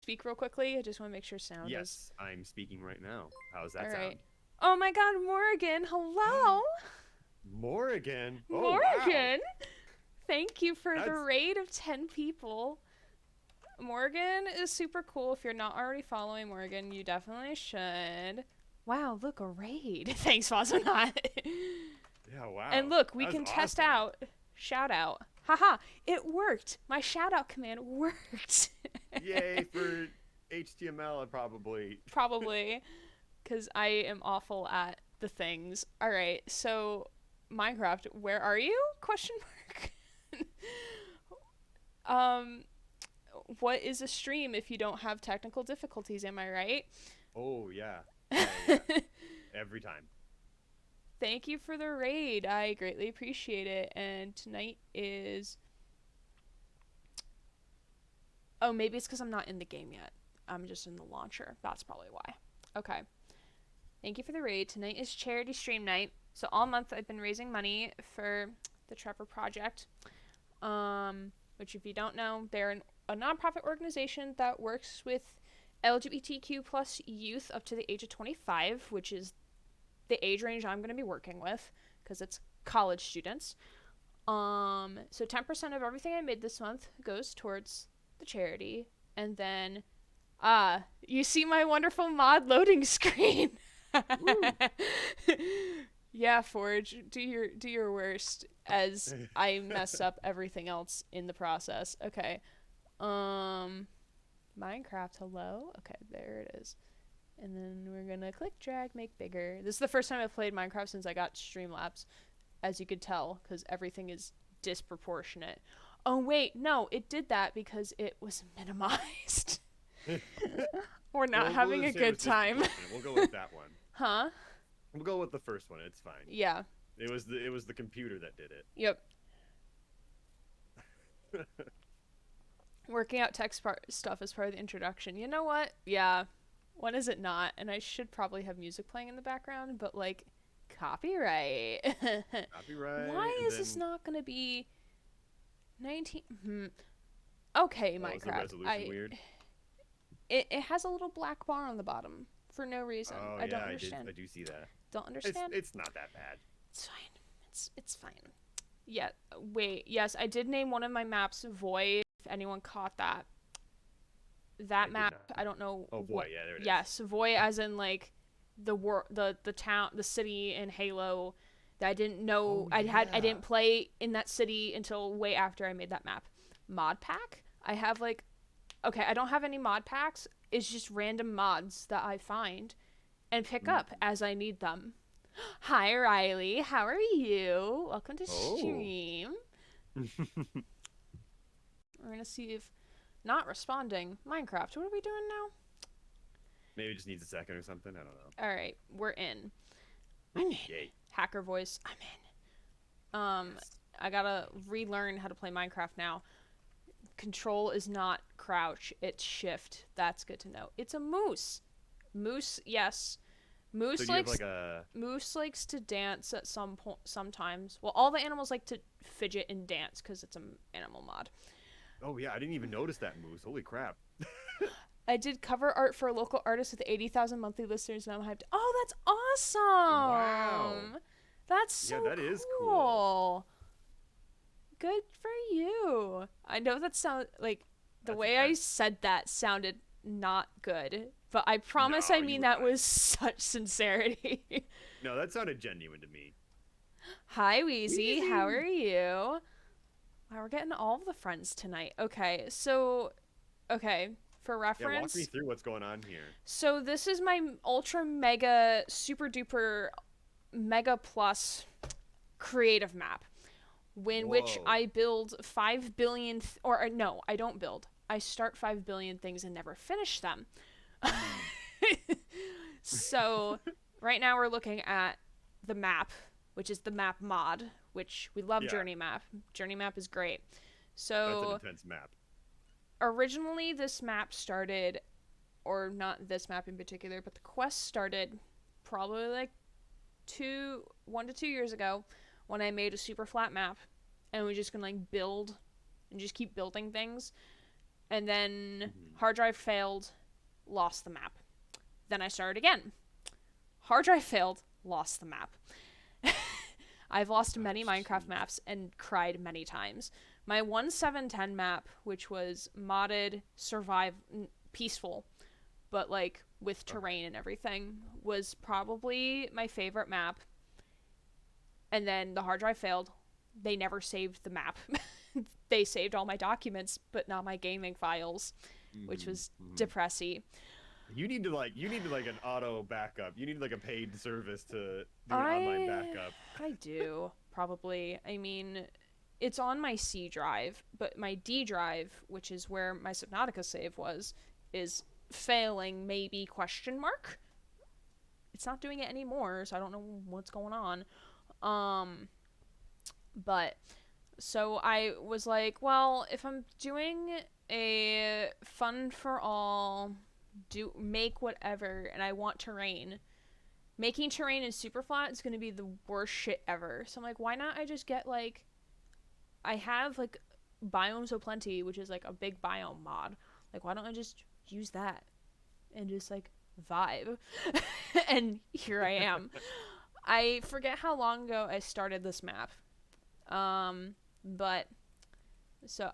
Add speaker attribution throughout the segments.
Speaker 1: speak real quickly? I just want to make sure sound is...
Speaker 2: Yes, I'm speaking right now. How's
Speaker 1: All
Speaker 2: that sound?
Speaker 1: right. Oh my god, Morgan, hello!
Speaker 2: Morrigan. Oh wow.
Speaker 1: Morgan! Thank you for the
Speaker 2: That's
Speaker 1: raid of 10 people. Morgan is super cool. If you're not already following Morgan, you definitely should. Wow, look, a raid. Thanks, Fosmonot.
Speaker 2: yeah, wow.
Speaker 1: And look, we
Speaker 2: That was
Speaker 1: can test
Speaker 2: awesome.
Speaker 1: out shout out. Haha, it worked. My shout out command worked.
Speaker 2: Yay for HTML and probably.
Speaker 1: Probably, because I am awful at the things. All right, so Minecraft, where are you? Question mark. um, what is a stream if you don't have technical difficulties? Am I right?
Speaker 2: Oh yeah. Oh yeah. Every time.
Speaker 1: Thank you for the raid. I greatly appreciate it. And tonight is... Oh, maybe it's because I'm not in the game yet. I'm just in the launcher. That's probably why. Okay. Thank you for the raid. Tonight is charity stream night. So all month I've been raising money for the Trevor Project. Which if you don't know, they're a nonprofit organization that works with LGBTQ plus youth up to the age of 25, which is the age range I'm going to be working with because it's college students. So 10% of everything I made this month goes towards the charity. And then, you see my wonderful mod loading screen. Yeah, Forge, do your worst as I mess up everything else in the process. Okay. Minecraft, hello. Okay, there it is. And then we're gonna click, drag, make bigger. This is the first time I've played Minecraft since I got Streamlabs, as you could tell, because everything is disproportionate. Oh wait, no, it did that because it was minimized. We're not having a good time.
Speaker 2: We'll go with that one.
Speaker 1: Huh?
Speaker 2: We'll go with the first one. It's fine.
Speaker 1: Yeah.
Speaker 2: It was the computer that did it.
Speaker 1: Yep. Working out text stuff as part of the introduction. You know what? Yeah. When is it not? And I should probably have music playing in the background, but like, copyright.
Speaker 2: Copyright.
Speaker 1: Why is this not gonna be 19? Okay,
Speaker 2: Oh, is the
Speaker 1: Minecraft.
Speaker 2: resolution weird?
Speaker 1: It has a little black bar on the bottom for no reason.
Speaker 2: Oh
Speaker 1: I don't
Speaker 2: yeah,
Speaker 1: understand.
Speaker 2: I do see that.
Speaker 1: Don't understand.
Speaker 2: It's not that bad.
Speaker 1: It's fine. It's fine. Yeah. Wait. Yes, I did name one of my maps Void. If anyone caught that. That map. I don't know.
Speaker 2: Oh boy, yeah, there it is.
Speaker 1: Yes, Void, as in like the town, the city in Halo. That I didn't know.
Speaker 2: Oh, yeah.
Speaker 1: I didn't play in that city until way after I made that map. Mod pack. I have like. Okay, I don't have any mod packs. It's just random mods that I find and pick up as I need them. Hi, Riley. How are you? Welcome to stream. We're gonna see if not responding. Minecraft. What are we doing now?
Speaker 2: Maybe it just needs a second or something. I don't know.
Speaker 1: All right, we're in. I'm in.
Speaker 2: Yay.
Speaker 1: Hacker voice. I'm in.
Speaker 2: Yes.
Speaker 1: I gotta relearn how to play Minecraft now. Control is not crouch, it's shift. That's good to know. It's a moose. Moose, yes. Moose
Speaker 2: So
Speaker 1: likes
Speaker 2: like a...
Speaker 1: Moose likes to dance at some point sometimes. Well, all the animals like to fidget and dance because it's an animal mod.
Speaker 2: Oh yeah, I didn't even notice that moose. Holy crap.
Speaker 1: I did cover art for a local artist with 80,000 monthly listeners, and I'm hyped. Oh, that's awesome!
Speaker 2: Wow.
Speaker 1: That's so
Speaker 2: that is
Speaker 1: cool. Good for you. I know that sound like the way I said that sounded not good, but I promise I mean that with such sincerity.
Speaker 2: No, that sounded genuine to me.
Speaker 1: Hi, Wheezy. How are you? Wow, we're getting all of the friends tonight. Okay, so, for reference.
Speaker 2: Yeah, walk me through what's going on here.
Speaker 1: So this is my ultra mega super duper mega plus creative map. Which I build 5 billion, no, I don't build. I start 5 billion things and never finish them. So, right now we're looking at the map, which is the map mod, which we love Journey Map. Journey Map is great. So,
Speaker 2: that's an intense map.
Speaker 1: Originally, this map started, or not this map in particular, but the quest started probably like 1 to 2 years ago when I made a super flat map and we're just gonna like build and just keep building things. And then
Speaker 2: Mhm.
Speaker 1: hard drive failed, lost the map. Then I started again. Hard drive failed, lost the map. I've lost many
Speaker 2: Gosh,
Speaker 1: Minecraft
Speaker 2: jeez.
Speaker 1: maps and cried many times. My 1710 map, which was modded, peaceful, but like with
Speaker 2: Okay.
Speaker 1: terrain and everything, was probably my favorite map. And then the hard drive failed. They never saved the map. They saved all my documents, but not my gaming files, which
Speaker 2: Hmm.
Speaker 1: was
Speaker 2: Hmm.
Speaker 1: depressing.
Speaker 2: You need to like an auto backup. You need like a paid service to do an online
Speaker 1: I
Speaker 2: backup.
Speaker 1: I do probably. I mean, it's on my C drive, but my D drive, which is where my Subnautica save was, is failing maybe question mark. It's not doing it anymore, so I don't know what's going on. Um but so I was like, well, if I'm doing a fun for all, do make whatever, and I want terrain, making terrain in super flat is going to be the worst shit ever. So I'm like, why not I just get like, I have like biomes of plenty, which is like a big biome mod. Like, why don't I just use that and just like vibe? And here I am. I forget how long ago I started this map. But so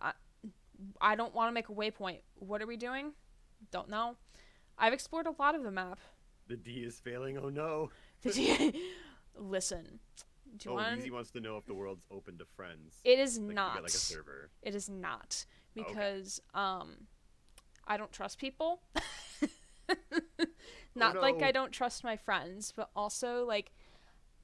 Speaker 1: I don't want to make a waypoint. What are we doing? Don't know. I've explored a lot of the map.
Speaker 2: The D is failing. Oh no.
Speaker 1: Listen, do you
Speaker 2: Oh,
Speaker 1: want?
Speaker 2: Wheezy wants to know if the world's open to friends.
Speaker 1: It is
Speaker 2: Like if you get like a
Speaker 1: not.
Speaker 2: server.
Speaker 1: It is not
Speaker 2: Okay.
Speaker 1: because I don't trust people.
Speaker 2: Oh
Speaker 1: Not like I
Speaker 2: no.
Speaker 1: don't trust my friends, but also like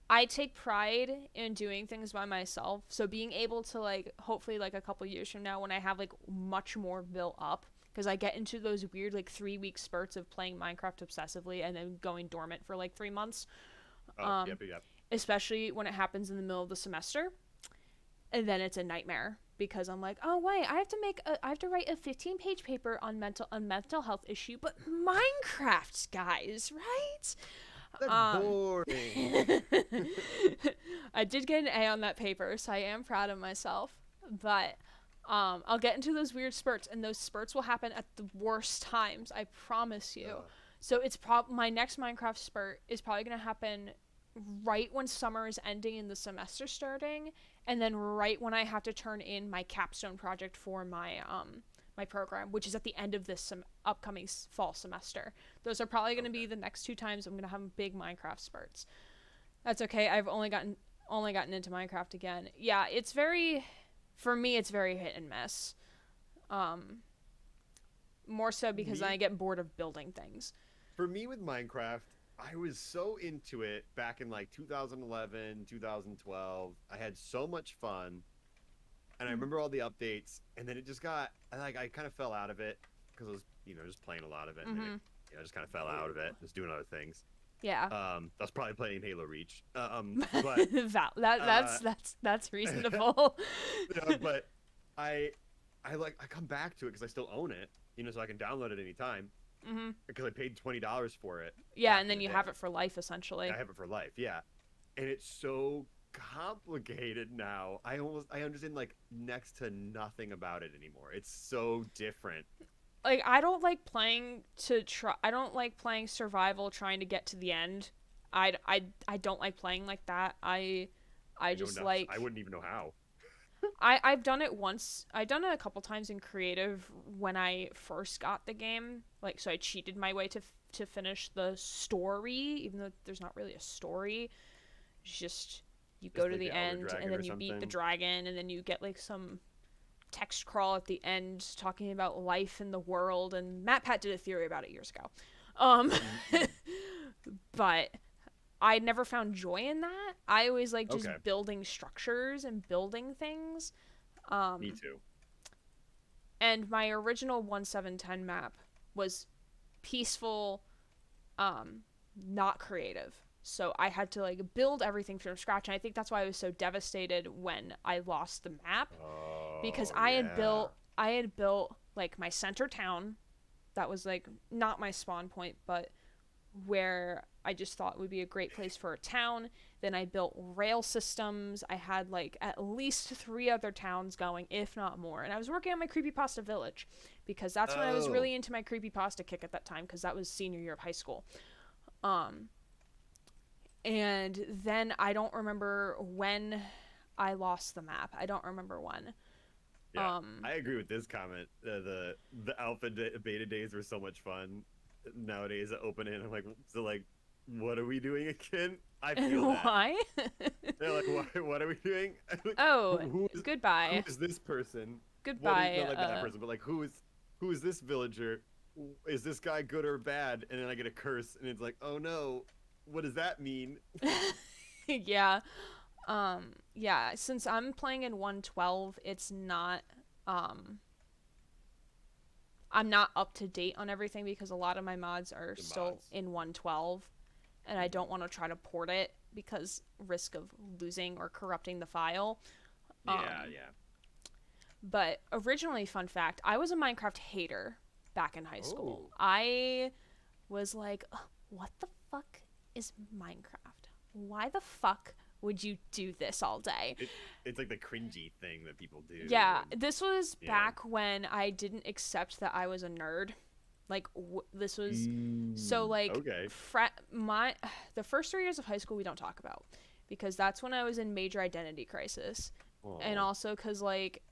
Speaker 1: I take pride in doing things by myself. So being able to like hopefully like a couple years from now when I have like much more built up because I get into those weird like 3 week spurts of playing Minecraft obsessively and then going dormant for like 3 months.
Speaker 2: Oh,
Speaker 1: Um,
Speaker 2: yep, yep.
Speaker 1: Especially when it happens in the middle of the semester, and then it's a nightmare because I'm like, oh wait, I have to write a 15-page paper on mental health issue, but Minecraft, guys, right?
Speaker 2: That's
Speaker 1: Um,
Speaker 2: boring.
Speaker 1: I did get an A on that paper, so I am proud of myself. But I'll get into those weird spurts, and those spurts will happen at the worst times. I promise you.
Speaker 2: Ugh.
Speaker 1: So my next Minecraft spurt is probably gonna happen right when summer is ending and the semester starting, and then right when I have to turn in my capstone project for my program, which is at the end of this upcoming fall semester. Those are probably going to
Speaker 2: Okay.
Speaker 1: be the next 2 times I'm going to have big Minecraft spurts. That's okay. I've only gotten into Minecraft again. Yeah, it's very for me it's very hit and miss. Um More so because I
Speaker 2: Me
Speaker 1: get bored of building things.
Speaker 2: For me with Minecraft, I was so into it back in like 2011, 2012. I had so much fun, and I remember all the updates, and then it just got I kind of fell out of it because I was just playing a lot of it, and then it
Speaker 1: Mhm.
Speaker 2: just kind of fell out of it, just doing other things.
Speaker 1: Yeah.
Speaker 2: That's probably playing Halo Reach. But uh,
Speaker 1: That's reasonable.
Speaker 2: but I I come back to it because I still own it, so I can download it anytime
Speaker 1: Mhm.
Speaker 2: because I paid $20 for it
Speaker 1: Yeah,
Speaker 2: back
Speaker 1: and
Speaker 2: in
Speaker 1: then
Speaker 2: the
Speaker 1: you
Speaker 2: day.
Speaker 1: have it for life essentially.
Speaker 2: I have it for life, yeah. And it's so complicated now. I understand like next to nothing about it anymore. It's so different.
Speaker 1: Like I don't like playing survival trying to get to the end. I don't like playing like that. I
Speaker 2: I know
Speaker 1: just
Speaker 2: enough.
Speaker 1: like
Speaker 2: I wouldn't even know how.
Speaker 1: I've done it once. I've done it a couple times in creative when I first got the game. Like so I cheated my way to finish the story even though there's not really a story. It's just you go
Speaker 2: Just
Speaker 1: to
Speaker 2: like
Speaker 1: the
Speaker 2: the Elder
Speaker 1: end and
Speaker 2: Dragon or
Speaker 1: then you beat the
Speaker 2: something.
Speaker 1: dragon and then you get like some text crawl at the end talking about life in the world, and Matt Pat did a theory about it years ago. Um,
Speaker 2: Mm-mm.
Speaker 1: but I never found joy in that. I always like just
Speaker 2: Okay,
Speaker 1: building structures and building things.
Speaker 2: me
Speaker 1: Um,
Speaker 2: too.
Speaker 1: and my original 1710 map was peaceful, um, not creative. So I had to like build everything from scratch, and I think that's why I was so devastated when I lost the map because
Speaker 2: Oh
Speaker 1: I had
Speaker 2: yeah.
Speaker 1: built I had built like my center town that was like not my spawn point but where I just thought would be a great place for a town. Then I built rail systems. I had like at least 3 other towns going, if not more. And I was working on my creepypasta village because that's when I was
Speaker 2: Oh,
Speaker 1: really into my creepypasta kick at that time, because that was senior year of high school. Um, and then I don't remember when I lost the map. I don't remember when.
Speaker 2: yeah.
Speaker 1: Um,
Speaker 2: I agree with this comment. The beta days were so much fun. Nowadays, I open it and I'm like, so like, what are we doing again? I feel
Speaker 1: and
Speaker 2: that.
Speaker 1: why?
Speaker 2: They're like, what are we doing?
Speaker 1: Oh,
Speaker 2: Who
Speaker 1: goodbye.
Speaker 2: is this person? What is
Speaker 1: Goodbye.
Speaker 2: not like that person, but like who is this villager? Is this guy good or bad? And then I get a curse, and it's like, oh no, what does that mean?
Speaker 1: Yeah. Yeah, since I'm playing in 112, it's not um I'm not up to date on everything because a lot of my mods are
Speaker 2: The
Speaker 1: still
Speaker 2: mods.
Speaker 1: in 112, and I don't want to try to port it because risk of losing or corrupting the file.
Speaker 2: Yeah,
Speaker 1: Um
Speaker 2: yeah.
Speaker 1: but originally, fun fact, I was a Minecraft hater back in high
Speaker 2: Oh,
Speaker 1: school. I was like, "Ugh, what the fuck is Minecraft? Why the fuck would you do this all day?"
Speaker 2: it it's like the cringy thing that people do.
Speaker 1: Yeah,
Speaker 2: And,
Speaker 1: this was
Speaker 2: yeah.
Speaker 1: back when I didn't accept that I was a nerd. Like this was so like
Speaker 2: Okay.
Speaker 1: my the first 3 years of high school we don't talk about because that's when I was in major identity crisis, and
Speaker 2: Oh,
Speaker 1: also because like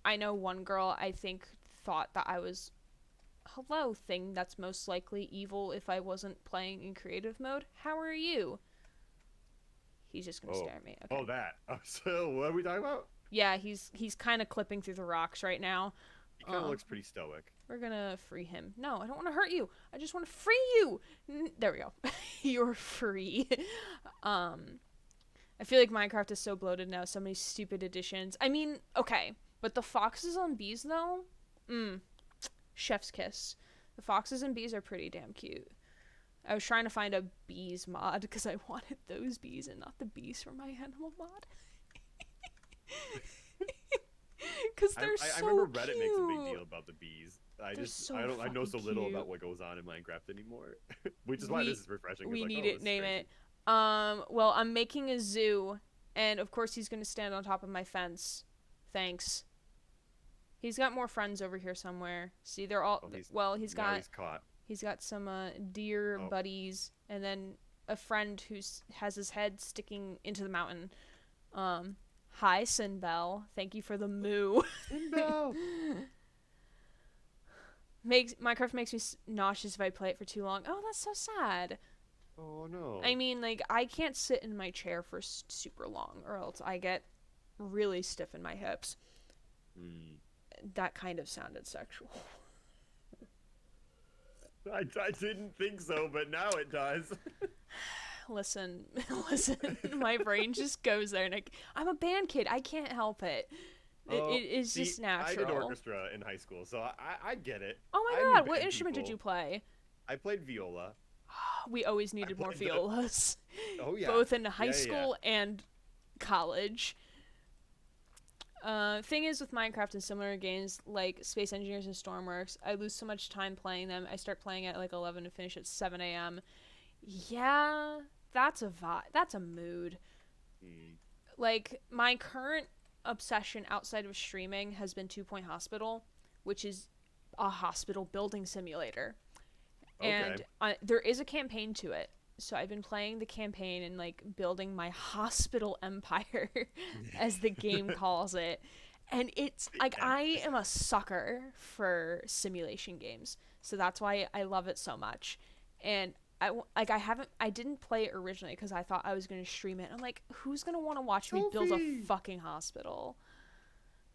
Speaker 1: I know one girl I think thought that I was hello thing that's most likely evil if I wasn't playing in creative mode. How are you? He's just gonna
Speaker 2: oh,
Speaker 1: stare at me.
Speaker 2: oh,
Speaker 1: Okay.
Speaker 2: that. Oh, so what are we talking about?
Speaker 1: Yeah, he's kind of clipping through the rocks right now.
Speaker 2: He kind of looks pretty stoic.
Speaker 1: We're gonna free him. No, I don't want to hurt you. I just want to free you. There we go. You're free. um, I feel like Minecraft is so bloated now. So many stupid additions. I mean, okay, but the foxes on bees though, chef's kiss. The foxes and bees are pretty damn cute. I was trying to find a bees mod because I wanted those bees and not the bees from my animal mod. Because they're
Speaker 2: I
Speaker 1: so
Speaker 2: remember Reddit
Speaker 1: cute.
Speaker 2: makes a big deal about the bees.
Speaker 1: They're so
Speaker 2: I don't I know so
Speaker 1: fucking
Speaker 2: little
Speaker 1: cute.
Speaker 2: about what goes on in Minecraft anymore, which is why
Speaker 1: We
Speaker 2: this is refreshing. 'Cause
Speaker 1: we
Speaker 2: like,
Speaker 1: need
Speaker 2: oh,
Speaker 1: it.
Speaker 2: this is
Speaker 1: Name
Speaker 2: crazy.
Speaker 1: it. Well, I'm making a zoo, and of course he's gonna stand on top of my fence. Thanks. He's got more friends over here somewhere. See, they're all
Speaker 2: Oh,
Speaker 1: well.
Speaker 2: now he's caught.
Speaker 1: He's got some deer
Speaker 2: Oh,
Speaker 1: buddies, and then a friend who's has his head sticking into the mountain. Hi Sinbel. Thank you for the moo.
Speaker 2: Sinbel.
Speaker 1: Makes Minecraft makes me nauseous if I play it for too long. Oh, that's so sad.
Speaker 2: Oh no.
Speaker 1: I mean, like I can't sit in my chair for super long, or else I get really stiff in my hips.
Speaker 2: Hmm.
Speaker 1: That kind of sounded sexual.
Speaker 2: I didn't think so, but now it does.
Speaker 1: Listen, listen. My brain just goes there, and I'm a band kid. I can't help it.
Speaker 2: Oh,
Speaker 1: It is
Speaker 2: see,
Speaker 1: just
Speaker 2: I did
Speaker 1: natural.
Speaker 2: orchestra in high school, so I get it.
Speaker 1: Oh
Speaker 2: I
Speaker 1: my
Speaker 2: knew
Speaker 1: god, what
Speaker 2: band
Speaker 1: instrument did
Speaker 2: people.
Speaker 1: you play?
Speaker 2: I played viola.
Speaker 1: We always
Speaker 2: I
Speaker 1: needed more
Speaker 2: played the.
Speaker 1: violas,
Speaker 2: Oh yeah.
Speaker 1: both in high
Speaker 2: Yeah, yeah, yeah.
Speaker 1: school and college. Thing is with Minecraft and similar games like Space Engineers and Stormworks, I lose so much time playing them. I start playing at like 11 and finish at 7 a.m. Yeah, that's a vibe. That's a mood.
Speaker 2: Hmm.
Speaker 1: Like my current obsession outside of streaming has been Two Point Hospital, which is a hospital building simulator,
Speaker 2: Okay.
Speaker 1: and there is a campaign to it. So I've been playing the campaign and like building my hospital empire, as the game calls it. And it's like I am a sucker for simulation games, so that's why I love it so much. And I didn't play it originally because I thought I was gonna stream it. I'm like, who's gonna want to watch me build a
Speaker 2: Sophie.
Speaker 1: fucking hospital?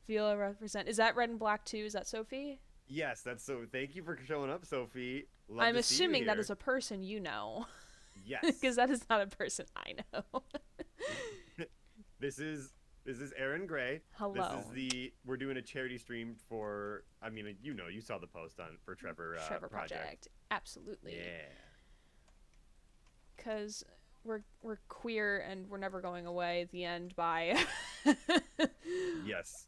Speaker 1: Viola represent. Is that Red and Black too? Is that Sophie?
Speaker 2: Yes, that's so. Thank you for showing up, Sophie. Love
Speaker 1: I'm
Speaker 2: to see you
Speaker 1: assuming that
Speaker 2: here.
Speaker 1: is a person you know,
Speaker 2: Yes.
Speaker 1: because that is not a person I know.
Speaker 2: This is Aaron Gray. This
Speaker 1: Hello.
Speaker 2: is the we're doing a charity stream for. I mean, you saw the post on for Trevor
Speaker 1: Trevor
Speaker 2: Project.
Speaker 1: Absolutely.
Speaker 2: Yeah.
Speaker 1: Because we're queer and we're never going away. The end. Bye.
Speaker 2: Yes.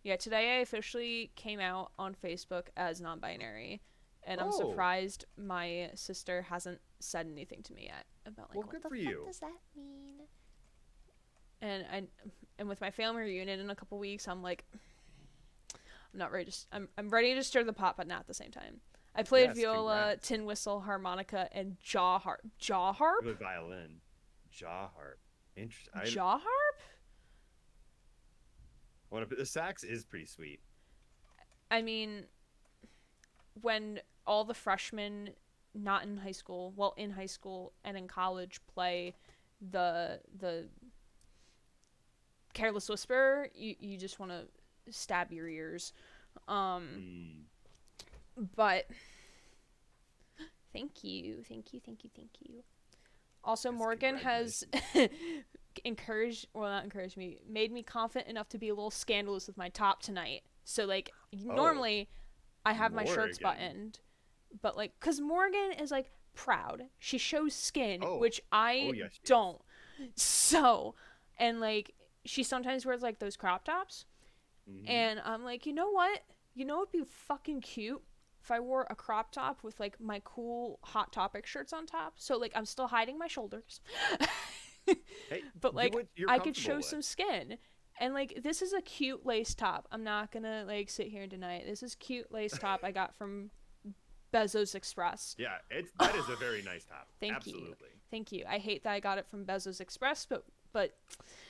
Speaker 1: Yeah. Today I officially came out on Facebook as non-binary, and I'm
Speaker 2: Oh.
Speaker 1: surprised my sister hasn't said anything to me yet about like
Speaker 2: Well,
Speaker 1: what
Speaker 2: good
Speaker 1: the
Speaker 2: for
Speaker 1: fuck
Speaker 2: you.
Speaker 1: does that mean. And with my family reunion in a couple weeks, I'm like, I'm not ready to. I'm ready to stir the pot, but not at the same time. I played
Speaker 2: Yes,
Speaker 1: viola,
Speaker 2: congrats.
Speaker 1: tin whistle, harmonica, and jaw harp. Jaw harp?
Speaker 2: With violin, jaw harp. Interesting.
Speaker 1: Jaw harp?
Speaker 2: The sax is pretty sweet.
Speaker 1: I mean, when all the freshmen, not in high school, well, in high school and in college, play the Careless Whisper, you just want to stab your ears.
Speaker 2: Mm.
Speaker 1: But thank you. Also,
Speaker 2: Yes,
Speaker 1: Morgan has not encouraged me, made me confident enough to be a little scandalous with my top tonight. So, like, normally I have my shirts
Speaker 2: Morgan.
Speaker 1: buttoned, but, like, because Morgan is, like, proud. She shows skin,
Speaker 2: Oh.
Speaker 1: which I
Speaker 2: Yes, she
Speaker 1: don't. So, and, like, she sometimes wears, like, those crop tops.
Speaker 2: Mhm.
Speaker 1: And I'm like, you know what? You know what'd be fucking cute? If I wore a crop top with, like, my cool Hot Topic shirts on top. So, like, I'm still hiding my shoulders.
Speaker 2: Hey,
Speaker 1: But, like, I could show
Speaker 2: with.
Speaker 1: some skin. And, like, this is a cute lace top. I'm not gonna, like, sit here and deny it. This is cute lace top I got from Bezos Express.
Speaker 2: Yeah, that is a very nice top.
Speaker 1: Thank you.
Speaker 2: Absolutely.
Speaker 1: Thank you. I hate that I got it from Bezos Express, but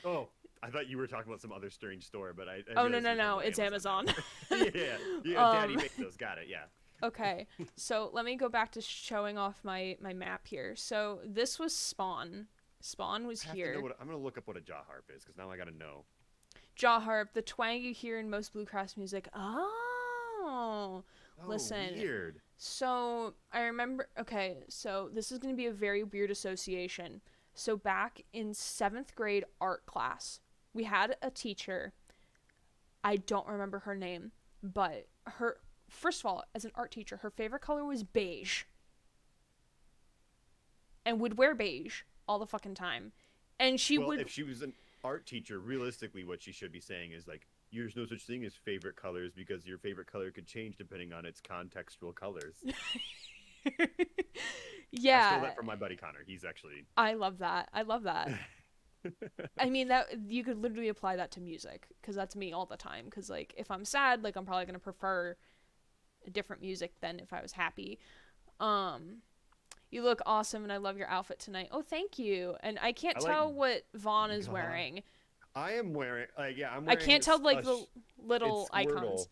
Speaker 2: Oh, I thought you were talking about some other strange store, but I
Speaker 1: oh,
Speaker 2: realized you were talking
Speaker 1: no,
Speaker 2: about
Speaker 1: it's Amazon.
Speaker 2: yeah, Daddy Bezos, got it. Yeah.
Speaker 1: Okay, so let me go back to showing off my map here. So this was Spawn. Spawn was
Speaker 2: I have to
Speaker 1: here.
Speaker 2: know I'm gonna look up what a jaw harp is because now I gotta know.
Speaker 1: Jaw harp, the twang you hear in most bluegrass music. Oh, listen.
Speaker 2: Weird.
Speaker 1: So I remember. Okay, so this is gonna be a very weird association. So back in 7th grade art class, we had a teacher. I don't remember her name, but her, first of all, as an art teacher, her favorite color was beige. And would wear beige all the fucking time. And she would.
Speaker 2: If she was an art teacher, realistically, what she should be saying is like, there's no such thing as favorite colors because your favorite color could change depending on its contextual colors.
Speaker 1: Yeah.
Speaker 2: I stole that from my buddy Connor. He's actually.
Speaker 1: I love that. I mean, that you could literally apply that to music because that's me all the time. Because, like, if I'm sad, like, I'm probably gonna prefer a different music than if I was happy. You look awesome, and I love your outfit tonight. Oh, thank you. And I can't tell what Vaughn is wearing.
Speaker 2: I am wearing, I'm wearing.
Speaker 1: I can't tell, like, the little
Speaker 2: it's Squirtle.
Speaker 1: icons.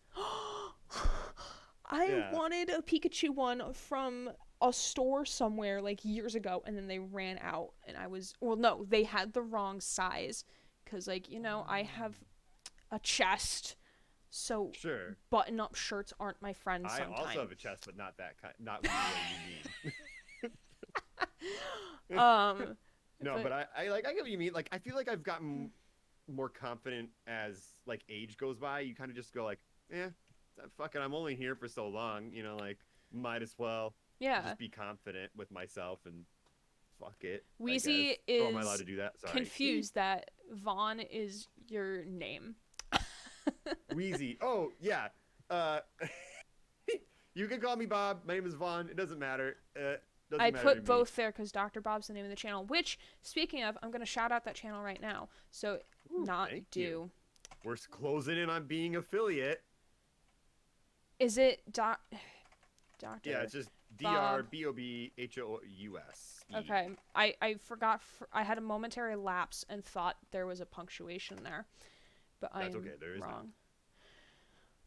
Speaker 1: I wanted a Pikachu one from a store somewhere, like, years ago, and then they ran out, and no, they had the wrong size, because, like, I have a chest, so
Speaker 2: sure,
Speaker 1: button-up shirts aren't my friend sometimes.
Speaker 2: I also have a chest, but not that kind, not the way you mean. No, but I get what you mean. Like, I feel like I've gotten more confident as, like, age goes by. You kind of just go like, fuck it, I'm only here for so long, like, might as well just be confident with myself and fuck it.
Speaker 1: Wheezy
Speaker 2: is am I allowed to do that? Sorry.
Speaker 1: Confused that Vaughn is your name.
Speaker 2: Wheezy. Oh, yeah. You can call me Bob. My name is Vaughn. It doesn't matter.
Speaker 1: I put both there because Dr. Bob's the name of the channel, which, speaking of, I'm going to shout out that channel right now. So,
Speaker 2: you. We're closing in on being affiliate.
Speaker 1: Is it Doctor?
Speaker 2: Yeah, it's just DRBOBHOUS.
Speaker 1: Okay, I forgot. I had a momentary lapse and thought there was a punctuation there, but I'm
Speaker 2: okay. There is
Speaker 1: wrong.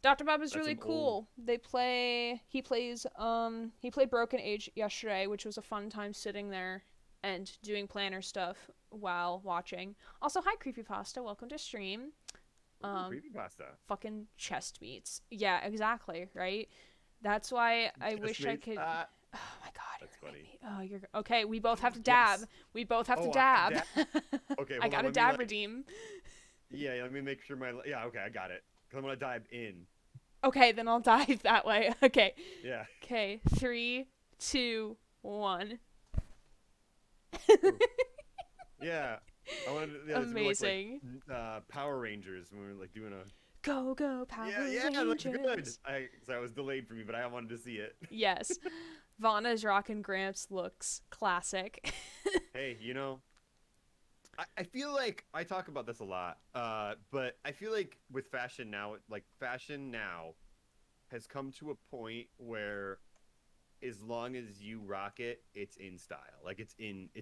Speaker 1: Dr. Bob is really cool. He played Broken Age yesterday, which was a fun time sitting there and doing planner stuff while watching. Also, hi Creepypasta, welcome to stream.
Speaker 2: Creepypasta.
Speaker 1: Fucking chest meats. Yeah, exactly, right? That's why I wish I could. Oh my god,
Speaker 2: that's funny.
Speaker 1: You're okay. We both have to dab. Yes. We both have to dab.
Speaker 2: Okay,
Speaker 1: I got a dab redeem.
Speaker 2: Yeah, let me make sure okay, I got it. Cause I'm gonna dive in.
Speaker 1: Okay, then I'll dive that way. Okay.
Speaker 2: Yeah.
Speaker 1: Okay, 3, 2, 1.
Speaker 2: Yeah. I wanted. Yeah,
Speaker 1: amazing.
Speaker 2: Like Power Rangers when we were like doing a.
Speaker 1: Go Power Rangers.
Speaker 2: Yeah, it looks good. So I was delayed for me, but I wanted to see it.
Speaker 1: Yes. Vanna's Rockin' Gramps looks classic.
Speaker 2: Hey, I feel like I talk about this a lot, but I feel like with fashion now, has come to a point where as long as you rock it, it's in style. Like it's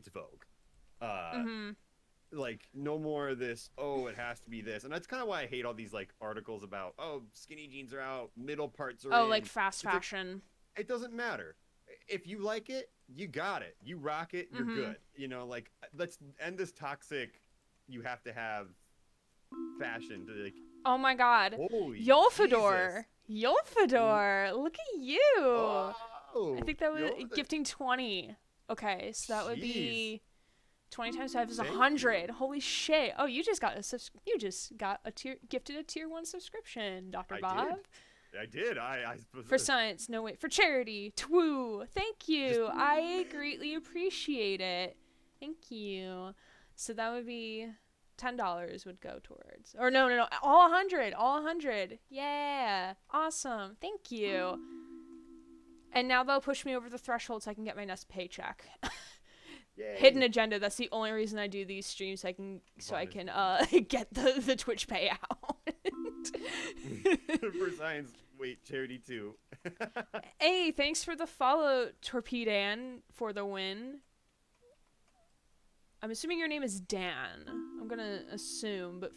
Speaker 2: Vogue. Uh
Speaker 1: Mm-hmm.
Speaker 2: like no more of this, oh, it has to be this. And that's kind of why I hate all these like articles about, oh, skinny jeans are out, middle parts are
Speaker 1: Oh, like
Speaker 2: in.
Speaker 1: fast
Speaker 2: It's like
Speaker 1: fashion.
Speaker 2: it doesn't matter. If you like it, you got it. You rock it, you're
Speaker 1: Mm-hmm.
Speaker 2: good. Like let's end this toxic you have to have fashion to like
Speaker 1: Oh my god.
Speaker 2: holy Jesus.
Speaker 1: Yolfador. Yolfador. Look at you. I
Speaker 2: Oh,
Speaker 1: think that was
Speaker 2: yo,
Speaker 1: gifting 20. Okay, so that would
Speaker 2: jeez.
Speaker 1: be 20 times 5 is
Speaker 2: Thank you.
Speaker 1: 100. Holy shit. Oh, you just got you just got a gifted a tier 1 subscription, Dr.
Speaker 2: I
Speaker 1: Bob.
Speaker 2: did. I did. I
Speaker 1: For science, no wait, for charity. Twoo. Thank
Speaker 2: just
Speaker 1: you. I greatly appreciate it. Thank you. So that would be $10 would go towards. Or no. All 100. All 100. Yeah. Awesome. Thank you. And now they'll push me over the threshold so I can get my next paycheck. Hidden
Speaker 2: yay.
Speaker 1: agenda. That's the only reason I do these streams.
Speaker 2: Vaughn
Speaker 1: Get the Twitch payout.
Speaker 2: for science. Wait, charity too.
Speaker 1: Hey, thanks for the follow, Torpedan, for the win. I'm assuming your name is Dan. I'm gonna assume, but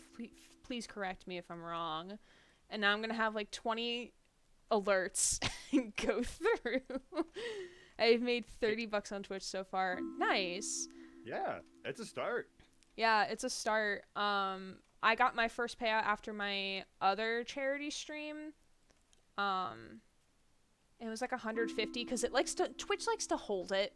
Speaker 1: please correct me if I'm wrong. And now I'm gonna have like 20 alerts go through. I've made $30 on Twitch so far. Nice.
Speaker 2: Yeah, it's a start.
Speaker 1: Yeah, it's a start. I got my first payout after my other charity stream. It was like 150 because Twitch likes to hold it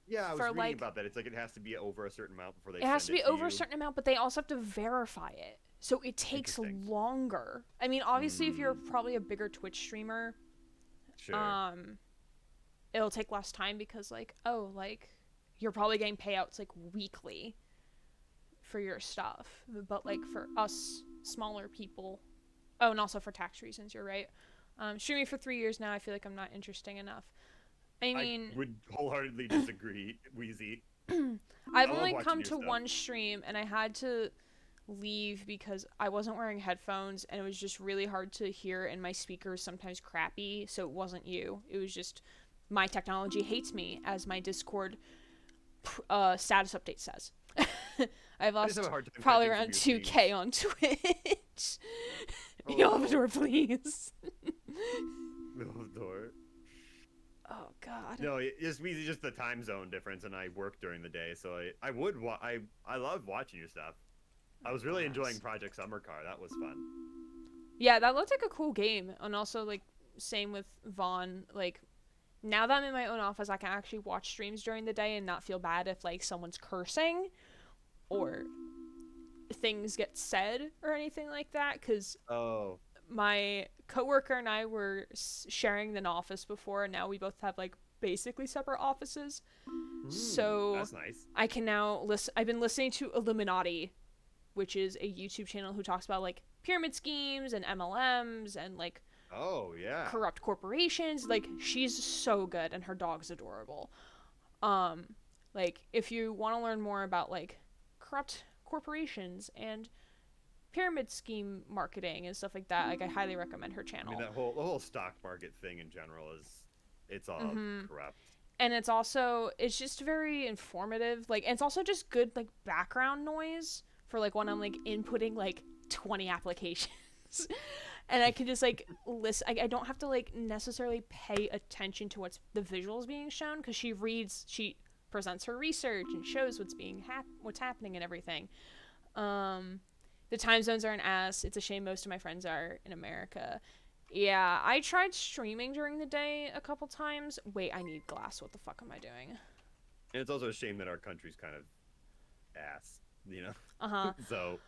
Speaker 2: Yeah, I was
Speaker 1: for
Speaker 2: reading
Speaker 1: like
Speaker 2: about that. It's like it has to be over a certain amount before they
Speaker 1: it has
Speaker 2: send
Speaker 1: to be
Speaker 2: it to
Speaker 1: over a
Speaker 2: you.
Speaker 1: certain amount, but they also have to verify it. So it takes
Speaker 2: Interesting.
Speaker 1: longer. I mean, obviously if you're
Speaker 2: Mm,
Speaker 1: probably a bigger Twitch streamer,
Speaker 2: sure.
Speaker 1: um it'll take less time because you're probably getting payouts like weekly for your stuff. But like for us smaller people, oh, and also for tax reasons, you're right. Streaming for 3 years now, I feel like I'm not interesting enough. I
Speaker 2: I
Speaker 1: mean,
Speaker 2: would wholeheartedly disagree, Wheezy.
Speaker 1: I've
Speaker 2: I love
Speaker 1: only
Speaker 2: watching
Speaker 1: come
Speaker 2: your
Speaker 1: to
Speaker 2: stuff.
Speaker 1: one stream and I had to leave because I wasn't wearing headphones and it was just really hard to hear and my speaker is sometimes crappy, so it wasn't you. It was just my technology hates me, as my Discord status update says. I've
Speaker 2: I just have
Speaker 1: lost
Speaker 2: a hard time
Speaker 1: probably
Speaker 2: catching some of
Speaker 1: around
Speaker 2: your
Speaker 1: 2K
Speaker 2: streams.
Speaker 1: on Twitch.
Speaker 2: Oh no.
Speaker 1: Yelvador, please.
Speaker 2: Middle of the door.
Speaker 1: Oh god.
Speaker 2: No, it's Wheezy, just the time zone difference, and I work during the day, so I love watching your stuff. I was really enjoying
Speaker 1: Glass.
Speaker 2: Project Summer Car. That was fun.
Speaker 1: Yeah, that looked like a cool game. And also, like, same with Vaughn. Like, now that I'm in my own office, I can actually watch streams during the day and not feel bad if, like, someone's cursing or things get said or anything like that. Because
Speaker 2: Oh,
Speaker 1: my coworker and I were sharing an office before, and now we both have, like, basically separate offices. So
Speaker 2: that's nice.
Speaker 1: I can now listen. I've been listening to Illuminati, which is a YouTube channel who talks about like pyramid schemes and MLMs and like
Speaker 2: Oh yeah.
Speaker 1: corrupt corporations. Like she's so good and her dog's adorable. Um like if you want to learn more about like corrupt corporations and pyramid scheme marketing and stuff like that, like I highly recommend her
Speaker 2: I mean,
Speaker 1: channel.
Speaker 2: the whole stock market thing in general it's all
Speaker 1: Mhm.
Speaker 2: corrupt.
Speaker 1: And it's just very informative. Like and it's also just good like background noise for like when I'm like inputting like 20 applications. And I can just like listen. I don't have to like necessarily pay attention to what's the visuals being shown because she presents her research and shows what's happening and everything. Um, the time zones are an ass. It's a shame most of my friends are in America. Yeah, I tried streaming during the day a couple times. Wait, I need glass. What the fuck am I doing?
Speaker 2: And it's also a shame that our country's kind of ass, you know.
Speaker 1: Uh huh.
Speaker 2: So,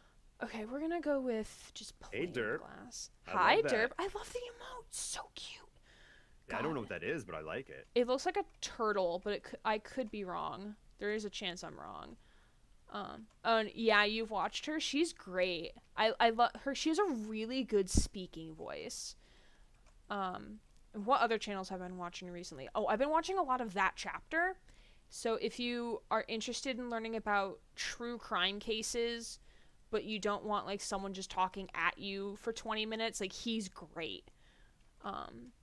Speaker 1: Okay, we're gonna go with just
Speaker 2: hey
Speaker 1: plain
Speaker 2: Derp,
Speaker 1: glass.
Speaker 2: I
Speaker 1: Hi,
Speaker 2: love
Speaker 1: Derp.
Speaker 2: that.
Speaker 1: I love the emote. So cute.
Speaker 2: Yeah, I don't
Speaker 1: God.
Speaker 2: know what that is, but I like it.
Speaker 1: It looks like a turtle, but I could be wrong. There is a chance I'm wrong. Oh, and yeah, you've watched her. She's great. I love her. She has a really good speaking voice. What other channels have I been watching recently? Oh, I've been watching a lot of That Chapter. So if you are interested in learning about true crime cases, but you don't want like someone just talking at you for 20 minutes, like he's great. Um,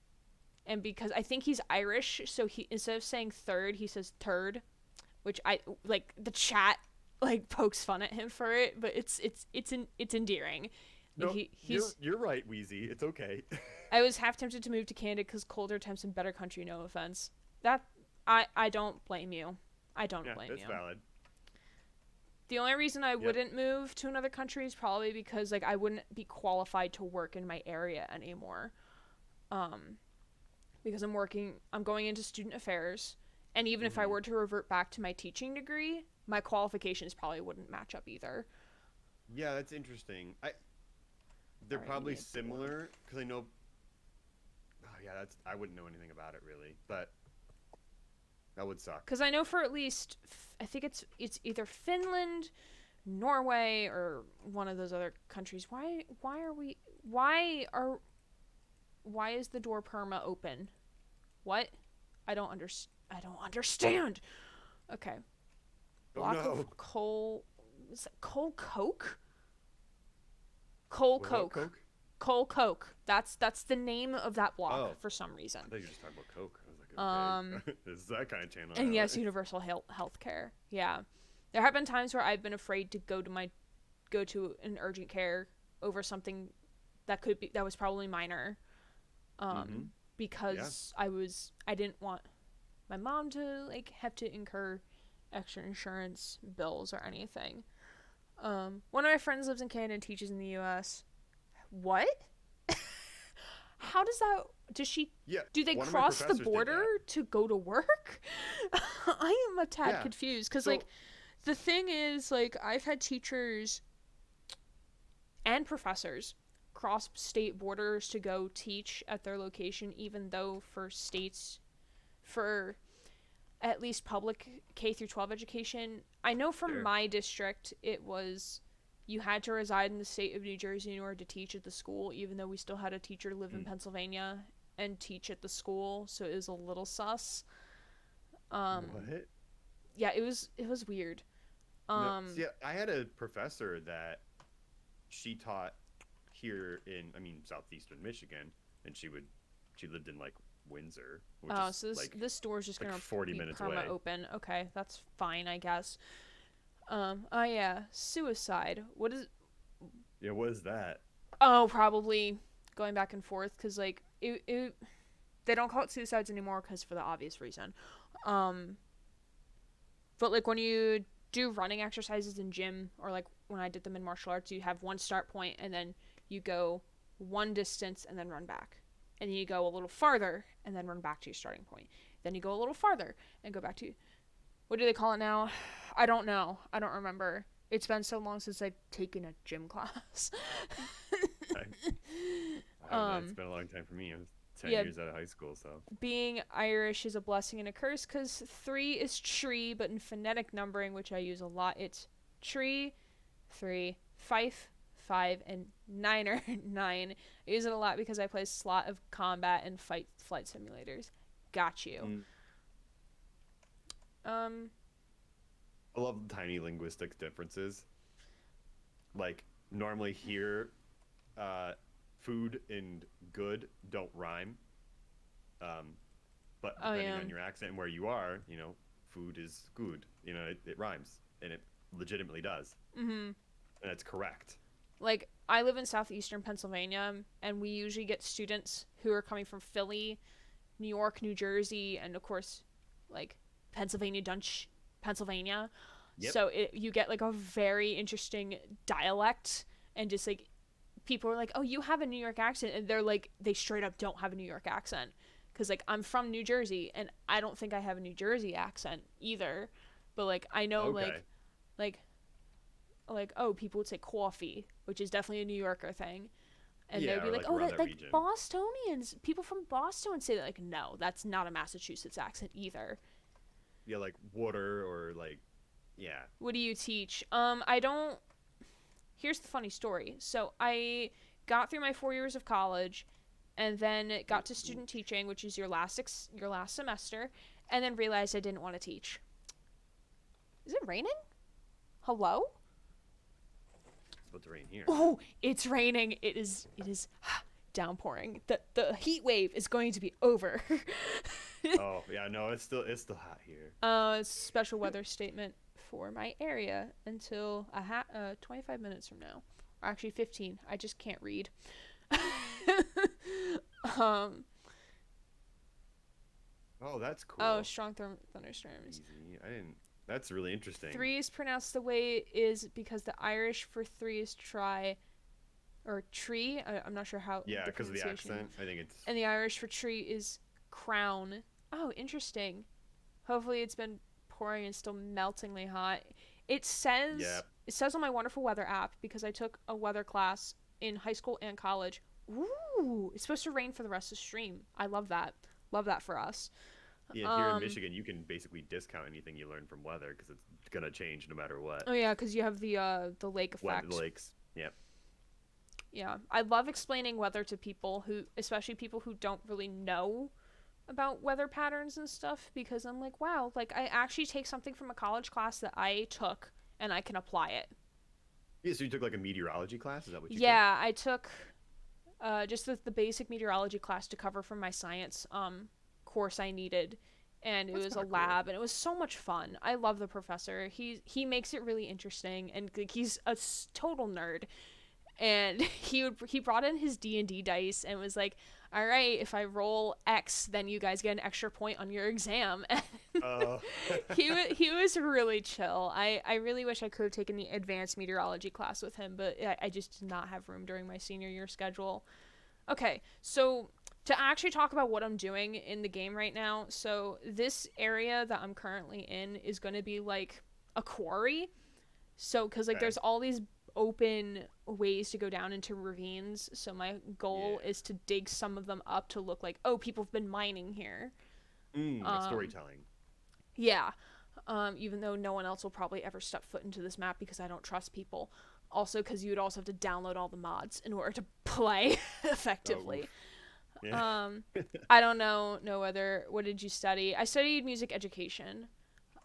Speaker 1: and because I think he's Irish, so he instead of saying third, he says turd, which I like the chat like pokes fun at him for it, but it's endearing. Like
Speaker 2: No,
Speaker 1: he's
Speaker 2: you're right, Wheezy. It's okay.
Speaker 1: I was half tempted to move to Canada because colder temps and better country. No offense. That I don't blame you. I don't
Speaker 2: Yeah,
Speaker 1: blame
Speaker 2: that's
Speaker 1: you.
Speaker 2: valid.
Speaker 1: The only reason I
Speaker 2: Yep.
Speaker 1: wouldn't move to another country is probably because like I wouldn't be qualified to work in my area anymore. Um, because I'm going into student affairs, and even if I
Speaker 2: Hmm.
Speaker 1: were to revert back to my teaching degree, my qualifications probably wouldn't match up either.
Speaker 2: Yeah, that's interesting. They're
Speaker 1: All right, I
Speaker 2: probably
Speaker 1: need a door.
Speaker 2: similar because I know. Oh, yeah, that's I wouldn't know anything about it really, but that would suck.
Speaker 1: Because I know for at least I think it's either Finland, Norway, or one of those other countries. Why is the door perma open? What? I don't understand. Okay.
Speaker 2: Oh
Speaker 1: Block
Speaker 2: no!
Speaker 1: of coal. Is that coal coke? Coal
Speaker 2: What
Speaker 1: coke.
Speaker 2: Coke?
Speaker 1: Coal coke. That's the name of that block
Speaker 2: Oh,
Speaker 1: for some reason.
Speaker 2: I thought you were just talking about Coke. I was
Speaker 1: Um,
Speaker 2: like, okay, this is that kind of channel
Speaker 1: and
Speaker 2: now.
Speaker 1: yes, universal health care. Yeah, there have been times where I've been afraid to go to an urgent care over something that was probably minor.
Speaker 2: Mm-hmm. Yeah.
Speaker 1: Because I didn't want my mom to like have to incur extra insurance bills or anything. One of my friends lives in Canada and teaches in the U.S. What? How does that? Does she?
Speaker 2: Yeah.
Speaker 1: Do they
Speaker 2: One of my
Speaker 1: cross the
Speaker 2: professors did
Speaker 1: border
Speaker 2: that.
Speaker 1: to go to work? I am a tad
Speaker 2: Yeah.
Speaker 1: confused because
Speaker 2: So
Speaker 1: like the thing is like I've had teachers and professors cross state borders to go teach at their location, even though for at least public K through 12 education, I know from
Speaker 2: sure.
Speaker 1: my district it was you had to reside in the state of New Jersey in order to teach at the school, even though we still had a teacher live in
Speaker 2: Mm.
Speaker 1: Pennsylvania and teach at the school, so it was a little sus. Um,
Speaker 2: What?
Speaker 1: yeah, it was weird.
Speaker 2: No.
Speaker 1: Um,
Speaker 2: See, I had a professor that she taught here in, I mean, southeastern Michigan, and she lived in like Windsor, which
Speaker 1: oh,
Speaker 2: is
Speaker 1: so this door's just
Speaker 2: like
Speaker 1: gonna
Speaker 2: 40
Speaker 1: be
Speaker 2: minutes
Speaker 1: perma
Speaker 2: away.
Speaker 1: open. Okay, that's fine, I guess. Oh yeah, suicide. What is
Speaker 2: Yeah, what is that?
Speaker 1: Oh, probably going back and forth because like it they don't call it suicides anymore because for the obvious reason. Um, but like when you do running exercises in gym or like when I did them in martial arts, you have one start point and then you go one distance and then run back. And then you go a little farther and then run back to your starting point. Then you go a little farther and go back to what do they call it now? I don't know. I don't remember. It's been so long since I've taken a gym class.
Speaker 2: I, I don't know. It's
Speaker 1: um,
Speaker 2: been a long time for me. I was 10
Speaker 1: yeah,
Speaker 2: years out of high school, so.
Speaker 1: being Irish is a blessing and a curse because 3 is tree, but in phonetic numbering, which I use a lot, it's tree, 3, fife, 5, and niner, 9. I use it a lot because I play slot of combat and flight simulators. Got you.
Speaker 2: Mm.
Speaker 1: Um,
Speaker 2: I love the tiny linguistic differences. Like, normally here, uh, food and good don't rhyme. Um, but
Speaker 1: oh
Speaker 2: depending
Speaker 1: yeah.
Speaker 2: on your accent and where you are, food is good. It rhymes, and it legitimately does,
Speaker 1: Mhm.
Speaker 2: and it's correct.
Speaker 1: Like I live in southeastern Pennsylvania, and we usually get students who are coming from Philly, New York, New Jersey, and of course, like Pennsylvania Dutch, Pennsylvania.
Speaker 2: Yep.
Speaker 1: So you get like a very interesting dialect, and just like people are like, "Oh, you have a New York accent," and they're like, they straight up don't have a New York accent, because like I'm from New Jersey, and I don't think I have a New Jersey accent either, but like I know
Speaker 2: Okay.
Speaker 1: like oh, people would say coffee, which is definitely a New Yorker thing, and they'd
Speaker 2: Yeah,
Speaker 1: be
Speaker 2: or
Speaker 1: like,
Speaker 2: like
Speaker 1: oh,
Speaker 2: around
Speaker 1: that
Speaker 2: that
Speaker 1: like
Speaker 2: region.
Speaker 1: Bostonians, people from Boston would say that. Like, no, that's not a Massachusetts accent either.
Speaker 2: Yeah, like water or like, yeah.
Speaker 1: What do you teach? I don't. Here's the funny story. So I got through my 4 years of college, and then got to
Speaker 2: Ooh.
Speaker 1: student teaching, which is your your last semester, and then realized I didn't want to teach. Is it raining? Hello?
Speaker 2: It's about to rain here.
Speaker 1: Oh, it's raining. It is downpouring. The heat wave is going to be over.
Speaker 2: Oh yeah, no, it's still hot here.
Speaker 1: Special weather statement for my area until 25 minutes from now. Or actually 15. I just can't read. um
Speaker 2: Oh, that's cool.
Speaker 1: oh, strong thunderstorms.
Speaker 2: Easy. I didn't. That's really interesting.
Speaker 1: Three is pronounced the way it is because the Irish for three is try or tree. I'm not sure how.
Speaker 2: Yeah, because of the
Speaker 1: pronunciation.
Speaker 2: accent. I think it's.
Speaker 1: And the Irish for tree is crown. Oh, interesting. Hopefully it's been pouring and still meltingly hot. It says
Speaker 2: Yep.
Speaker 1: it says on my Wonderful Weather app because I took a weather class in high school and college. Ooh, it's supposed to rain for the rest of the stream. I love that. Love that for us.
Speaker 2: Yeah, here in Michigan, you can basically discount anything you learn from weather because it's gonna change no matter what.
Speaker 1: Oh yeah, because you have the lake effect.
Speaker 2: Wet lakes. Yep.
Speaker 1: Yeah, I love explaining weather to people who, especially people who don't really know about weather patterns and stuff, because I'm like, wow, like I actually take something from a college class that I took and I can apply it.
Speaker 2: Yeah, so you took like a meteorology class? Is that what you
Speaker 1: Yeah, I took just the basic meteorology class to cover from my science course I needed, and it
Speaker 2: That's
Speaker 1: was a
Speaker 2: kinda cool.
Speaker 1: lab, and it was so much fun. I love the professor. He makes it really interesting, and like, he's a total nerd. And he brought in his D&D dice and was like, all right, if I roll X, then you guys get an extra point on your exam.
Speaker 2: Oh.
Speaker 1: He was really chill. I really wish I could have taken the advanced meteorology class with him, but I just did not have room during my senior year schedule. Okay, so to actually talk about what I'm doing in the game right now, so this area that I'm currently in is going to be like a quarry. So, because like
Speaker 2: Okay.
Speaker 1: there's all these open ways to go down into ravines, so my goal
Speaker 2: Yeah.
Speaker 1: is to dig some of them up to look like, oh, people have been mining here.
Speaker 2: Like storytelling.
Speaker 1: Yeah. Even though no one else will probably ever step foot into this map because I don't trust people. Also, because you would also have to download all the mods in order to play effectively.
Speaker 2: Yeah.
Speaker 1: I don't know whether, what did you study? I studied music education.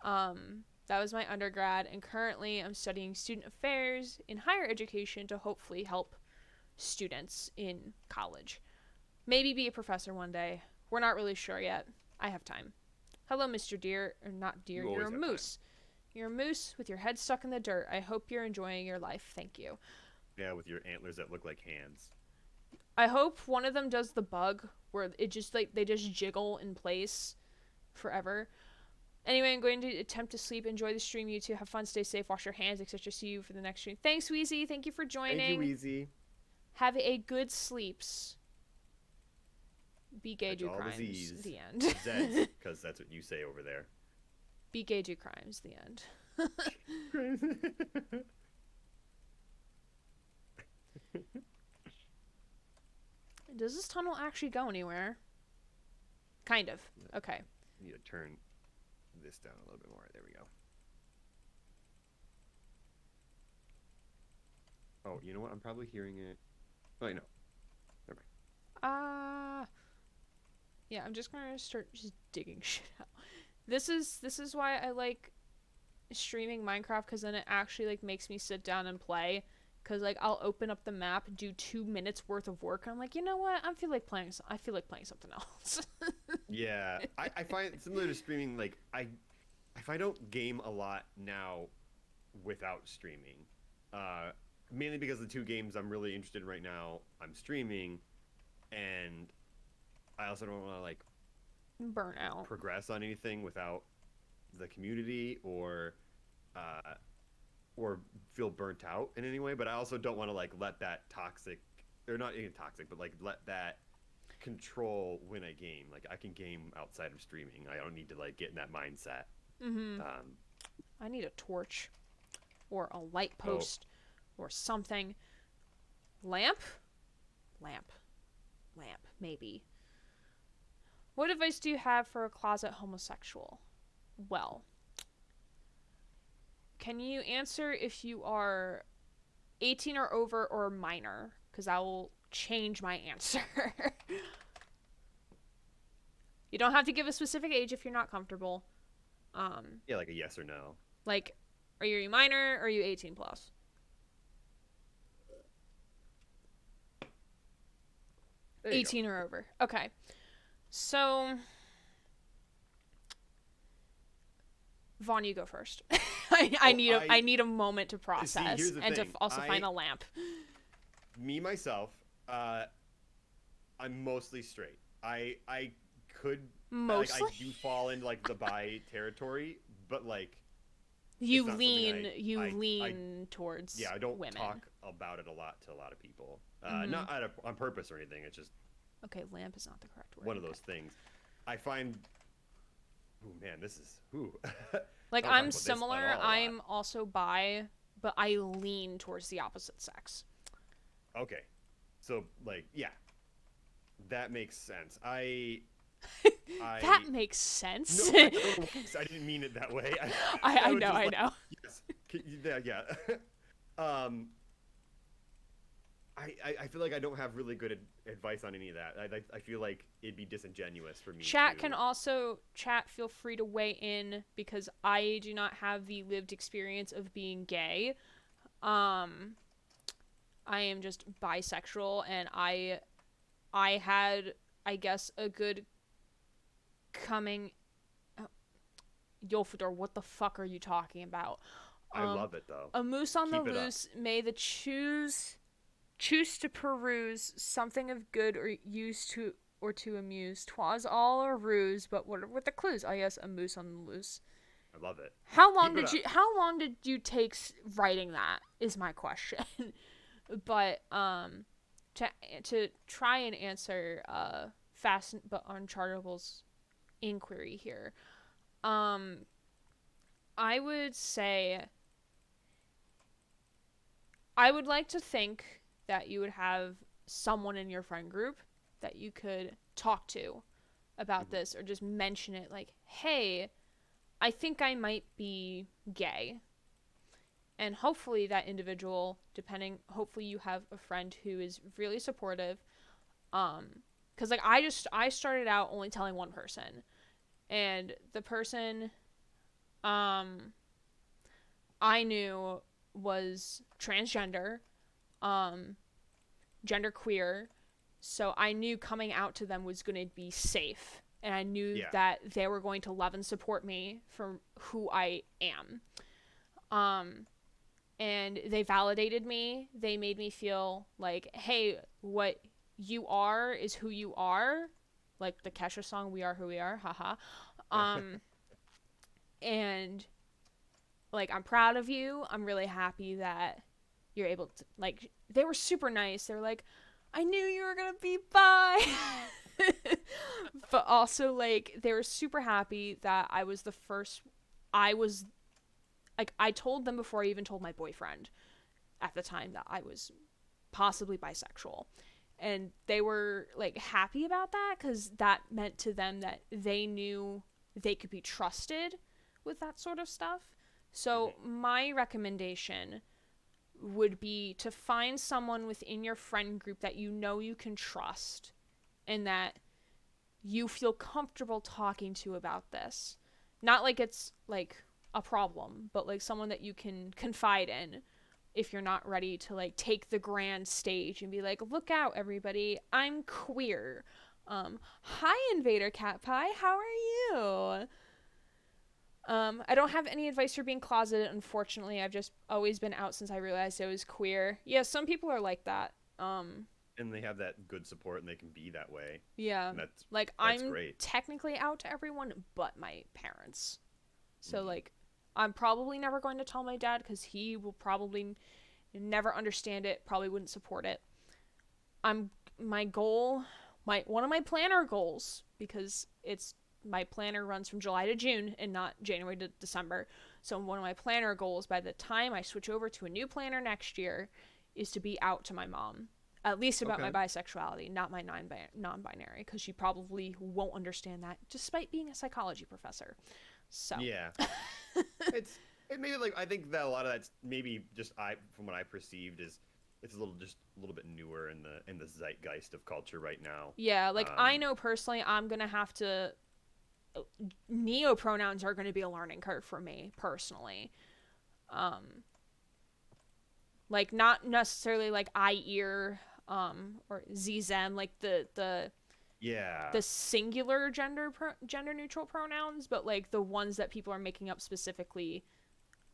Speaker 1: That was my undergrad, and currently I'm studying student affairs in higher education to hopefully help students in college. Maybe be a professor one day. We're not really sure yet. I have time. Hello, Mr. Deer. Or not deer,
Speaker 2: You
Speaker 1: you're a
Speaker 2: always have time.
Speaker 1: moose. You're a moose with your head stuck in the dirt. I hope you're enjoying your life. Thank you.
Speaker 2: Yeah, with your antlers that look like hands.
Speaker 1: I hope one of them does the bug where it just like they just jiggle in place forever. Anyway, I'm going to attempt to sleep. Enjoy the stream, you two. Have fun, stay safe, wash your hands, etc. See you for the next stream. Thanks, Wheezy. Thank you for joining.
Speaker 2: Thank you, Easy.
Speaker 1: Have a good sleeps. Be gay,
Speaker 2: Catch
Speaker 1: do
Speaker 2: all the
Speaker 1: crimes.
Speaker 2: Z's.
Speaker 1: The end.
Speaker 2: Zeds, because that's what you say over there.
Speaker 1: Be gay, do crimes. The end. Does this tunnel actually go anywhere? Kind of. Okay.
Speaker 2: Need to turn this down a little bit more. There we go. Oh, you know what? I'm probably hearing it. Wait, no. Never mind.
Speaker 1: Yeah, I'm just gonna start just digging shit out. This is why I like streaming Minecraft, because then it actually like makes me sit down and play. Because like I'll open up the map, do 2 minutes worth of work, and I'm like, you know what? I feel like playing something else.
Speaker 2: Yeah, I find similar to streaming. Like if I don't game a lot now without streaming, mainly because the two games I'm really interested in right now, I'm streaming, and I also don't want to like
Speaker 1: Burnout.
Speaker 2: progress on anything without the community or feel burnt out in any way. But I also don't want to like let that toxic, or not even toxic, but like let that control when I game. Like I can game outside of streaming. I don't need to like get in that mindset.
Speaker 1: Mm-hmm. I need a torch, or a light post, or something. Lamp, maybe. What advice do you have for a closet homosexual? Well, can you answer if you are 18 or over or minor? Because I will change my answer. You don't have to give a specific age if you're not comfortable.
Speaker 2: Yeah, like a yes or no.
Speaker 1: Like, are you minor or are you 18 plus?
Speaker 2: There you go.
Speaker 1: 18 or over. Okay. So, Vaughn, you go first. I need a moment to process
Speaker 2: here's the
Speaker 1: and to
Speaker 2: thing.
Speaker 1: also find a lamp.
Speaker 2: Me myself, I'm mostly straight. I could
Speaker 1: Mostly?
Speaker 2: I do fall into like the bi territory, but like
Speaker 1: You
Speaker 2: it's not something
Speaker 1: lean towards
Speaker 2: yeah, I don't
Speaker 1: women.
Speaker 2: talk about it a lot to a lot of people.
Speaker 1: Mhm.
Speaker 2: Not on purpose or anything. It's just
Speaker 1: Okay, lamp is not the correct word.
Speaker 2: one of those things. I find oh man, this is
Speaker 1: Like,
Speaker 2: I don't talk
Speaker 1: I'm
Speaker 2: about this at
Speaker 1: similar.
Speaker 2: all a lot.
Speaker 1: I'm also bi, but I lean towards the opposite sex.
Speaker 2: Okay. So like yeah. That makes sense.
Speaker 1: That makes sense.
Speaker 2: No, I didn't mean it that way.
Speaker 1: I
Speaker 2: was
Speaker 1: know,
Speaker 2: just
Speaker 1: I
Speaker 2: like,
Speaker 1: know.
Speaker 2: Yes. Yeah. I feel like I don't have really good advice on any of that. I feel like it'd be disingenuous for me.
Speaker 1: Chat, feel free to weigh in because I do not have the lived experience of being gay. I am just bisexual, and I had, I guess, a good coming. Yolfador, what the fuck are you talking about?
Speaker 2: I love it though.
Speaker 1: A moose on
Speaker 2: Keep
Speaker 1: the
Speaker 2: it up.
Speaker 1: loose may the choose to peruse something of good or use to or to amuse. 'Twas all a ruse, but what were the clues? I guess a moose on the loose.
Speaker 2: I love it.
Speaker 1: How long
Speaker 2: Keep it
Speaker 1: did
Speaker 2: up.
Speaker 1: how long did you take writing that is my question. But to try and answer Fast but Unchartable's inquiry here. I would say I would like to think that you would have someone in your friend group that you could talk to about this, or just mention it like, hey, I think I might be gay. And hopefully that individual, hopefully you have a friend who is really supportive. Cause like I started out only telling one person, and the person, I knew was transgender, genderqueer, so I knew coming out to them was going to be safe, and I knew that they were going to love and support me for who I am. And they validated me. They made me feel like, hey, what you are is who you are, like the Kesha song, "We Are Who We Are," haha. And like, I'm proud of you. I'm really happy that you're able to, like, they were super nice. They were like, I knew you were gonna be bi. But also, like, they were super happy that I was like, I told them before I even told my boyfriend at the time that I was possibly bisexual. And they were, like, happy about that, because that meant to them that they knew they could be trusted with that sort of stuff. So my recommendation would be to find someone within your friend group that you know you can trust and that you feel comfortable talking to about this. Not like it's like a problem, but like someone that you can confide in if you're not ready to like take the grand stage and be like, look out everybody, I'm queer. Hi Invader Cat Pie, how are you? I don't have any advice for being closeted, unfortunately. I've just always been out since I realized I was queer. Yeah, some people are like that.
Speaker 2: And they have that good support, and they can be that way.
Speaker 1: Yeah.
Speaker 2: That's
Speaker 1: I'm
Speaker 2: great.
Speaker 1: technically out to everyone but my parents. So, like, I'm probably never going to tell my dad because he will probably never understand it, probably wouldn't support it. One of my planner goals, because my planner runs from July to June and not January to December. So one of my planner goals by the time I switch over to a new planner next year is to be out to my mom. At least about my bisexuality, not my non-binary, because she probably won't understand that, despite being a psychology professor. So
Speaker 2: yeah, it maybe like I think that a lot of that's maybe just from what I perceived is it's a little bit newer in the zeitgeist of culture right now.
Speaker 1: Yeah, like I know personally, I'm gonna have to. Neopronouns are going to be a learning curve for me personally. Like not necessarily like I ear or Z-them, like
Speaker 2: Yeah.
Speaker 1: the singular gender neutral pronouns, but like the ones that people are making up specifically,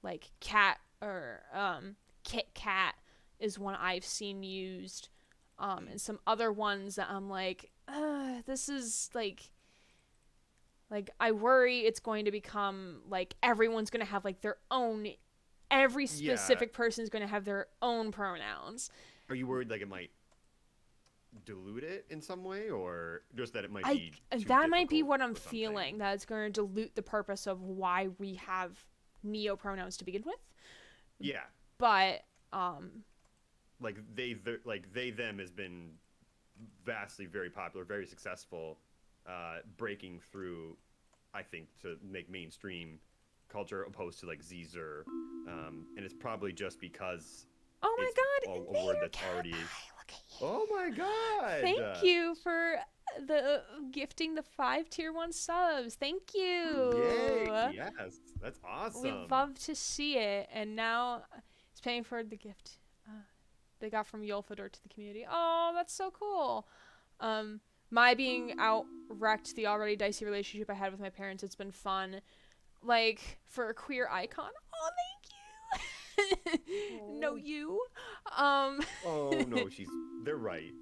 Speaker 1: like cat or Kit Kat is one I've seen used, and some other ones that I'm like, this is like I worry it's going to become like everyone's going to have like their own. Every
Speaker 2: Yeah.
Speaker 1: specific person is going to have their own pronouns.
Speaker 2: Are you worried like it might dilute it in some way, or just that it might
Speaker 1: I
Speaker 2: be too
Speaker 1: that might be
Speaker 2: difficult
Speaker 1: what I'm
Speaker 2: or something?
Speaker 1: feeling. That it's going to dilute the purpose of why we have neo pronouns to begin with.
Speaker 2: Yeah.
Speaker 1: But
Speaker 2: Like they them has been vastly very popular, very successful, breaking through, I think, to make mainstream culture opposed to like Zer, and it's probably just because
Speaker 1: oh
Speaker 2: it's
Speaker 1: my god,
Speaker 2: a word
Speaker 1: Mayor
Speaker 2: that's
Speaker 1: Cat
Speaker 2: already.
Speaker 1: Pie, look at you.
Speaker 2: Oh my
Speaker 1: Thank
Speaker 2: god!
Speaker 1: you for the gifting the 5 tier 1 subs. Thank
Speaker 2: Yay!
Speaker 1: you.
Speaker 2: Yes, that's
Speaker 1: We
Speaker 2: awesome.
Speaker 1: love to see it, and now it's paying for the gift they got from Yolfador to the community. Oh, that's so cool. Um, my being out wrecked the already dicey relationship I had with my parents. It's been fun. Like for a queer icon. Oh, thank you. No,
Speaker 2: Oh.
Speaker 1: you. Um,
Speaker 2: Oh no, they're right.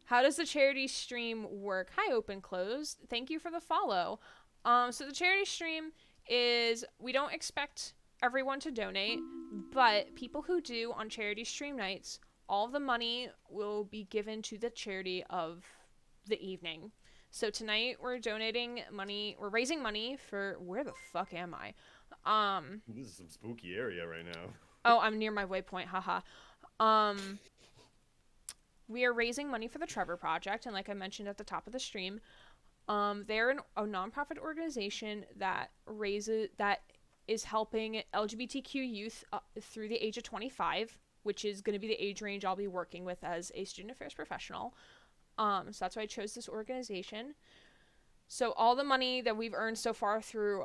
Speaker 1: how does the charity stream work? Hi, open closed. Thank you for the follow. So the charity stream is we don't expect everyone to donate, but people who do on charity stream nights, all of the money will be given to the charity of the evening. So tonight we're donating money. We're raising money for where the fuck am I?
Speaker 2: This is some spooky area right now.
Speaker 1: Oh, I'm near my waypoint. Haha. Um, we are raising money for the Trevor Project, and like I mentioned at the top of the stream, they're a nonprofit organization that is helping LGBTQ youth through the age of 25, which is going to be the age range I'll be working with as a student affairs professional. So that's why I chose this organization. So all the money that we've earned so far through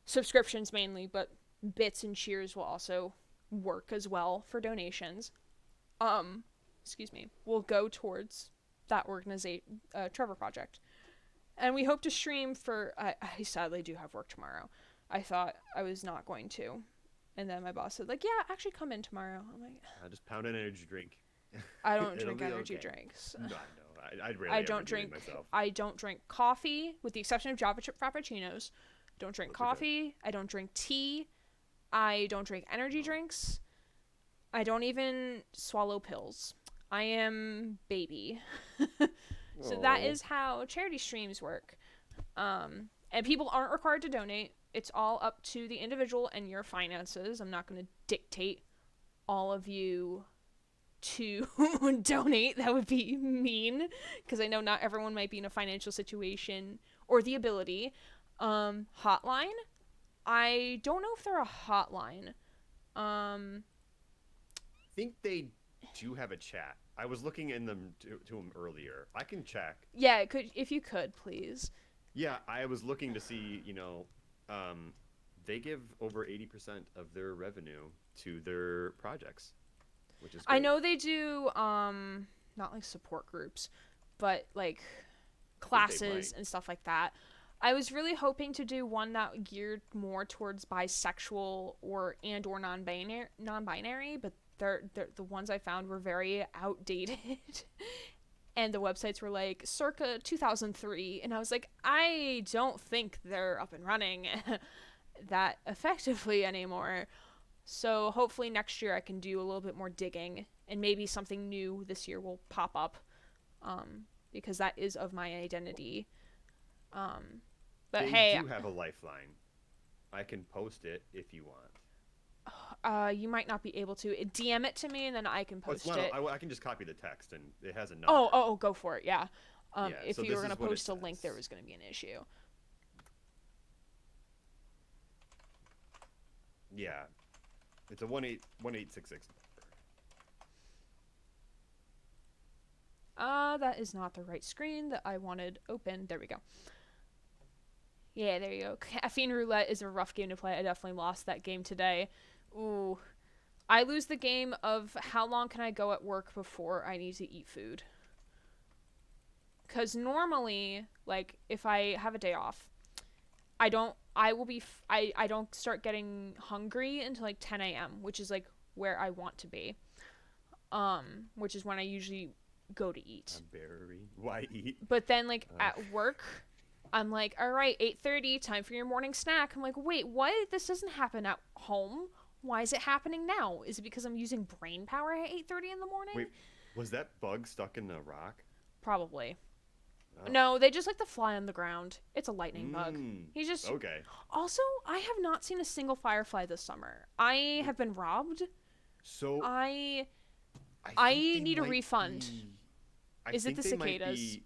Speaker 1: subscriptions mainly, but bits and cheers will also work as well for donations. Um, excuse me, will go towards that organization, Trevor Project. And we hope to stream for. I sadly do have work tomorrow. I thought I was not going to, and then my boss said like, "Yeah, actually come in tomorrow." I'm like,
Speaker 2: Just pound an energy drink.
Speaker 1: "I don't
Speaker 2: It'll
Speaker 1: drink
Speaker 2: be
Speaker 1: energy
Speaker 2: okay.
Speaker 1: drinks.
Speaker 2: No, I know. I'd
Speaker 1: I
Speaker 2: rarely ever
Speaker 1: don't
Speaker 2: do it
Speaker 1: drink.
Speaker 2: myself.
Speaker 1: I don't drink coffee, with the exception of Java chip frappuccinos. Don't drink
Speaker 2: Those are good.
Speaker 1: coffee. I don't drink tea. I don't drink energy
Speaker 2: Oh.
Speaker 1: drinks. I don't even swallow pills. I am baby." So that
Speaker 2: Oh.
Speaker 1: is how charity streams work. And people aren't required to donate. It's all up to the individual and your finances. I'm not going to dictate all of you to donate. That would be mean because I know not everyone might be in a financial situation or the ability. Hotline. I don't know if they're a hotline.
Speaker 2: I think they do have a chat. I was looking in them to them earlier. I can check.
Speaker 1: Yeah, could if you could please.
Speaker 2: Yeah, I was looking to see, um, they give over 80% of their revenue to their projects, which is
Speaker 1: I
Speaker 2: great.
Speaker 1: know they do not like support groups, but like
Speaker 2: I think they
Speaker 1: classes
Speaker 2: might.
Speaker 1: and stuff like that. I was really hoping to do one that geared more towards bisexual or non-binary, but they're the ones I found were very outdated. And the websites were like circa 2003, and I was like, I don't think they're up and running that effectively anymore. So hopefully next year I can do a little bit more digging, and maybe something new this year will pop up, because that is of my identity. Um, but
Speaker 2: They
Speaker 1: hey,
Speaker 2: do have a lifeline. I can post it if you want.
Speaker 1: you might not be able to DM it to me, and then I can
Speaker 2: Oh, it's
Speaker 1: post
Speaker 2: not.
Speaker 1: it.
Speaker 2: I can just copy the text, and it has a number.
Speaker 1: Oh, go for it. Yeah.
Speaker 2: Yeah.
Speaker 1: If
Speaker 2: So
Speaker 1: you
Speaker 2: this
Speaker 1: were gonna
Speaker 2: is what it
Speaker 1: post a link, there
Speaker 2: says.
Speaker 1: was gonna be an issue.
Speaker 2: Yeah. It's a 1866 number.
Speaker 1: That is not the right screen that I wanted open. There we go. Yeah, there you go. Caffeine Roulette is a rough game to play. I definitely lost that game today. Ooh. I lose the game of how long can I go at work before I need to eat food. Because normally, like, if I have a day off, I don't start getting hungry until like 10 a.m., which is like where I want to be. Which is when I usually go to eat.
Speaker 2: I'm berry. Why eat?
Speaker 1: But then like at work, I'm like, all right, 8:30, time for your morning snack. I'm like, wait, what? This doesn't happen at home. Why is it happening now? Is it because I'm using brain power at 8:30 in the morning?
Speaker 2: Wait, was that bug stuck in the rock?
Speaker 1: Probably.
Speaker 2: Oh.
Speaker 1: No, they just like to fly on the ground. It's a lightning bug. He's just
Speaker 2: Okay.
Speaker 1: Also, I have not seen a single firefly this summer. I have been robbed.
Speaker 2: So
Speaker 1: I
Speaker 2: think they
Speaker 1: need a
Speaker 2: might
Speaker 1: refund.
Speaker 2: be- I
Speaker 1: Is it
Speaker 2: think
Speaker 1: the
Speaker 2: they might
Speaker 1: cicadas?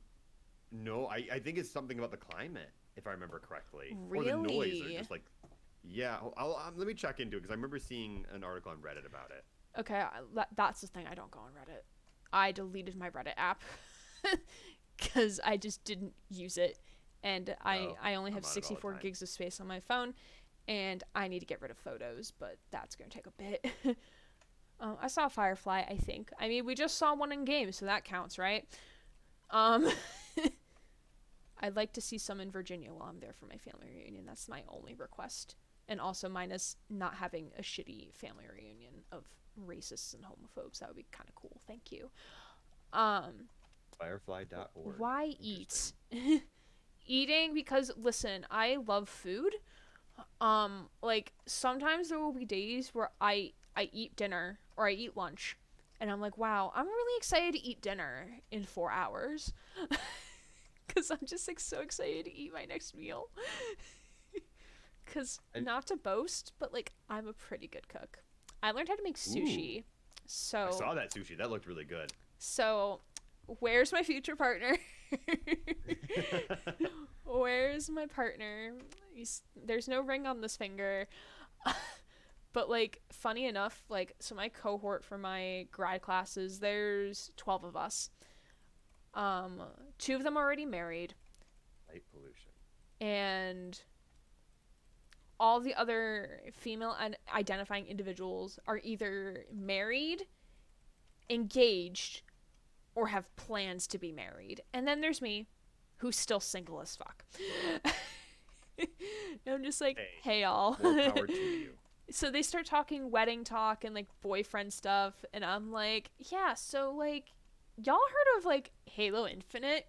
Speaker 2: No, I think it's something about the climate, if I remember correctly.
Speaker 1: Really?
Speaker 2: Or the noise, or just like, yeah. Let me check into it because I remember seeing an article on Reddit about it.
Speaker 1: Okay, that's the thing. I don't go on Reddit. I deleted my Reddit app because I just didn't use it, and I only
Speaker 2: I'm
Speaker 1: have
Speaker 2: on it all the
Speaker 1: 64
Speaker 2: time.
Speaker 1: gigs of space on my phone, and I need to get rid of photos, but that's gonna take a bit. I saw a firefly, I think. I mean, we just saw one in game, so that counts, right? I'd like to see some in Virginia while I'm there for my family reunion. That's my only request. And also minus not having a shitty family reunion of racists and homophobes. That would be kind of cool. Thank you.
Speaker 2: Firefly.org.
Speaker 1: Why eat? Eating because listen, I love food. Like sometimes there will be days where I eat dinner or I eat lunch and I'm like, wow, I'm really excited to eat dinner in 4 hours. Cuz I'm just like so excited to eat my next meal. Cuz not to boast, but like I'm a pretty good cook. I learned how to make sushi.
Speaker 2: Ooh.
Speaker 1: So
Speaker 2: I saw that sushi. That looked really good.
Speaker 1: So, where's my future partner? Where's my partner? There's no ring on this finger. But, like, funny enough, like, so my cohort for my grad classes, there's 12 of us. 2 of them are already married.
Speaker 2: Light pollution.
Speaker 1: And all the other female identifying individuals are either married, engaged, or have plans to be married. And then there's me, who's still single as fuck. And I'm just like, hey y'all.
Speaker 2: More power to you.
Speaker 1: So they start talking wedding talk and like boyfriend stuff, and I'm like, yeah, so like y'all heard of like Halo Infinite?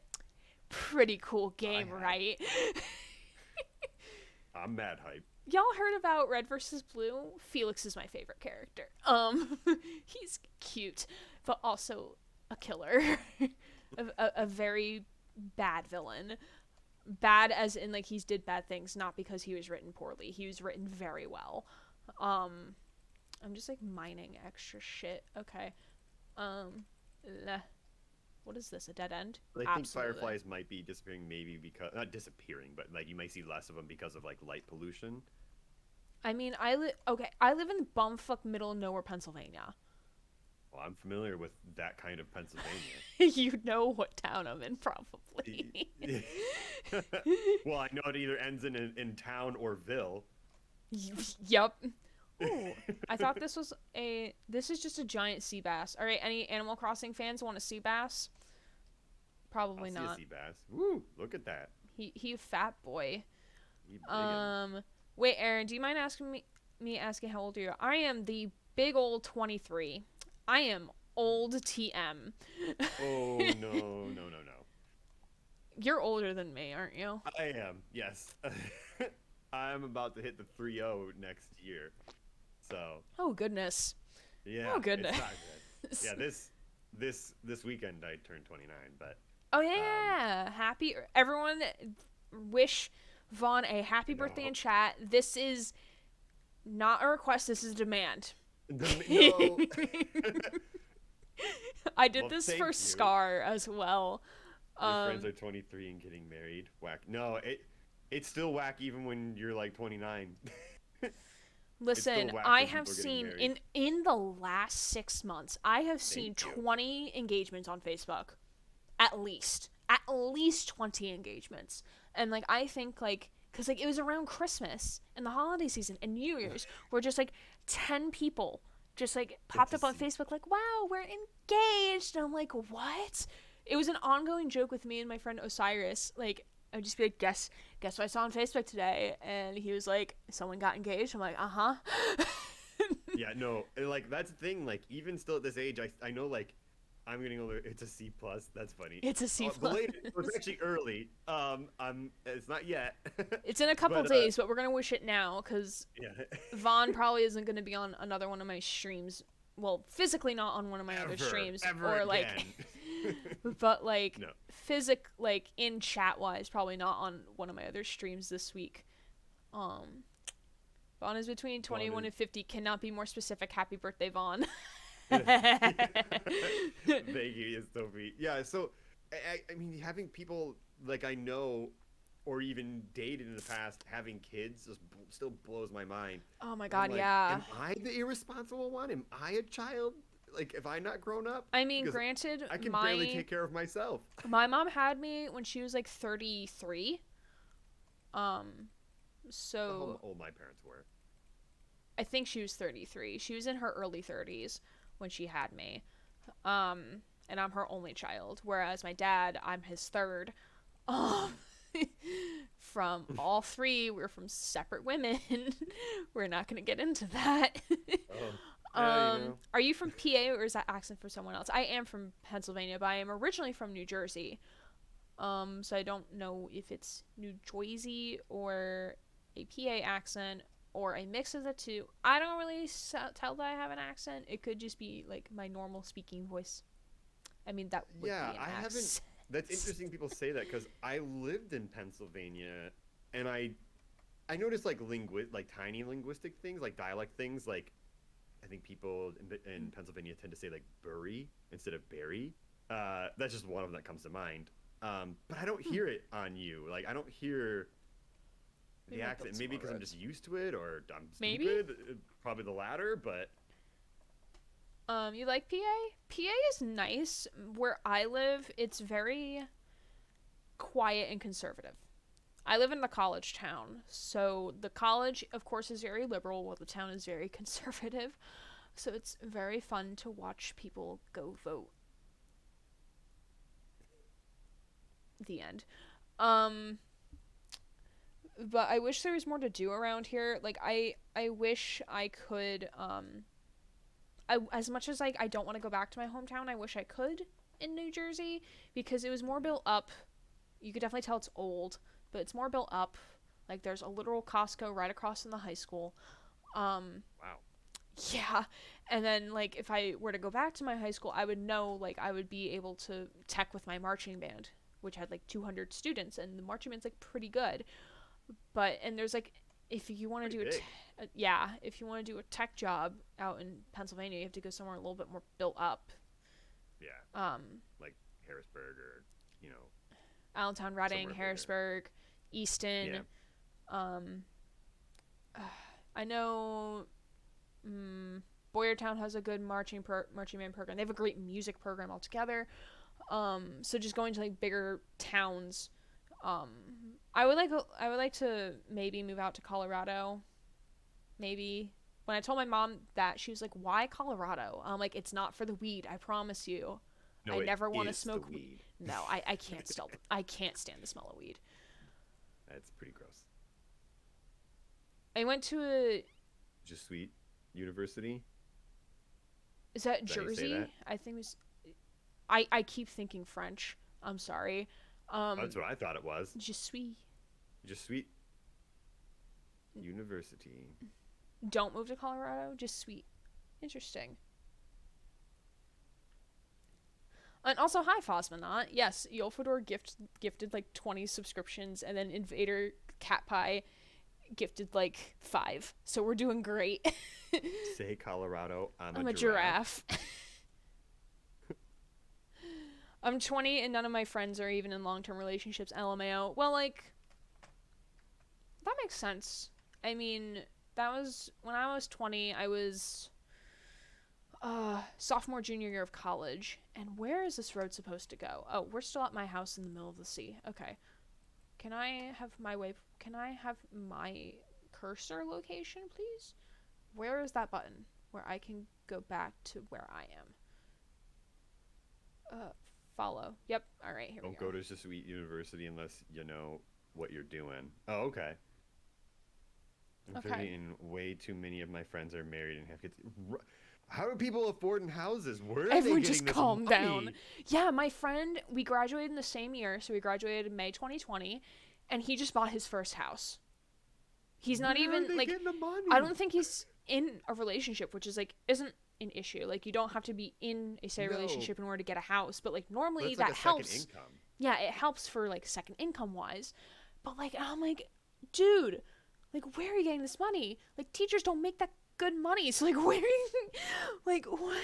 Speaker 1: Pretty cool game, right?
Speaker 2: I'm mad hype.
Speaker 1: Y'all heard about Red vs. Blue? Felix is my favorite character. He's cute, but also a killer. a very bad villain. Bad as in like he's did bad things, not because he was written poorly. He was written very well. I'm just like mining extra shit. Okay. What is this? A dead end?
Speaker 2: I think fireflies might be disappearing, maybe because not disappearing, but like you might see less of them because of like light pollution.
Speaker 1: I mean, I live in bumfuck middle of nowhere, Pennsylvania.
Speaker 2: Well, I'm familiar with that kind of Pennsylvania.
Speaker 1: You know what town I'm in, probably.
Speaker 2: Well, I know it either ends in town or ville.
Speaker 1: Yep. Ooh, I thought this is just a giant sea bass. All right, any Animal Crossing fans want a sea bass? Probably
Speaker 2: I'll
Speaker 1: not.
Speaker 2: see a sea bass. Woo! Look at that.
Speaker 1: He a fat boy.
Speaker 2: He biggin'.
Speaker 1: Wait, Aaron, do you mind asking me asking how old are you? I am the big old 23. I am old TM.
Speaker 2: Oh no.
Speaker 1: You're older than me, aren't you?
Speaker 2: I am. Yes. I'm about to hit the 3-0 next year. So.
Speaker 1: Oh goodness.
Speaker 2: Yeah.
Speaker 1: Oh goodness.
Speaker 2: It's not good. Yeah. This weekend I turned 29, but.
Speaker 1: Oh yeah. Happy everyone. Wish Vaughn a happy birthday in chat. This is not a request. This is a demand.
Speaker 2: No.
Speaker 1: I did this for Scar as well.
Speaker 2: Your friends are 23 and getting married. Whack. No, it's still whack even when you're like 29.
Speaker 1: Listen, I have seen in the last 6 months, I have seen 20 engagements on Facebook. At least 20 engagements. And like I think like cuz like it was around Christmas and the holiday season and New Year's where just like 10 people just like
Speaker 2: It's
Speaker 1: popped
Speaker 2: a
Speaker 1: up on
Speaker 2: C.
Speaker 1: Facebook like, wow, we're engaged. And I'm like, what? It was an ongoing joke with me and my friend Osiris. Like, I'd just be like, guess what I saw on Facebook today? And he was like, someone got engaged. I'm like, uh-huh.
Speaker 2: Yeah, no, like that's the thing. Like even still at this age, I know like I'm getting older. It's a C plus. That's funny.
Speaker 1: It's a C+.
Speaker 2: Belated. So it's actually early. It's not yet.
Speaker 1: It's in a couple
Speaker 2: But
Speaker 1: days, but we're gonna wish it now because
Speaker 2: yeah.
Speaker 1: Vaughn probably isn't gonna be on another one of my streams. Well, physically not on one of my other streams,
Speaker 2: ever
Speaker 1: or like,
Speaker 2: again.
Speaker 1: but like
Speaker 2: No.
Speaker 1: like in chat wise, probably not on one of my other streams this week. Vaughn is between 21 and 50. Cannot be more specific. Happy birthday, Vaughn.
Speaker 2: Thank you, yes, Sophie. Yeah, so I mean, having people like I know or even dated in the past having kids just still blows my mind.
Speaker 1: Oh my
Speaker 2: And I'm
Speaker 1: god,
Speaker 2: like,
Speaker 1: yeah.
Speaker 2: am I the irresponsible one? Am I a child? Like, if I not grown up?
Speaker 1: I mean,
Speaker 2: Because
Speaker 1: granted,
Speaker 2: I can barely take care of myself.
Speaker 1: my mom had me when she was like 33. So
Speaker 2: How old my parents were.
Speaker 1: I think she was 33. She was in her early 30s when she had me. And I'm her only child, whereas my dad, I'm his third. Um, from all three, we're from separate women. We're not going to get into that.
Speaker 2: Oh, yeah, you know.
Speaker 1: Are you from PA or is that accent for someone else? I am from Pennsylvania, but I am originally from New Jersey. So I don't know if it's New Jersey or a PA accent or a mix of the two. I don't really tell that I have an accent. It could just be like my normal speaking voice. I mean, that would
Speaker 2: Yeah,
Speaker 1: be an
Speaker 2: I haven't.
Speaker 1: accent.
Speaker 2: That's interesting. People say that because I lived in Pennsylvania, and I noticed like like tiny linguistic things, like dialect things. Like I think people in Pennsylvania tend to say like bury instead of berry. That's just one of them that comes to mind. But I don't hear it on you. Like I don't hear the
Speaker 1: Maybe I built
Speaker 2: accent.
Speaker 1: some
Speaker 2: Maybe
Speaker 1: more
Speaker 2: because I'm
Speaker 1: roads.
Speaker 2: just used to it, or I'm
Speaker 1: Maybe?
Speaker 2: stupid. Probably the latter. But
Speaker 1: You like PA? PA is nice. Where I live, it's very quiet and conservative. I live in the college town, so the college, of course, is very liberal, while the town is very conservative. So it's very fun to watch people go vote. The end. Um, but I wish there was more to do around here. Like I wish I could as much as like I don't want to go back to my hometown, I wish I could in New Jersey because it was more built up. You could definitely tell it's old, but it's more built up. Like there's a literal Costco right across from the high school.
Speaker 2: wow.
Speaker 1: Yeah. And then like if I were to go back to my high school, I would know like I would be able to tech with my marching band, which had like 200 students and the marching band's like pretty good. But and there's like if you want to do
Speaker 2: Pretty big.
Speaker 1: yeah, if you want to do a tech job out in Pennsylvania, you have to go somewhere a little bit more built up.
Speaker 2: Yeah,
Speaker 1: Um,
Speaker 2: like Harrisburg or you know
Speaker 1: Allentown, Reading,
Speaker 2: somewhere bigger.
Speaker 1: Harrisburg, Easton.
Speaker 2: Yeah.
Speaker 1: Um, I know Boyertown has a good marching band program. They have a great music program altogether. So just going to like bigger towns. Um, I would like to maybe move out to Colorado. Maybe. When I told my mom that, she was like, "Why Colorado?" I'm like, "It's not for the weed. I promise you.
Speaker 2: No,
Speaker 1: I
Speaker 2: it
Speaker 1: never want to
Speaker 2: is the
Speaker 1: smoke
Speaker 2: weed.
Speaker 1: No, I can't still. I can't stand the smell of weed.
Speaker 2: That's pretty gross.
Speaker 1: I went to a.
Speaker 2: Just sweet university.
Speaker 1: Is that
Speaker 2: Is that how you say
Speaker 1: Jersey?
Speaker 2: that?
Speaker 1: I think it was. I keep thinking French. I'm sorry.
Speaker 2: That's what I thought it was.
Speaker 1: Je suis.
Speaker 2: Just sweet university.
Speaker 1: Don't move to Colorado. Just sweet. Interesting. And also, hi, Phosmonaut. Yes, Yolfador gifted like 20 subscriptions, and then Invader Cat Pie gifted like 5. So we're doing great.
Speaker 2: Say Colorado. I'm
Speaker 1: a giraffe. I'm 20 and none of my friends are even in long-term relationships. LMAO. Well, like, that makes sense. I mean, that was when I was 20. I was sophomore, junior year of college. And where is this road supposed to go? Oh, we're still at my house in the middle of the sea. Okay. Can I have my cursor location, please? Where is that button where I can go back to where I am. Follow. Yep. All right, here we
Speaker 2: Don't
Speaker 1: go.
Speaker 2: go to Jesuit University unless you know what you're doing. Oh, okay. I'm
Speaker 1: Okay.
Speaker 2: 30 and way too many of my friends are married and have kids. How are people affording houses? Where are
Speaker 1: Everyone
Speaker 2: they
Speaker 1: just
Speaker 2: getting this
Speaker 1: calm down.
Speaker 2: money?
Speaker 1: Yeah, my friend, we graduated in the same year, so we graduated in May 2020, and he just bought his first house. He's not
Speaker 2: Where
Speaker 1: even
Speaker 2: are they
Speaker 1: like
Speaker 2: getting the money?
Speaker 1: I don't think he's in a relationship, which is like isn't an issue. Like you don't have to be in a say
Speaker 2: No.
Speaker 1: relationship in order to get a house, but like
Speaker 2: But
Speaker 1: normally
Speaker 2: it's like
Speaker 1: that
Speaker 2: a second
Speaker 1: helps.
Speaker 2: income.
Speaker 1: Yeah, it helps for like second income wise. But like I'm like, dude, like where are you getting this money? Like teachers don't make that good money. So like where are you like what?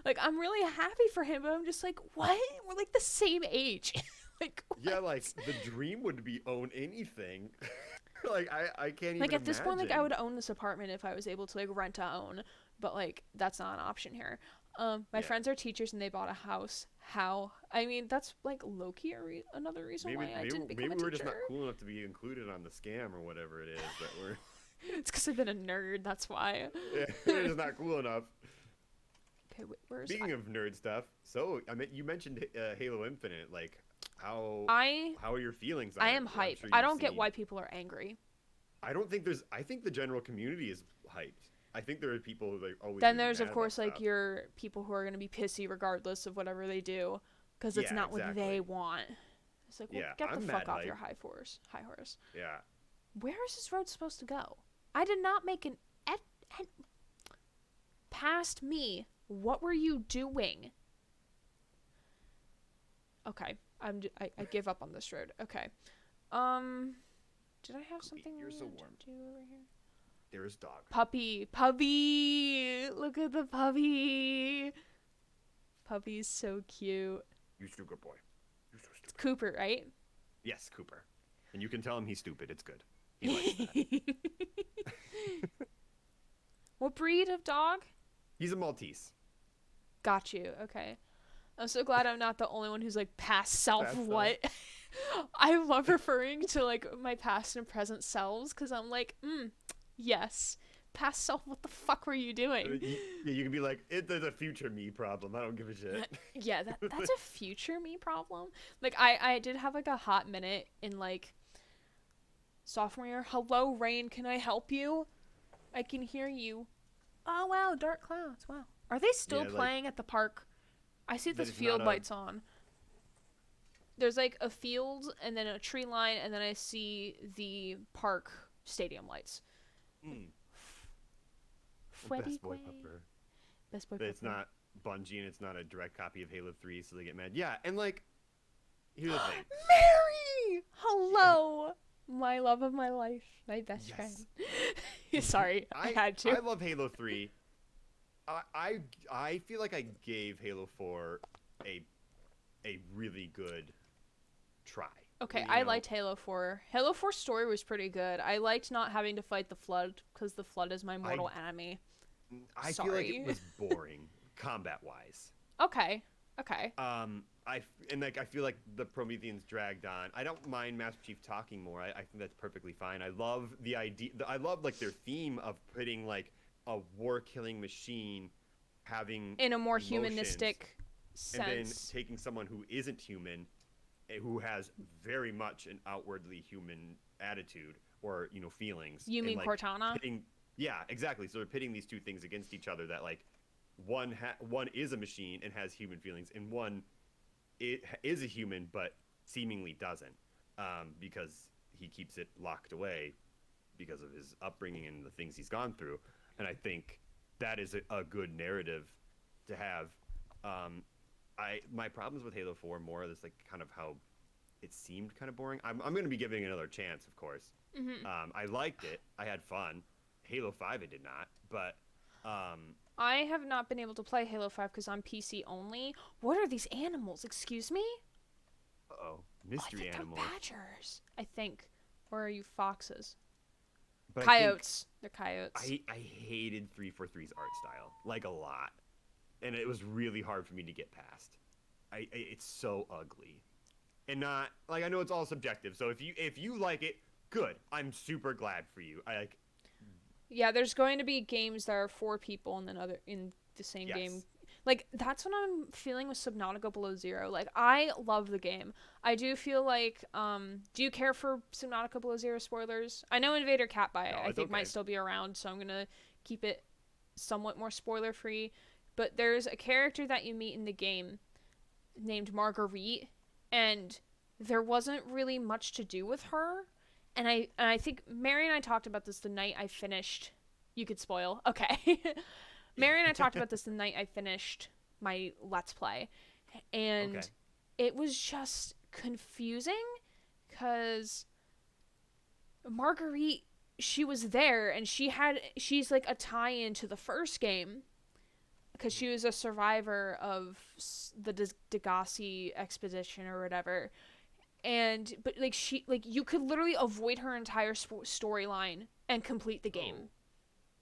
Speaker 1: Like I'm really happy for him, but I'm just like, what? We're like the same age. like what?
Speaker 2: Yeah, like the dream would be own anything. Like I can't even
Speaker 1: Like at this point, like I
Speaker 2: imagine.
Speaker 1: would own this apartment if I was able to like rent to own, but like that's not an option here. My
Speaker 2: Yeah.
Speaker 1: friends are teachers and they bought a house. How? I mean, that's like low key another reason
Speaker 2: Maybe
Speaker 1: why I
Speaker 2: maybe
Speaker 1: didn't become
Speaker 2: maybe
Speaker 1: a
Speaker 2: we're just
Speaker 1: teacher.
Speaker 2: not cool enough to be included on the scam or whatever it is that we're
Speaker 1: It's because I've been a nerd. That's why.
Speaker 2: yeah, we're just not cool enough.
Speaker 1: Okay, wait, where's
Speaker 2: Speaking of nerd stuff, so I mean you mentioned Halo Infinite, like
Speaker 1: I?
Speaker 2: how are your feelings on
Speaker 1: I
Speaker 2: it?
Speaker 1: am
Speaker 2: I'm
Speaker 1: hyped.
Speaker 2: sure
Speaker 1: I
Speaker 2: you've
Speaker 1: don't get
Speaker 2: seen-
Speaker 1: why people are angry.
Speaker 2: I think the general community is hyped. I think there are people who like always.
Speaker 1: Then
Speaker 2: gonna be
Speaker 1: there's
Speaker 2: mad
Speaker 1: of
Speaker 2: about
Speaker 1: course like
Speaker 2: stuff.
Speaker 1: your people who are gonna be pissy regardless of whatever they do, because it's
Speaker 2: Yeah,
Speaker 1: not what
Speaker 2: exactly.
Speaker 1: they want. It's like, well,
Speaker 2: Yeah,
Speaker 1: get the
Speaker 2: I'm
Speaker 1: fuck
Speaker 2: mad
Speaker 1: off your
Speaker 2: hyped.
Speaker 1: high horse. High horse.
Speaker 2: Yeah.
Speaker 1: Where is this road supposed to go? I did not make an past me. What were you doing? Okay, I give up on this road. Okay, did I have something
Speaker 2: you're
Speaker 1: I
Speaker 2: so
Speaker 1: wanted
Speaker 2: warm.
Speaker 1: to do over here?
Speaker 2: There's dog.
Speaker 1: Puppy! Look at the puppy. Puppy's so cute.
Speaker 2: You're so good boy. You're so
Speaker 1: It's
Speaker 2: stupid.
Speaker 1: Cooper, right?
Speaker 2: Yes, Cooper. And you can tell him he's stupid. It's good. He likes that.
Speaker 1: What breed of dog?
Speaker 2: He's a Maltese.
Speaker 1: Got you. Okay. I'm so glad I'm not the only one who's like past self.
Speaker 2: Past self.
Speaker 1: What? I love referring to like my past and present selves because I'm like, yes, past self. What the fuck were you doing?
Speaker 2: You can be like, it's a future me problem. I don't give a shit.
Speaker 1: Yeah, that's a future me problem. Like I did have like a hot minute in like sophomore year. Hello, Rain. Can I help you? I can hear you. Oh wow, dark clouds. Wow. Are they still
Speaker 2: Yeah, like-
Speaker 1: playing at the park? I see
Speaker 2: That
Speaker 1: this
Speaker 2: is
Speaker 1: field
Speaker 2: not a-
Speaker 1: lights on. There's like a field and then a tree line and then I see the park stadium lights.
Speaker 2: Mm.
Speaker 1: Freddy
Speaker 2: Best boy
Speaker 1: Quay.
Speaker 2: pupper.
Speaker 1: Best boy
Speaker 2: But it's
Speaker 1: pupper.
Speaker 2: not Bungie and it's not a direct copy of Halo 3, so they get mad. Yeah, and like, here's the thing.
Speaker 1: Mary! Hello! My love of my life. My best
Speaker 2: Yes.
Speaker 1: friend. Sorry, I had to.
Speaker 2: I love Halo 3. I feel like I gave Halo 4 a really good try.
Speaker 1: Okay,
Speaker 2: You
Speaker 1: I
Speaker 2: know?
Speaker 1: liked Halo 4. Halo 4's story was pretty good. I liked not having to fight the Flood, because the Flood is my mortal enemy.
Speaker 2: I feel like
Speaker 1: Sorry.
Speaker 2: it was boring combat-wise.
Speaker 1: Okay, okay.
Speaker 2: I feel like the Prometheans dragged on. I don't mind Master Chief talking more. I think that's perfectly fine. I love the idea. I love like their theme of putting like a war-killing machine having
Speaker 1: In a more
Speaker 2: emotions,
Speaker 1: humanistic
Speaker 2: and then
Speaker 1: sense.
Speaker 2: taking someone who isn't human, who has very much an outwardly human attitude or feelings.
Speaker 1: You
Speaker 2: and,
Speaker 1: mean
Speaker 2: like,
Speaker 1: Cortana?
Speaker 2: yeah, exactly. So they're pitting these two things against each other. That like one is a machine and has human feelings, and one is a human but seemingly doesn't, because he keeps it locked away because of his upbringing and the things he's gone through. And I think that is a good narrative to have. My problems with Halo 4 more is like kind of how it seemed kind of boring. I'm going to be giving it another chance, of course.
Speaker 1: Mm-hmm.
Speaker 2: I liked it. I had fun. Halo 5 I did not, but
Speaker 1: I have not been able to play Halo 5 because I'm PC only. What are these animals? Excuse me?
Speaker 2: uh-oh,
Speaker 1: Oh, I
Speaker 2: mystery
Speaker 1: think
Speaker 2: animals.
Speaker 1: they're badgers. I think. Or are you foxes?
Speaker 2: But I think
Speaker 1: Coyotes. They're coyotes.
Speaker 2: I hated 343's art style like a lot, and it was really hard for me to get past. It's so ugly, and not like I know it's all subjective. So if you like it, good. I'm super glad for you. I like
Speaker 1: Yeah, there's going to be games that are for people and then other in the same
Speaker 2: Yes.
Speaker 1: game. Like, that's what I'm feeling with Subnautica Below Zero. Like, I love the game. I do feel like, do you care for Subnautica Below Zero spoilers? I know Invader Catbite,
Speaker 2: No,
Speaker 1: I
Speaker 2: it's
Speaker 1: think, might
Speaker 2: okay.
Speaker 1: still be around, so I'm gonna keep it somewhat more spoiler free. But there's a character that you meet in the game named Marguerite, and there wasn't really much to do with her. And I think Mary and I talked about this the night I finished. You could spoil. Okay. Mary and I talked about this the night I finished my Let's Play,
Speaker 2: Okay.
Speaker 1: and it was just confusing because Marguerite, she was there and she's like a tie-in to the first game because she was a survivor of the Degassi expedition or whatever. And but like she like you could literally avoid her entire storyline and complete the game.
Speaker 2: Oh.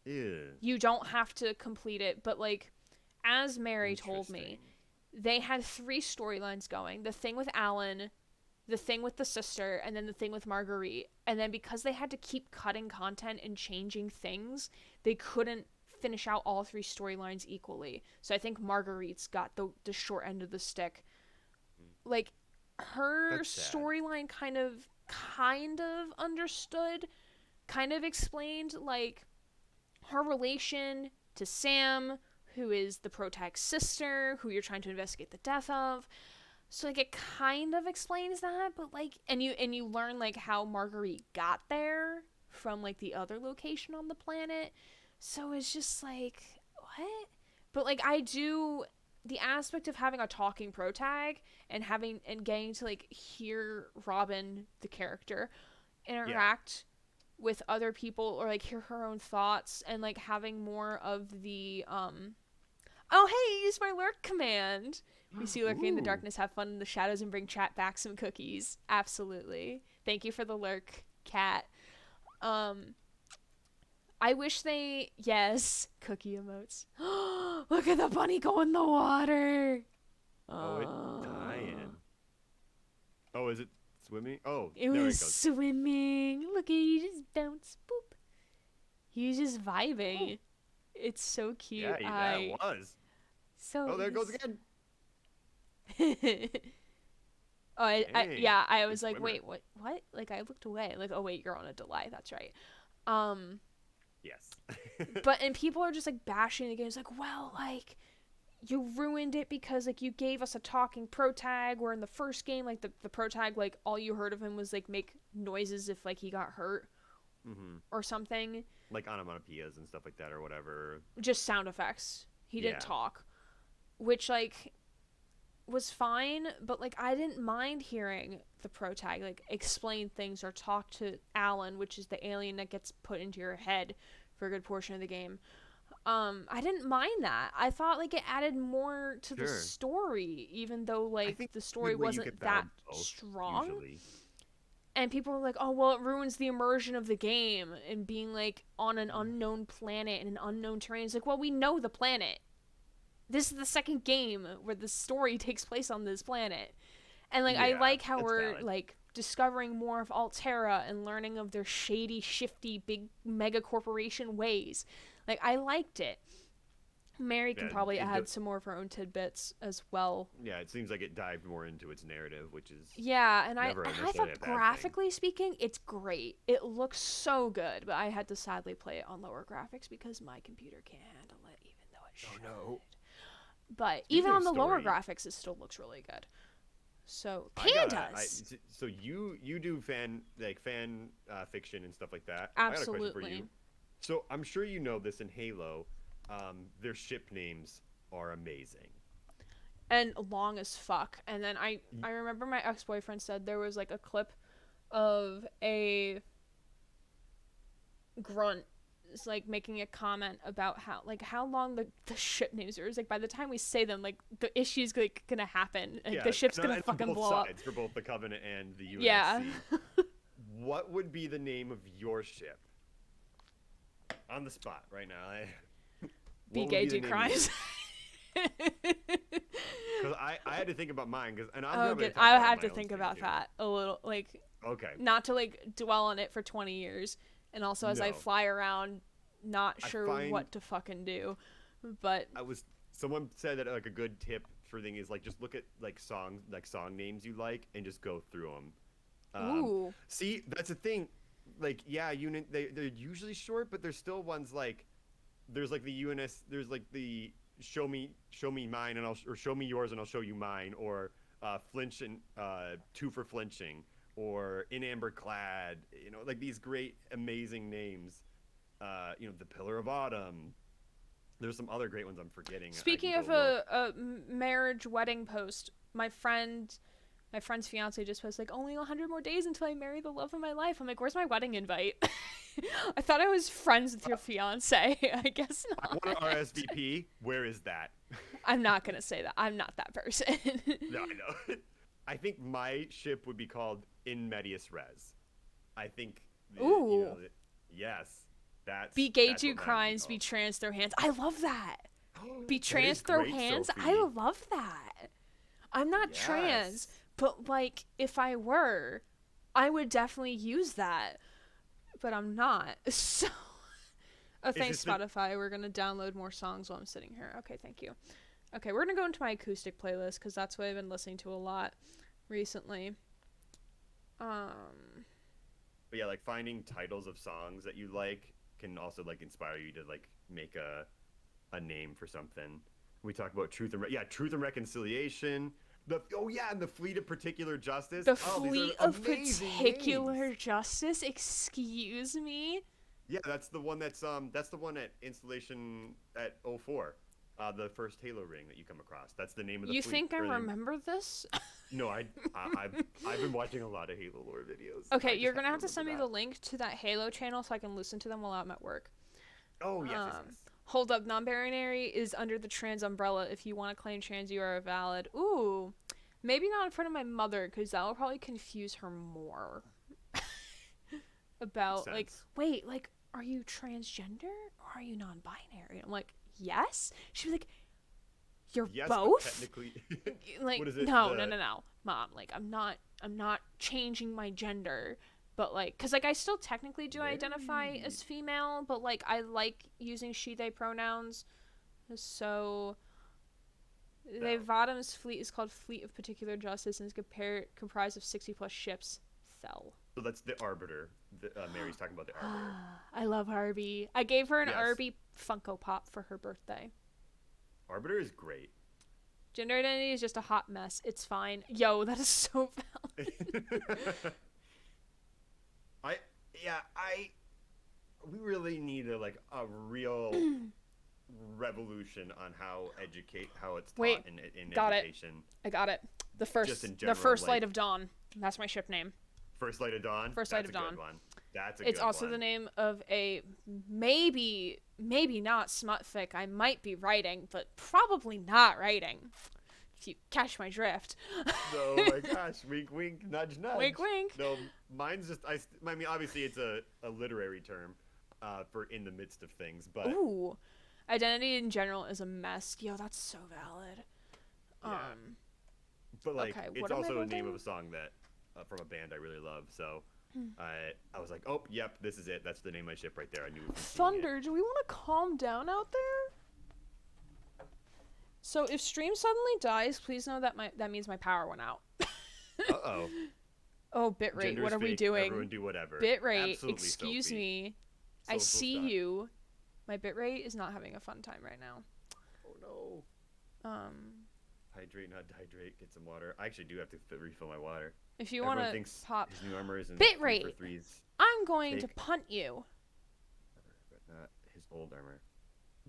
Speaker 2: Ew.
Speaker 1: You don't have to complete it, but like as Mary told me,
Speaker 2: Interesting.
Speaker 1: they had 3 storylines going. The thing with Alan, the thing with the sister, and then the thing with Marguerite. And then because they had to keep cutting content and changing things, they couldn't finish out all 3 storylines equally. So I think Marguerite's got the short end of the stick. Like her
Speaker 2: That's sad.
Speaker 1: storyline kind of understood, kind of explained like her relation to Sam, who is the protag's sister, who you're trying to investigate the death of. So like it kind of explains that, but like and you learn like how Marguerite got there from like the other location on the planet. So it's just like what? But like I do the aspect of having a talking protag and having and getting to like hear Robin the character interact with other people or like hear her own thoughts and like having more of the oh hey, use my lurk command. We see lurking in the
Speaker 2: Ooh.
Speaker 1: darkness, have fun in the shadows, and bring chat back some cookies. Absolutely. Thank you for the lurk, cat. I wish they yes, cookie emotes. Look at the bunny go in the water.
Speaker 2: Oh, it's dying. Oh, is it swimming? Oh,
Speaker 1: It
Speaker 2: there
Speaker 1: was
Speaker 2: it goes.
Speaker 1: swimming. Look at you just bounce boop. He was just vibing. It's so cute.
Speaker 2: Yeah, that was.
Speaker 1: So
Speaker 2: Oh, there it goes again.
Speaker 1: oh,
Speaker 2: Dang,
Speaker 1: I
Speaker 2: good
Speaker 1: was like,
Speaker 2: swimmer.
Speaker 1: wait, what? Like, I looked away. Like, oh wait, you're on a delay. That's right.
Speaker 2: Yes.
Speaker 1: But and people are just like bashing the game. It's like, well, like, you ruined it because like you gave us a talking protag. Where in the first game, like the protag, like all you heard of him was like make noises if like he got hurt
Speaker 2: Mm-hmm.
Speaker 1: or something.
Speaker 2: Like onomatopoeias and stuff like that, or whatever.
Speaker 1: Just sound effects. He didn't
Speaker 2: Yeah.
Speaker 1: talk, which like was fine, but like I didn't mind hearing the protag like explain things or talk to Alan, which is the alien that gets put into your head for a good portion of the game. I didn't mind that. I thought like it added more to the
Speaker 2: Sure.
Speaker 1: story, even though
Speaker 2: I
Speaker 1: like
Speaker 2: think
Speaker 1: the story
Speaker 2: good way you
Speaker 1: wasn't
Speaker 2: get
Speaker 1: that
Speaker 2: both,
Speaker 1: strong.
Speaker 2: usually.
Speaker 1: And people were like, oh well, it ruins the immersion of the game and being like on an unknown planet and an unknown terrain. It's like, well, we know the planet. This is the second game where the story takes place on this planet. And like I
Speaker 2: Yeah,
Speaker 1: like how
Speaker 2: that's
Speaker 1: we're
Speaker 2: valid.
Speaker 1: like discovering more of Altera and learning of their shady, shifty, big mega corporation ways. Like I liked it. Mary can
Speaker 2: Yeah,
Speaker 1: probably add some more of her own tidbits as well.
Speaker 2: yeah, it seems like it dived more into its narrative, which is
Speaker 1: Yeah, and I
Speaker 2: never
Speaker 1: and I
Speaker 2: necessarily
Speaker 1: thought
Speaker 2: a bad thing.
Speaker 1: graphically speaking, it's great. It looks so good, but I had to sadly play it on lower graphics because my computer can't handle it, even though it should.
Speaker 2: no.
Speaker 1: But
Speaker 2: Speaking
Speaker 1: even
Speaker 2: of
Speaker 1: on the lower
Speaker 2: story-
Speaker 1: graphics, it still looks really good. So pandas.
Speaker 2: So you do fan fiction and stuff like that. I got a question for
Speaker 1: Absolutely.
Speaker 2: you. So I'm sure you know this in Halo. Their ship names are amazing.
Speaker 1: And long as fuck. And then I remember my ex-boyfriend said there was like a clip of a grunt is like making a comment about how long the ship names are. It's like by the time we say them, like the issue's like gonna happen and
Speaker 2: Yeah,
Speaker 1: the ship's
Speaker 2: no,
Speaker 1: gonna
Speaker 2: and
Speaker 1: fucking
Speaker 2: both
Speaker 1: blow up.
Speaker 2: sides, for both the Covenant and the UNSC.
Speaker 1: Yeah.
Speaker 2: What would be the name of your ship? On the spot right now.
Speaker 1: Be gay, do crimes.
Speaker 2: Because I had to think about mine and I'm
Speaker 1: Oh,
Speaker 2: not
Speaker 1: good.
Speaker 2: talk
Speaker 1: I
Speaker 2: about
Speaker 1: have
Speaker 2: my
Speaker 1: to
Speaker 2: own
Speaker 1: think
Speaker 2: thing,
Speaker 1: about
Speaker 2: too.
Speaker 1: that a little, like
Speaker 2: Okay.
Speaker 1: not to like dwell on it for 20 years, and also as I
Speaker 2: No.
Speaker 1: fly around, not
Speaker 2: I
Speaker 1: sure
Speaker 2: find-
Speaker 1: what to fucking do. But
Speaker 2: Someone said that like a good tip for thing is like just look at like song names you like and just go through them.
Speaker 1: ooh,
Speaker 2: See, that's the thing. Like, yeah, unit they're usually short, but there's still ones like there's like the UNS. There's like the show me mine, and or show me yours, and I'll show you mine, or flinch and two for flinching, or in amber clad. You know, like these great, amazing names. The Pillar of Autumn. There's some other great ones I'm forgetting. I can
Speaker 1: speaking
Speaker 2: go
Speaker 1: of
Speaker 2: look.
Speaker 1: a marriage wedding post, my friend's fiance just posted like only 100 more days until I marry the love of my life. I'm like, where's my wedding invite? I thought I was friends with your fiance. I guess
Speaker 2: I
Speaker 1: not.
Speaker 2: want an RSVP. Where is that?
Speaker 1: I'm not gonna say that. I'm not that person.
Speaker 2: No, I know. I think my ship would be called In Medias Res. I think.
Speaker 1: Ooh.
Speaker 2: Yes,
Speaker 1: Be
Speaker 2: that's
Speaker 1: gay
Speaker 2: what
Speaker 1: through
Speaker 2: mine would be
Speaker 1: crimes, be
Speaker 2: called.
Speaker 1: trans through hands. I love that. Be
Speaker 2: That
Speaker 1: trans
Speaker 2: is
Speaker 1: through
Speaker 2: great,
Speaker 1: hands. I
Speaker 2: Sophie.
Speaker 1: love that. I'm not trans,
Speaker 2: Yes.
Speaker 1: but like if I were, I would definitely use that. But I'm not. So, thanks
Speaker 2: Is this
Speaker 1: Spotify. We're gonna download more songs while I'm sitting here. Okay, thank you. Okay, we're gonna go into my acoustic playlist because that's what I've been listening to a lot recently. Um,
Speaker 2: But yeah, like finding titles of songs that you like can also like inspire you to like make a name for something. We talk about truth and reconciliation. And the fleet of particular justice.
Speaker 1: the
Speaker 2: Oh, these
Speaker 1: fleet
Speaker 2: are
Speaker 1: of
Speaker 2: amazing
Speaker 1: particular
Speaker 2: names.
Speaker 1: justice. Excuse me.
Speaker 2: Yeah, that's the one that's the one at installation at '04. The first Halo ring that you come across. That's the name of the
Speaker 1: You
Speaker 2: fleet.
Speaker 1: think I
Speaker 2: or the-
Speaker 1: remember this?
Speaker 2: No, I've been watching a lot of Halo lore videos.
Speaker 1: Okay,
Speaker 2: I
Speaker 1: you're
Speaker 2: just
Speaker 1: gonna have to
Speaker 2: remember
Speaker 1: send me
Speaker 2: that.
Speaker 1: the link to that Halo channel so I can listen to them while I'm at work.
Speaker 2: Oh yes, yes,
Speaker 1: Um,
Speaker 2: yes.
Speaker 1: Hold up, non-binary is under the trans umbrella. If you want to claim trans, you are valid. Ooh, maybe not in front of my mother because that will probably confuse her more. About
Speaker 2: Makes
Speaker 1: like,
Speaker 2: sense.
Speaker 1: wait, like, are you transgender or are you non-binary? I'm like, yes. She'd be like, you're
Speaker 2: Yes, but
Speaker 1: both.
Speaker 2: technically,
Speaker 1: Like,
Speaker 2: what is it?
Speaker 1: no, mom. Like, I'm not changing my gender. But like, cause like I still technically do identify
Speaker 2: Very-
Speaker 1: as female, but like I like using she/they pronouns. So, the
Speaker 2: No.
Speaker 1: Vadam's fleet is called Fleet of Particular Justice and is comprised of 60 plus ships. Thel.
Speaker 2: So that's the Arbiter. Mary's talking about the Arbiter.
Speaker 1: I love Arby. I gave her an
Speaker 2: Yes.
Speaker 1: Arby Funko Pop for her birthday.
Speaker 2: Arbiter is great.
Speaker 1: Gender identity is just a hot mess. It's fine. Yo, that is so valid.
Speaker 2: We really need a real revolution on how it's taught
Speaker 1: Wait,
Speaker 2: in
Speaker 1: got it.
Speaker 2: education.
Speaker 1: I got it. The
Speaker 2: Just in
Speaker 1: the
Speaker 2: general,
Speaker 1: first light
Speaker 2: like-
Speaker 1: of dawn. That's my ship name.
Speaker 2: First Light of Dawn.
Speaker 1: First Light
Speaker 2: That's
Speaker 1: of
Speaker 2: a
Speaker 1: Dawn.
Speaker 2: good one. That's a
Speaker 1: It's
Speaker 2: good
Speaker 1: also
Speaker 2: one.
Speaker 1: the name of a maybe not smut fic I might be writing, but probably not writing. If you catch my drift.
Speaker 2: Oh my gosh! Wink, wink, nudge, nudge.
Speaker 1: Wink, wink.
Speaker 2: No, mine's just I mean, obviously it's a literary term, for in the midst of things, but
Speaker 1: Ooh. Identity in general is a mess. Yo, that's so valid.
Speaker 2: Yeah. but like
Speaker 1: okay,
Speaker 2: it's
Speaker 1: what am I
Speaker 2: also the name
Speaker 1: building?
Speaker 2: of a song that from a band I really love. So
Speaker 1: Hmm.
Speaker 2: I was like, oh, yep, this is it. That's the name of my ship right there. I knew it from seeing it.
Speaker 1: Thunder, do we want to calm down out there? So if stream suddenly dies, please know that that means my power went out.
Speaker 2: Uh-oh.
Speaker 1: Oh, bitrate,
Speaker 2: Gender's
Speaker 1: what are we
Speaker 2: fake,
Speaker 1: doing?
Speaker 2: Everyone do whatever.
Speaker 1: Bitrate,
Speaker 2: Absolutely,
Speaker 1: excuse
Speaker 2: Sophie.
Speaker 1: me. I
Speaker 2: Social
Speaker 1: see
Speaker 2: stuff.
Speaker 1: you. My bitrate is not having a fun time right now.
Speaker 2: Oh no. Hydrate, not dehydrate. Get some water. I actually do have to refill my water.
Speaker 1: If you
Speaker 2: Everyone
Speaker 1: want to
Speaker 2: thinks
Speaker 1: pop,
Speaker 2: his new armor is in
Speaker 1: Bitrate.
Speaker 2: 3-for-3s,
Speaker 1: I'm going to
Speaker 2: Take.
Speaker 1: punt you.
Speaker 2: but not his old armor.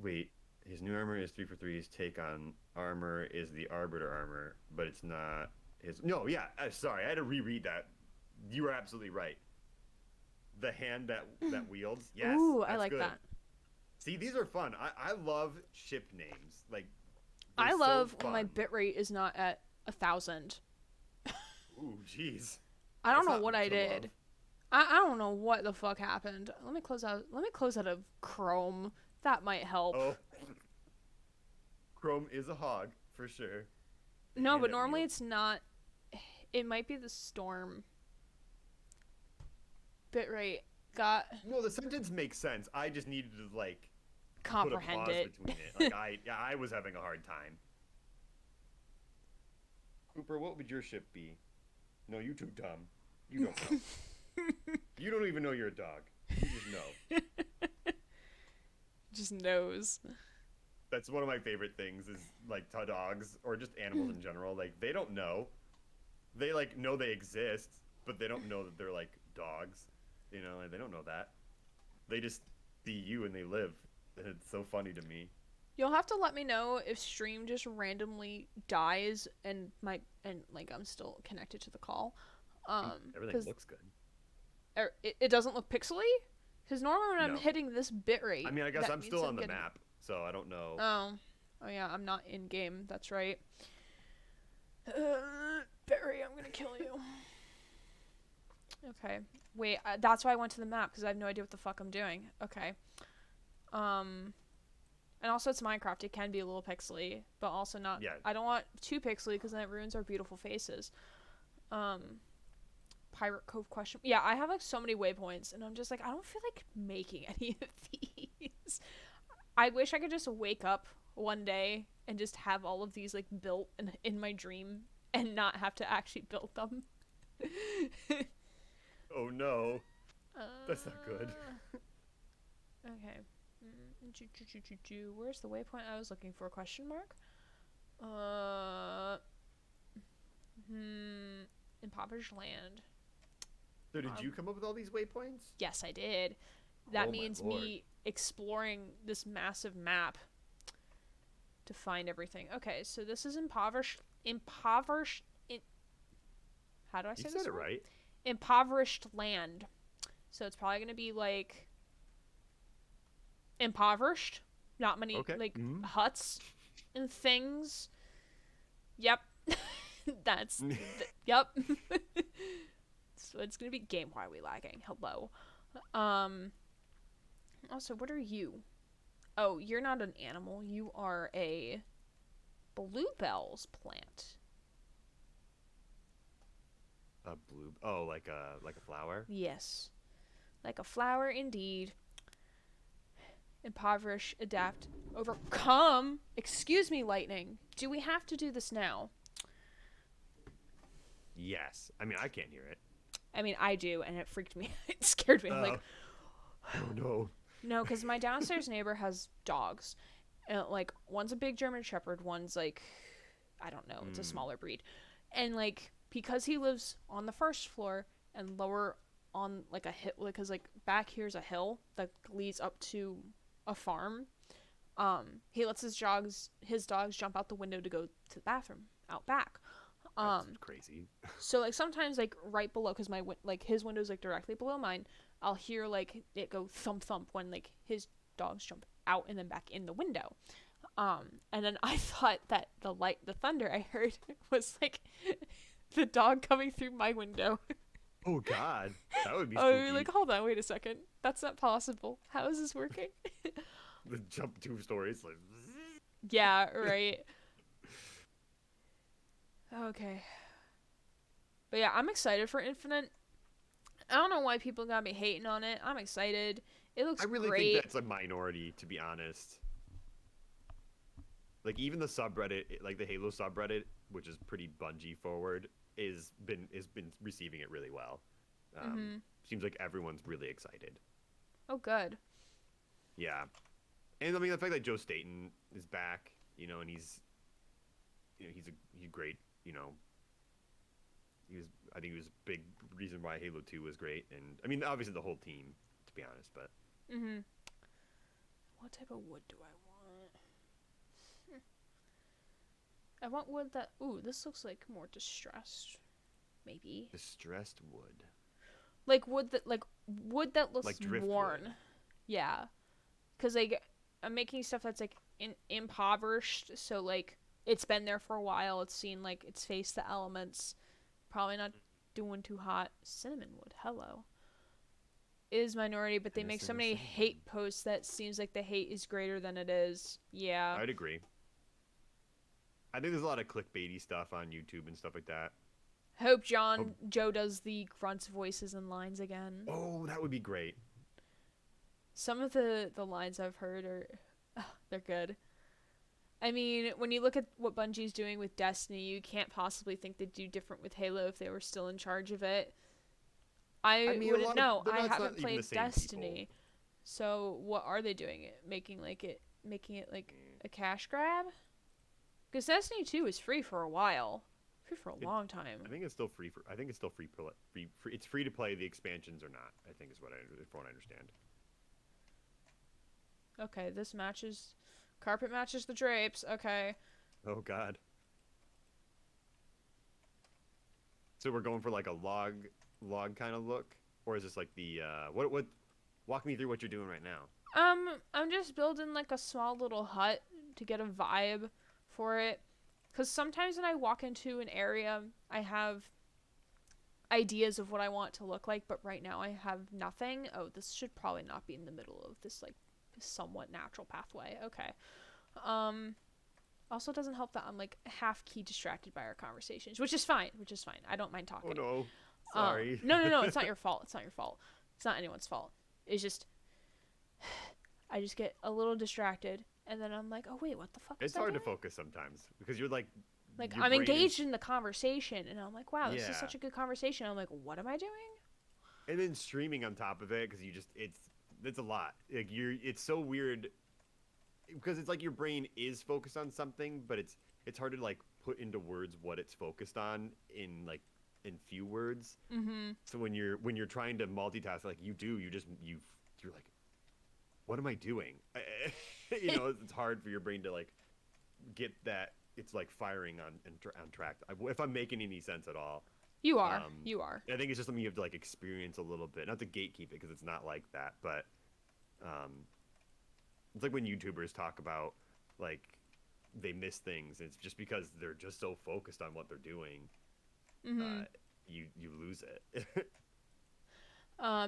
Speaker 2: Wait, his new armor is 3-for-3s. Take on armor is the Arbiter armor, but it's not his. No, yeah. Sorry, I had to reread that. You are absolutely right. The hand that wields. Yes.
Speaker 1: Ooh, I
Speaker 2: that's
Speaker 1: like
Speaker 2: good.
Speaker 1: that.
Speaker 2: See, these are fun. I love ship names. Like,
Speaker 1: I
Speaker 2: they're so
Speaker 1: love when my
Speaker 2: fun.
Speaker 1: bitrate is not at 1,000.
Speaker 2: Ooh, jeez.
Speaker 1: I don't
Speaker 2: That's
Speaker 1: know
Speaker 2: not
Speaker 1: what I
Speaker 2: to love.
Speaker 1: did. I don't know what the fuck happened. Let me close out of Chrome. That might help.
Speaker 2: Oh. Chrome is a hog, for sure.
Speaker 1: no,
Speaker 2: and
Speaker 1: but
Speaker 2: it
Speaker 1: normally
Speaker 2: will.
Speaker 1: it's not. It might be the storm. Bitrate got.
Speaker 2: No, the sentence makes sense. I just needed to, like, put a
Speaker 1: comprehend
Speaker 2: pause
Speaker 1: it.
Speaker 2: between it. Like I was having a hard time. Cooper, what would your ship be? No, you too dumb. You don't know. You don't even know you're a dog. You just know.
Speaker 1: Just knows.
Speaker 2: That's one of my favorite things is like to dogs or just animals in general. Like they don't know. They like know they exist, but they don't know that they're like dogs. You know, like, they don't know that. They just see you and they live. And it's so funny to me.
Speaker 1: You'll have to let me know if stream just randomly dies and like I'm still connected to the call.
Speaker 2: Everything
Speaker 1: 'Cause
Speaker 2: looks good.
Speaker 1: it doesn't look pixely. Because normally when I'm
Speaker 2: No.
Speaker 1: hitting this bit rate,
Speaker 2: I mean, I guess
Speaker 1: that
Speaker 2: I'm
Speaker 1: means
Speaker 2: still on the
Speaker 1: getting...
Speaker 2: map, so I don't know.
Speaker 1: Oh yeah, I'm not in game. That's right. Barry, I'm gonna kill you. Okay. Wait, that's why I went to the map because I have no idea what the fuck I'm doing. Okay. And also it's Minecraft. It can be a little pixely, but also not.
Speaker 2: Yeah.
Speaker 1: I don't want too pixely because then it ruins our beautiful faces. Pirate Cove question. Yeah, I have like so many waypoints, and I'm just like, I don't feel like making any of these. I wish I could just wake up one day and just have all of these like built in my dream and not have to actually build them.
Speaker 2: Oh no. That's not good.
Speaker 1: Okay. Where's the waypoint I was looking for? Question mark? Impoverished land.
Speaker 2: So did you come up with all these waypoints?
Speaker 1: Yes, I did. That
Speaker 2: Oh my
Speaker 1: means
Speaker 2: lord.
Speaker 1: me exploring this massive map to find everything. Okay, so this is how do I say
Speaker 2: You
Speaker 1: this
Speaker 2: said it
Speaker 1: word?
Speaker 2: right.
Speaker 1: Impoverished land. So it's probably gonna be like impoverished. Not many
Speaker 2: Okay.
Speaker 1: like
Speaker 2: Mhm.
Speaker 1: huts and things. Yep. That's yep. So it's gonna be game why we lagging. Hello. Also, what are you? Oh, you're not an animal. You are a bluebells plant.
Speaker 2: A blue. Oh, like a flower.
Speaker 1: Yes. Like a flower indeed. Impoverish, adapt, overcome. Excuse me, lightning. Do we have to do this now?
Speaker 2: Yes. I mean, I can't hear it.
Speaker 1: I mean, I do, and it freaked me. It scared me. I'm like,
Speaker 2: oh no.
Speaker 1: no, because my downstairs neighbor has dogs. And, like, one's a big German Shepherd, one's, like, I don't know, it's a smaller breed. And, like, because he lives on the first floor and lower on, like, a hill, because, like, back here's a hill that leads up to a farm, he lets his dogs jump out the window to go to the bathroom out back.
Speaker 2: That's crazy.
Speaker 1: So like sometimes like right below, because my like his window's like directly below mine, I'll hear like it go thump thump when like his dogs jump out and then back in the window. And then I thought that the thunder I heard was like the dog coming through my window.
Speaker 2: Oh god. That would be
Speaker 1: Oh,
Speaker 2: spooky.
Speaker 1: you're like, hold on, wait a second. That's not possible. How is this working?
Speaker 2: The jump 2 stories like
Speaker 1: Yeah, right. Okay. But yeah, I'm excited for Infinite. I don't know why people got me hating on it. I'm excited. It looks
Speaker 2: I really
Speaker 1: great.
Speaker 2: think that's a minority, to be honest. Like even the subreddit, like the Halo subreddit, which is pretty Bungie forward, is been receiving it really well. Seems like everyone's really excited.
Speaker 1: Oh, good.
Speaker 2: Yeah, and I mean the fact that Joe Staten is back, you know, and he's great, you know. I think he was a big reason why Halo 2 was great, and I mean obviously the whole team, to be honest, but.
Speaker 1: What type of wood do I want? I want wood that... Ooh, this looks like more distressed. Maybe.
Speaker 2: Distressed wood.
Speaker 1: Like wood that looks
Speaker 2: Like driftwood.
Speaker 1: worn. Yeah. Because like I'm making stuff that's like impoverished, so like it's been there for a while. It's seen like it's faced the elements. Probably not doing too hot. Cinnamon wood. Hello. Is minority, but they make so many hate posts that seems like the hate is greater than it is. Yeah.
Speaker 2: I'd agree. I think there's a lot of clickbaity stuff on YouTube and stuff like that.
Speaker 1: Hope Joe does the grunts voices and lines again.
Speaker 2: Oh, that would be great.
Speaker 1: Some of the lines I've heard are They're good. I mean, when you look at what Bungie's doing with Destiny, you can't possibly think they'd do different with Halo if they were still in charge of it.
Speaker 2: I
Speaker 1: I
Speaker 2: mean, a
Speaker 1: wouldn't
Speaker 2: lot of
Speaker 1: know.
Speaker 2: they're
Speaker 1: I
Speaker 2: not, it's not
Speaker 1: haven't
Speaker 2: even the
Speaker 1: played
Speaker 2: same people.
Speaker 1: Destiny. So what are they doing? Making it like
Speaker 2: Mm.
Speaker 1: a cash grab? Because Destiny 2 is free for a while. Free for a
Speaker 2: It,
Speaker 1: long time.
Speaker 2: I think it's still free for. I think it's still free. It's free to play. The expansions are not. I think is what from what I understand.
Speaker 1: Okay, this matches. Carpet matches the drapes. Okay.
Speaker 2: Oh God. So we're going for like a log kind of look, or is this like the what? Walk me through what you're doing right now.
Speaker 1: I'm just building like a small little hut to get a vibe for it. Because sometimes when I walk into an area, I have ideas of what I want to look like, but right now I have nothing. Oh, this should probably not be in the middle of this like somewhat natural pathway. Okay. Um Also doesn't help that I'm like half key distracted by our conversations, which is fine, I don't mind
Speaker 2: Oh
Speaker 1: talking.
Speaker 2: no, sorry.
Speaker 1: No, it's not your fault. It's not your fault. It's not anyone's fault. It's just I just get a little distracted and then I'm like, "Oh wait, what the fuck was
Speaker 2: It's
Speaker 1: I
Speaker 2: hard to
Speaker 1: doing?"
Speaker 2: focus sometimes because you're like
Speaker 1: Like
Speaker 2: your
Speaker 1: I'm
Speaker 2: brain is
Speaker 1: engaged in the conversation and I'm like, "Wow, this is
Speaker 2: yeah,
Speaker 1: such a good conversation." I'm like, "What am I doing?"
Speaker 2: and then streaming on top of it because you just it's a lot. Like it's so weird because it's like your brain is focused on something, but it's hard to like put into words what it's focused on in few words.
Speaker 1: Mhm.
Speaker 2: So when you're trying to multitask, like you're like, what am I doing? It's hard for your brain to like get that. It's like firing on track. If I'm making any sense at all,
Speaker 1: You are.
Speaker 2: um,
Speaker 1: You are.
Speaker 2: I think it's just something you have to like experience a little bit, not to gatekeep it because it's not like that, but um, it's like when YouTubers talk about like they miss things. It's just because they're just so focused on what they're doing. Uh,
Speaker 1: Mhm.
Speaker 2: you lose it.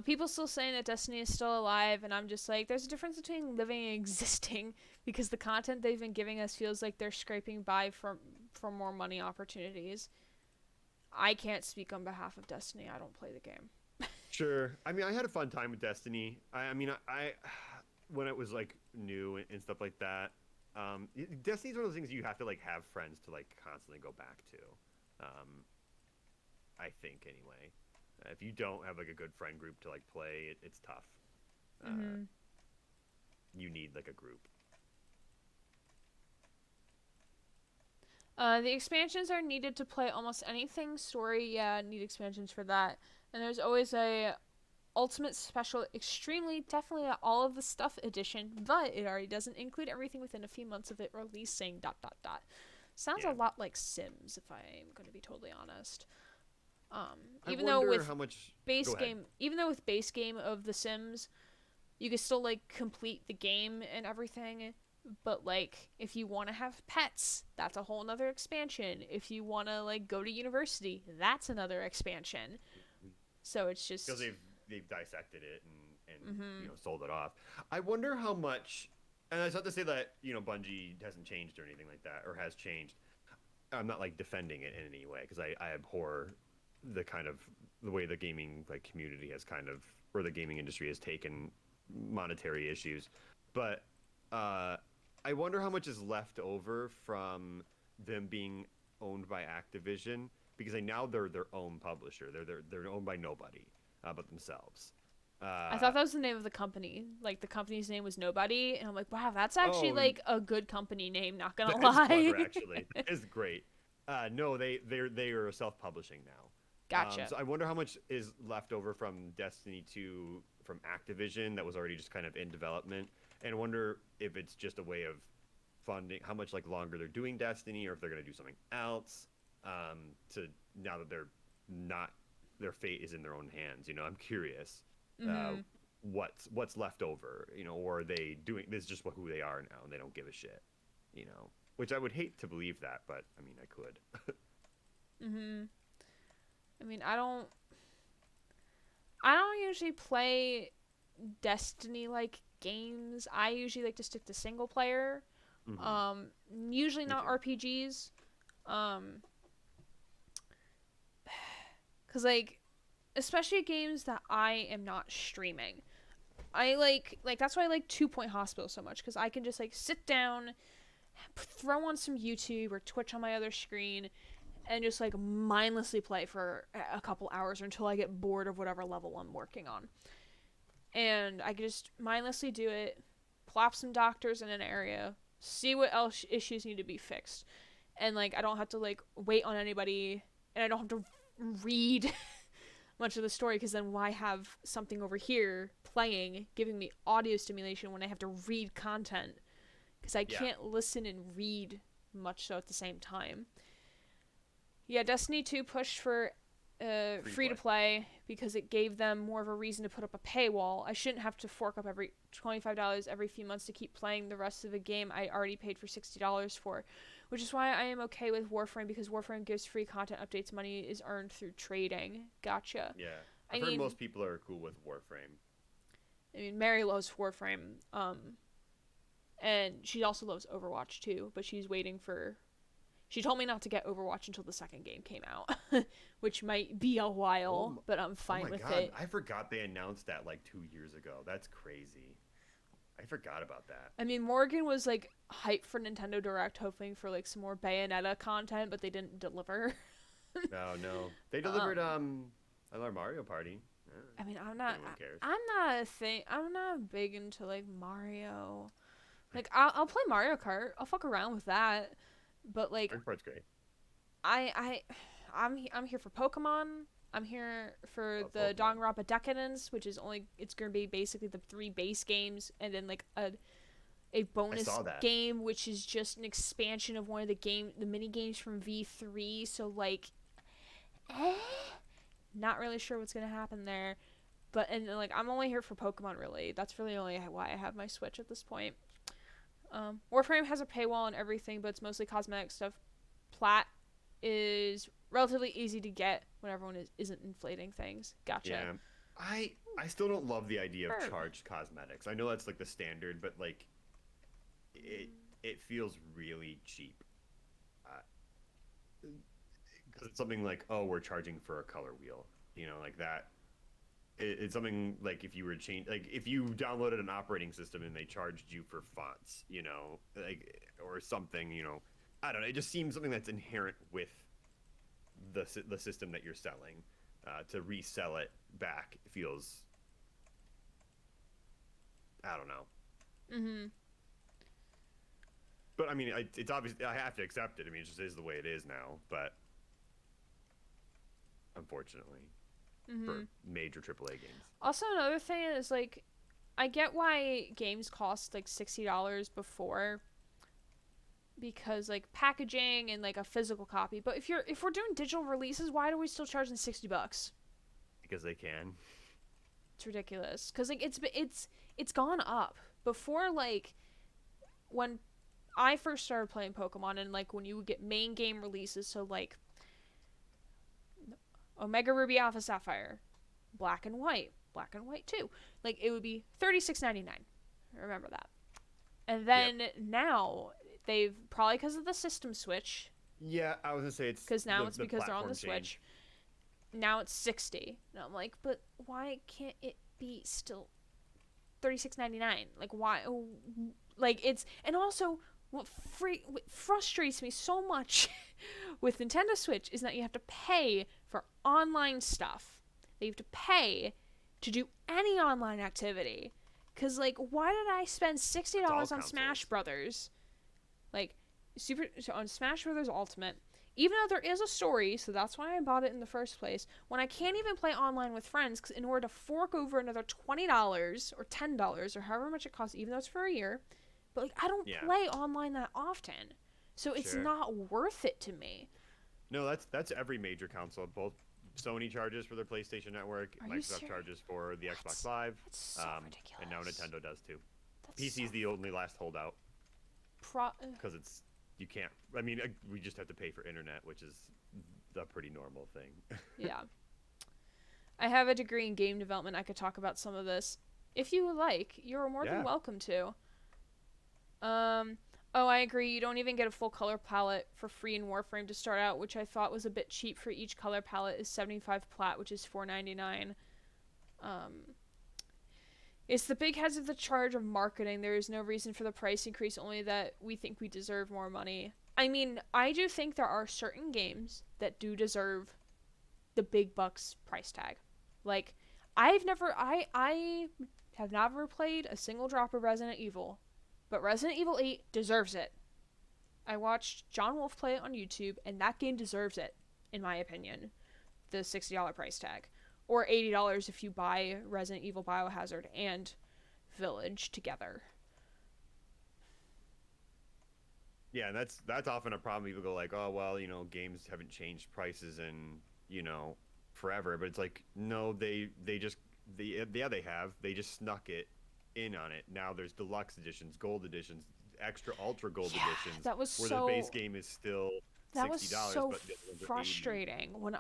Speaker 1: People still saying that Destiny is still alive, and I'm just like, there's a difference between living and existing because the content they've been giving us feels like they're scraping by for more money opportunities. I can't speak on behalf of Destiny. I don't play the game.
Speaker 2: Sure. I mean, I had a fun time with Destiny. I mean, I when it was like new and stuff like that. Destiny's one of those things you have to like have friends to like constantly go back to. I think anyway. If you don't have like a good friend group to like play, it's tough. Uh,
Speaker 1: Mhm.
Speaker 2: you need like a group.
Speaker 1: The expansions are needed to play almost anything. Story, yeah, need expansions for that. And there's always a ultimate special, extremely, definitely all of the stuff edition, but it already doesn't include everything within a few months of it releasing. Dot dot dot. Sounds a
Speaker 2: Yeah.
Speaker 1: lot like Sims, if I'm going to be totally honest.
Speaker 2: I
Speaker 1: Even though
Speaker 2: wonder
Speaker 1: with
Speaker 2: how much.
Speaker 1: base
Speaker 2: Go ahead.
Speaker 1: game, even though with base game of The Sims, you can still like complete the game and everything. But like, if you want to have pets, that's a whole nother expansion. If you want to like go to university, that's another expansion. So it's
Speaker 2: Because
Speaker 1: just,
Speaker 2: they've dissected it and
Speaker 1: mm-hmm.
Speaker 2: sold it off. I wonder how much. And that's not to say that Bungie hasn't changed or anything like that or has changed. I'm not like defending it in any way because I abhor the way the gaming like community has kind of or the gaming industry has taken monetary issues, but uh, I wonder how much is left over from them being owned by Activision because now they're their own publisher. They're owned by nobody but themselves.
Speaker 1: I thought
Speaker 2: Uh,
Speaker 1: that was the name of the company. Like the company's name was Nobody, and I'm like, wow, that's actually
Speaker 2: oh,
Speaker 1: like a good company name. Not gonna
Speaker 2: that is
Speaker 1: lie.
Speaker 2: clever, actually. That is great. No, they are self-publishing now.
Speaker 1: Gotcha.
Speaker 2: So I wonder how much is left over from Destiny 2 from Activision that was already just kind of in development, and wonder if it's just a way of funding how much like longer they're doing Destiny, or if they're going to do something else. To now that they're not, their fate is in their own hands. I'm curious. Uh,
Speaker 1: Mm-hmm.
Speaker 2: what's left over, or are they doing this is just who they are now and they don't give a shit, which I would hate to believe that, but I mean I could.
Speaker 1: Mm-hmm. I mean, I don't usually play Destiny like games. I usually like to stick to single player.
Speaker 2: Hmm.
Speaker 1: Um, Usually
Speaker 2: Me
Speaker 1: not
Speaker 2: too.
Speaker 1: RPGs. Um, cause like, especially games that I am not streaming. I like that's why I like 2 Point Hospital so much, because I can just like sit down, throw on some YouTube or Twitch on my other screen, and just like mindlessly play for a couple hours until I get bored of whatever level I'm working on. And I can just mindlessly do it, plop some doctors in an area, see what else issues need to be fixed. And like I don't have to like wait on anybody, and I don't have to read much of the story, because then why have something over here playing giving me audio stimulation when I have to read content, because I can't listen and read much so at the same time. Yeah, Destiny 2 pushed for free to play because it gave them more of a reason to put up a paywall. I shouldn't have to fork up every $25 every few months to keep playing the rest of the game I already paid for $60 for, which is why I am okay with Warframe, because Warframe gives free content updates. Money is earned through trading. Gotcha.
Speaker 2: Yeah, I've heard most people are cool with Warframe.
Speaker 1: I mean, Mary loves Warframe, and she also loves Overwatch too, but she's waiting for... She told me not to get Overwatch until the second game came out, which might be a while, but I'm fine with it.
Speaker 2: I forgot they announced that like 2 years ago. That's crazy. I forgot about that.
Speaker 1: I mean, Morgan was like hyped for Nintendo Direct, hoping for like some more Bayonetta content, but they didn't deliver.
Speaker 2: No. They delivered another Mario Party.
Speaker 1: I mean, I'm not big into like Mario. Like I'll play Mario Kart. I'll fuck around with that. But like,
Speaker 2: Mario Kart's great.
Speaker 1: I'm here for Pokemon. I'm here for the Danganronpa Decadence, which is it's gonna be basically the 3 base games, and then like a bonus game, which is just an expansion of one of the mini games from V3. So like, not really sure what's gonna happen there. But and like, I'm only here for Pokemon, really. That's really only why I have my Switch at this point. Warframe has a paywall and everything, but it's mostly cosmetic stuff. Plat is relatively easy to get when everyone isn't inflating things. Gotcha.
Speaker 2: Yeah. I still don't love the idea of charged cosmetics. I know that's like the standard, but like it feels really cheap. Because it's something like, oh, we're charging for a color wheel, like that. It's something like if you were if you downloaded an operating system and they charged you for fonts, like, or something, I don't know. It just seems something that's inherent with the system that you're selling. To resell it back feels, I don't know.
Speaker 1: Mm-hmm.
Speaker 2: But I mean, it's obvious. I have to accept it. I mean, it just is the way it is now. But unfortunately. For major AAA games.
Speaker 1: Also, another thing is like, I get why games cost like $60 before, because like packaging and like a physical copy. But if we're doing digital releases, why are we still charging $60?
Speaker 2: Because they can.
Speaker 1: It's ridiculous. Because like it's gone up before. Like when I first started playing Pokemon, and like when you would get main game releases, so like Omega Ruby Alpha Sapphire, Black and White 2. Like, it would be $36.99. Remember that. And then now, they've, probably because of the system switch.
Speaker 2: Yeah, I was going to say it's
Speaker 1: because now it's because they're on the Switch. Now it's $60. And I'm like, but why can't it be still $36.99? Like, why? Like, it's, and also, what frustrates me so much with Nintendo Switch is that you have to pay for online stuff. That you have to pay to do any online activity. Because, like, why did I spend $60 on Smash Brothers? Like, on Smash Brothers Ultimate, even though there is a story, so that's why I bought it in the first place, when I can't even play online with friends, because in order to fork over another $20 or $10 or however much it costs, even though it's for a year, but like I don't play online that often, so it's not worth it to me.
Speaker 2: No, that's every major console. Both Sony charges for their PlayStation Network, Microsoft charges for the Xbox Live,
Speaker 1: that's so ridiculous.
Speaker 2: And now Nintendo does too. PC's the only last holdout. Because you can't. I mean, we just have to pay for internet, which is a pretty normal thing.
Speaker 1: Yeah. I have a degree in game development. I could talk about some of this. If you would like, you're more than welcome to. Oh, I agree. You don't even get a full color palette for free in Warframe to start out, which I thought was a bit cheap for each color palette is 75 plat, which is $4.99. It's the big heads of the charge of marketing. There is no reason for the price increase, only that we think we deserve more money. I mean, I do think there are certain games that do deserve the big bucks price tag. Like, I have never played a single drop of Resident Evil, but Resident Evil 8 deserves it. I watched John Wolf play it on YouTube, and that game deserves it, in my opinion. The $60 price tag. Or $80 if you buy Resident Evil Biohazard and Village together.
Speaker 2: Yeah, and that's often a problem. People go like, "Oh, well, games haven't changed prices in, forever." But it's like, no, they just yeah, they have. They just snuck it in on it. Now there's deluxe editions, gold editions, extra ultra gold editions,
Speaker 1: That was
Speaker 2: where
Speaker 1: so
Speaker 2: the base game is still
Speaker 1: that was
Speaker 2: $60,
Speaker 1: so
Speaker 2: but the other ones are 80.
Speaker 1: frustrating when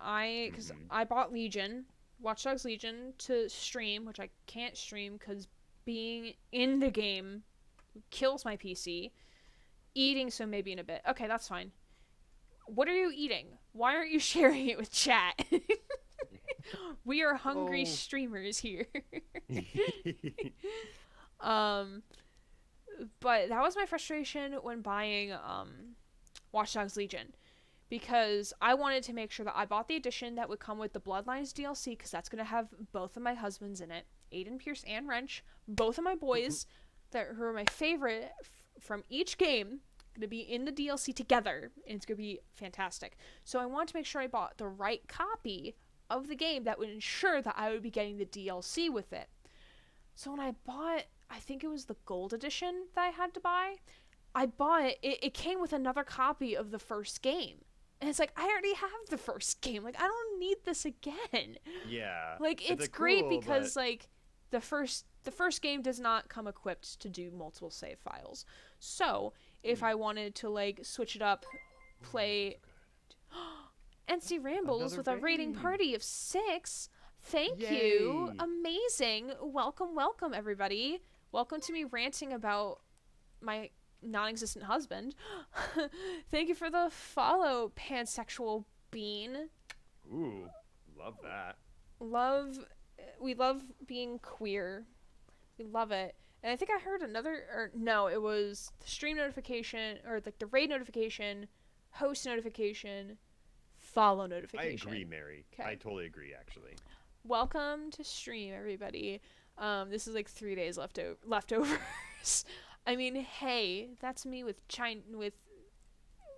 Speaker 1: because
Speaker 2: Mhm.
Speaker 1: I bought Legion, Watch Dogs Legion to stream, which I can't stream because being in the game kills my PC. Eating, so maybe in a bit. Okay, that's fine. What are you eating? Why aren't you sharing it with chat? We are hungry
Speaker 2: Oh.
Speaker 1: streamers here. um, but that was my frustration when buying Watch Dogs Legion, because I wanted to make sure that I bought the edition that would come with the Bloodlines DLC, because that's going to have both of my husbands in it, Aiden Pierce and Wrench, both of my boys who are my favorite from each game, going to be in the DLC together, and it's going to be fantastic. So I wanted to make sure I bought the right copy of the game that would ensure that I would be getting the DLC with it. So when I bought, I think it was the gold edition that I had to buy, I bought it came with another copy of the first game. And it's like, I already have the first game. Like, I don't need this again.
Speaker 2: Yeah.
Speaker 1: Like, it's
Speaker 2: a
Speaker 1: great
Speaker 2: cool,
Speaker 1: because
Speaker 2: but
Speaker 1: like the first game does not come equipped to do multiple save files. So, if I wanted to like switch it up, play NC Rambles
Speaker 2: Another
Speaker 1: with a raiding
Speaker 2: raid.
Speaker 1: party of 6. Thank you.
Speaker 2: Yay.
Speaker 1: Amazing. Welcome, welcome, everybody. Welcome to me ranting about my non-existent husband. Thank you for the follow, pansexual bean.
Speaker 2: Ooh, love that.
Speaker 1: We love being queer. We love it. And I think I heard it was the stream notification, or like the raid notification, host notification, follow
Speaker 2: I
Speaker 1: notification.
Speaker 2: agree, Mary.
Speaker 1: Okay.
Speaker 2: I totally agree, actually.
Speaker 1: Welcome to stream, everybody. This is like 3 days leftovers. I mean, hey, that's me with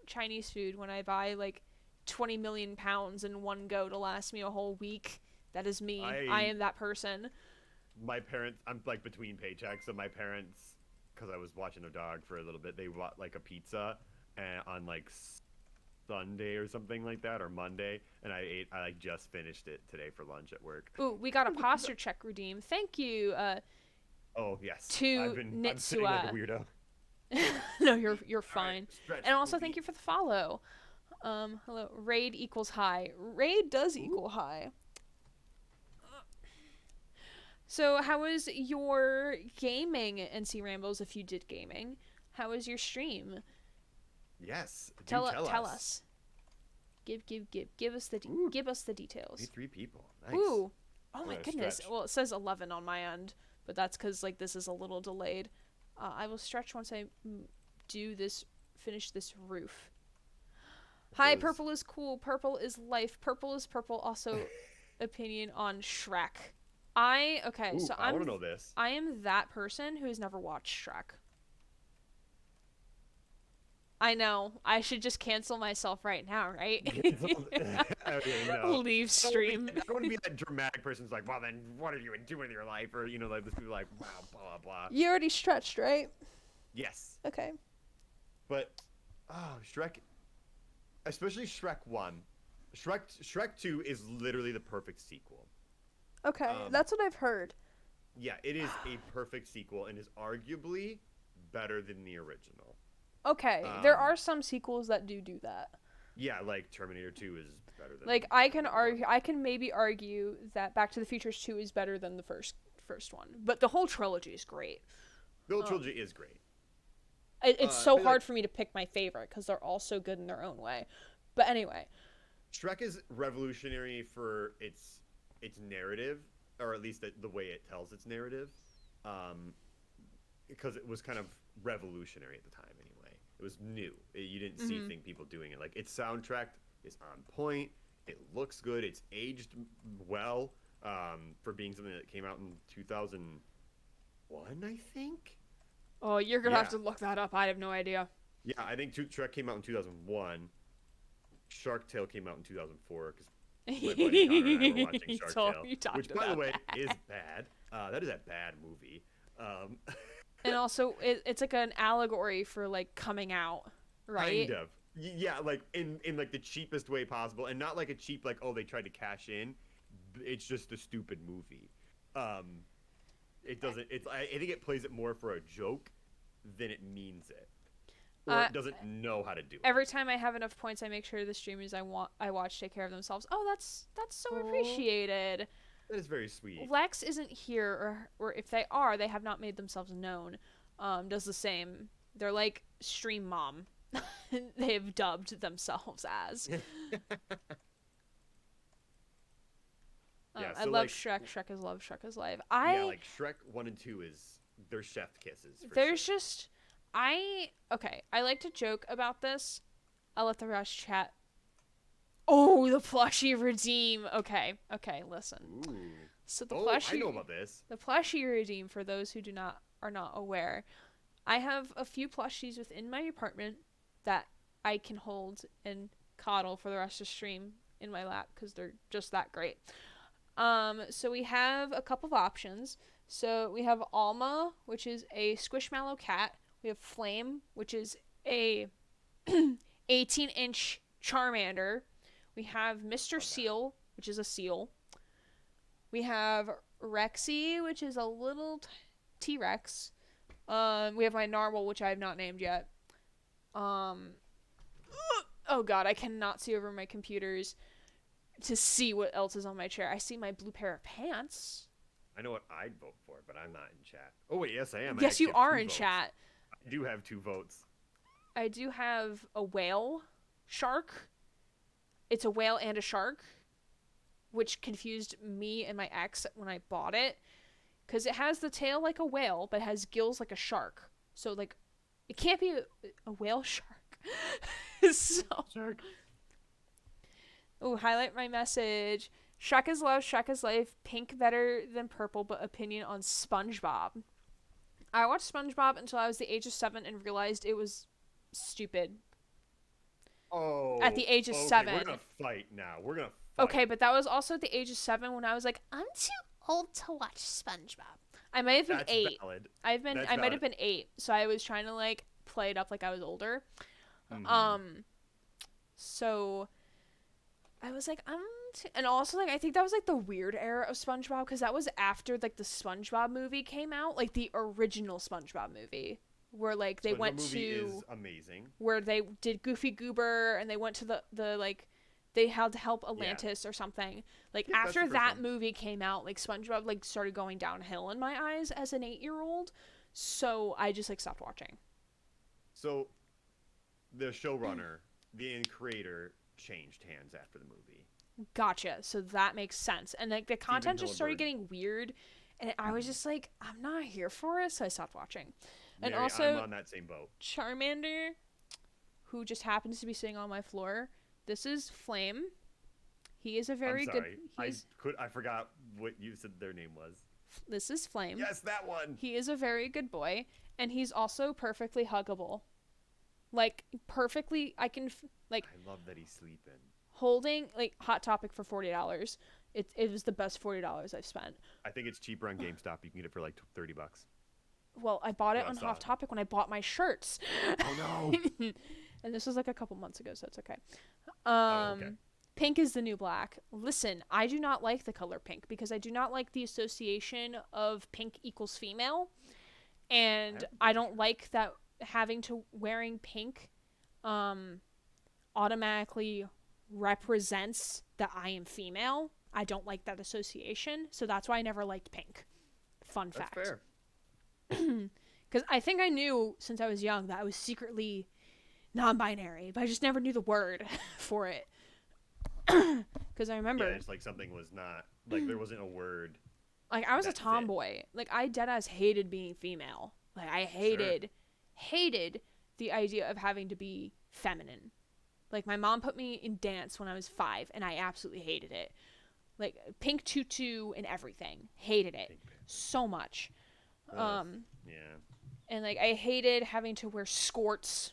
Speaker 1: Chinese food when I buy like 20 million pounds in one go to last me a whole week. That is me. I am that person.
Speaker 2: My parents, I'm like between paychecks, so my parents, because I was watching their dog for a little bit, they bought like a pizza and on like Sunday or something like that, or Monday, and I like just finished it today for lunch at work.
Speaker 1: Ooh, we got a posture check redeem. Thank you.
Speaker 2: Oh yes,
Speaker 1: To
Speaker 2: I'm sitting like a
Speaker 1: Nitsua.
Speaker 2: weirdo.
Speaker 1: No, you're fine.
Speaker 2: Right, stretch,
Speaker 1: And also
Speaker 2: poopy.
Speaker 1: thank you for the follow. Hello. Raid equals high. Raid does equal high. So, how was your gaming, NC Rambles, if you did gaming? How was your stream?
Speaker 2: Yes, do
Speaker 1: Tell
Speaker 2: tell
Speaker 1: us. Give us the
Speaker 2: Ooh.
Speaker 1: give us the details.
Speaker 2: 3 people. Nice.
Speaker 1: Ooh. Oh
Speaker 2: What
Speaker 1: my
Speaker 2: a
Speaker 1: goodness.
Speaker 2: stretch.
Speaker 1: Well, it says 11 on my end, but that's cuz like this is a little delayed. I will stretch once I finish this roof. Hi,
Speaker 2: Those-
Speaker 1: purple is cool. Purple is life. Purple is purple. Also, opinion on Shrek. Okay,
Speaker 2: Ooh,
Speaker 1: so
Speaker 2: I want to know this.
Speaker 1: I am that person who has never watched Shrek. I know. I should just cancel myself right now, right?
Speaker 2: Okay, no.
Speaker 1: Leave stream.
Speaker 2: I don't want to be that dramatic person who's like, well, then what are you doing with your life? Or, like, this people like, wow, blah, blah, blah.
Speaker 1: You already stretched, right?
Speaker 2: Yes.
Speaker 1: Okay.
Speaker 2: But, Shrek, especially Shrek 1. Shrek 2 is literally the perfect sequel.
Speaker 1: Okay,
Speaker 2: Um,
Speaker 1: that's what I've heard.
Speaker 2: Yeah, it is a perfect sequel and is arguably better than the original.
Speaker 1: Okay, there
Speaker 2: um,
Speaker 1: are some sequels that do that.
Speaker 2: Yeah, like Terminator 2 is better than
Speaker 1: Like I can
Speaker 2: the
Speaker 1: argue,
Speaker 2: one.
Speaker 1: I can maybe argue that Back to the Future 2 is better than the first one, but the whole trilogy is great.
Speaker 2: The whole trilogy is great.
Speaker 1: It's so
Speaker 2: but,
Speaker 1: hard
Speaker 2: like-
Speaker 1: for me to pick my favorite because they're all so good in their own way. But anyway,
Speaker 2: Shrek is revolutionary for its narrative, or at least the way it tells its narrative. um, because it was kind of revolutionary at the time. Anyway, it was new. You didn't see
Speaker 1: Mm-hmm.
Speaker 2: think people doing it. Like its soundtrack is on point. It looks good. It's aged well for being something that came out in 2001, I think.
Speaker 1: Oh, you're gonna have
Speaker 2: Yeah,
Speaker 1: to look that up. I have no idea.
Speaker 2: yeah. I think Shrek came out in 2001. Shark Tale came out in 2004 because my buddy Connor and I were watching
Speaker 1: You
Speaker 2: Shark
Speaker 1: told
Speaker 2: Tale,
Speaker 1: you talked
Speaker 2: which, by the
Speaker 1: about
Speaker 2: way,
Speaker 1: that.
Speaker 2: is bad. That is a bad movie. Um,
Speaker 1: And also, it's like an allegory for like coming out, right?
Speaker 2: kind of. Yeah, like in like the cheapest way possible, and not like a cheap like oh they tried to cash in. It's just a stupid movie. Um, it doesn't. It's I think it plays it more for a joke than it means it, or
Speaker 1: Uh,
Speaker 2: it doesn't know how to do it.
Speaker 1: every time I have enough points, I make sure the streamers I watch take care of themselves. Oh, that's so
Speaker 2: Oh,
Speaker 1: appreciated.
Speaker 2: that is very sweet.
Speaker 1: Lex isn't here, or if they are, they have not made themselves known. Does the same. They're like stream mom. They've dubbed themselves as.
Speaker 2: Yeah,
Speaker 1: I
Speaker 2: so
Speaker 1: love
Speaker 2: like
Speaker 1: Shrek. Shrek is love. Shrek is life.
Speaker 2: yeah, like Shrek 1 and 2 is they're chef kisses for
Speaker 1: There's
Speaker 2: sure.
Speaker 1: just okay. I like to joke about this. I'll let the rest chat. Oh, the plushie redeem. Okay. Listen.
Speaker 2: Ooh.
Speaker 1: So the
Speaker 2: Oh, I
Speaker 1: plushie,
Speaker 2: know about this.
Speaker 1: the plushie redeem. For those who are not aware, I have a few plushies within my apartment that I can hold and coddle for the rest of the stream in my lap because they're just that great. So we have a couple of options. So we have Alma, which is a squishmallow cat. We have Flame, which is a 18-inch Charmander. We have Mr.
Speaker 2: Love that.
Speaker 1: Seal, which is a seal. We have Rexy, which is a little T-Rex. We have my Narwhal, which I have not named yet. Oh god, I cannot see over my computers to see what else is on my chair. I see my blue pair of pants.
Speaker 2: I know what I'd vote for, but I'm not in chat. Oh wait, yes I am. I
Speaker 1: Yes,
Speaker 2: actually
Speaker 1: you
Speaker 2: have
Speaker 1: are
Speaker 2: 2
Speaker 1: in
Speaker 2: votes.
Speaker 1: chat.
Speaker 2: I do have 2 votes.
Speaker 1: I do have a whale shark. It's a whale and a shark, which confused me and my ex when I bought it. Because it has the tail like a whale, but has gills like a shark. So, like, it can't be a whale shark. So,
Speaker 2: Shark.
Speaker 1: oh, highlight my message. Shrek is love, Shrek is life. Pink better than purple, but opinion on SpongeBob. I watched SpongeBob until I was the age of 7 and realized it was stupid.
Speaker 2: Oh.
Speaker 1: At the age of
Speaker 2: okay,
Speaker 1: 7.
Speaker 2: We're gonna fight now. We're gonna fight.
Speaker 1: Okay, but that was also at the age of 7 when I was like, I'm too old to watch SpongeBob. I might have been
Speaker 2: That's
Speaker 1: 8.
Speaker 2: valid.
Speaker 1: I might have
Speaker 2: valid.
Speaker 1: been 8, so I was trying to like play it up like I was older.
Speaker 2: Mhm.
Speaker 1: So I was like, and also like I think that was like the weird era of SpongeBob because that was after like the SpongeBob movie came out, like the original SpongeBob movie, where like they
Speaker 2: SpongeBob
Speaker 1: went
Speaker 2: movie
Speaker 1: to
Speaker 2: is amazing.
Speaker 1: where they did Goofy Goober and they went to the like they had to help Atlantis or something. Like
Speaker 2: Yeah, that's the
Speaker 1: after
Speaker 2: first
Speaker 1: that
Speaker 2: one.
Speaker 1: movie came out, like SpongeBob like started going downhill in my eyes as an 8-year-old. So I just like stopped watching.
Speaker 2: So the showrunner, the creator changed hands after the movie.
Speaker 1: Gotcha. So that makes sense. And like the content just started
Speaker 2: Hillenburg.
Speaker 1: getting weird and I was just like, I'm not here for it, so I stopped watching. And
Speaker 2: Mary,
Speaker 1: also
Speaker 2: I'm on that same boat.
Speaker 1: Charmander, who just happens to be sitting on my floor. This is Flame. He is a very
Speaker 2: I'm sorry.
Speaker 1: good.
Speaker 2: I forgot what you said their name was.
Speaker 1: This is Flame.
Speaker 2: Yes, that one.
Speaker 1: He is a very good boy, and he's also perfectly huggable. Like perfectly, I can like
Speaker 2: I love that he's sleeping.
Speaker 1: holding like Hot Topic for $40. It was the best $40 I've spent.
Speaker 2: I think it's cheaper on GameStop. You can get it for like $30.
Speaker 1: Well, I bought it
Speaker 2: I
Speaker 1: on
Speaker 2: saw
Speaker 1: Hot
Speaker 2: it.
Speaker 1: Topic when I bought my shirts.
Speaker 2: Oh no.
Speaker 1: And this was like a couple months ago, so it's okay.
Speaker 2: Okay.
Speaker 1: Pink is the new black. Listen, I do not like the color pink because I do not like the association of pink equals female. And I don't like that having to wearing pink automatically represents that I am female. I don't like that association, so that's why I never liked pink. Fun
Speaker 2: That's
Speaker 1: fact.
Speaker 2: fair.
Speaker 1: Because I think I knew since I was young that I was secretly non-binary, but I just never knew the word for it. Because I remember,
Speaker 2: Yeah, it's like something was not like there wasn't a word
Speaker 1: Like, I was a
Speaker 2: That's it.
Speaker 1: tomboy. Like, I deadass hated being female. Like, I
Speaker 2: Sure.
Speaker 1: hated the idea of having to be feminine. Like, my mom put me in dance when I was 5, and I absolutely hated it. Like, pink tutu and everything. Hated it
Speaker 2: Pink
Speaker 1: so much.
Speaker 2: Ugh.
Speaker 1: Um,
Speaker 2: Yeah.
Speaker 1: and, like, I hated having to wear skirts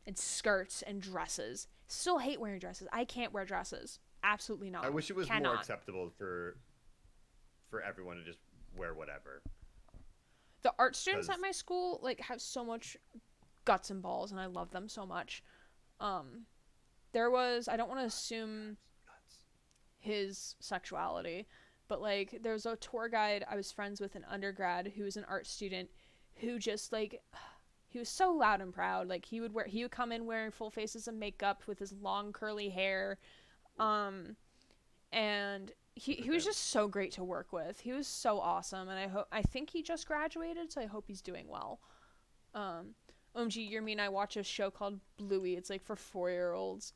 Speaker 1: and skirts and dresses. Still hate wearing dresses. I can't wear dresses. Absolutely
Speaker 2: I
Speaker 1: not.
Speaker 2: wish it was more
Speaker 1: Cannot.
Speaker 2: acceptable for everyone to just wear whatever.
Speaker 1: The art students at
Speaker 2: Because
Speaker 1: my school, like, have so much guts and balls, and I love them so much. Um, there was, I don't want to assume his sexuality, but like there's a tour guide I was friends with in undergrad who was an art student who just like he was so loud and proud. Like he would come in wearing full faces of makeup with his long curly hair. Um and he was just so great to work with. He was so awesome, and I think he just graduated, so I hope he's doing well. Um OMG, you mean I watch a show called Bluey. It's like for 4-year-olds.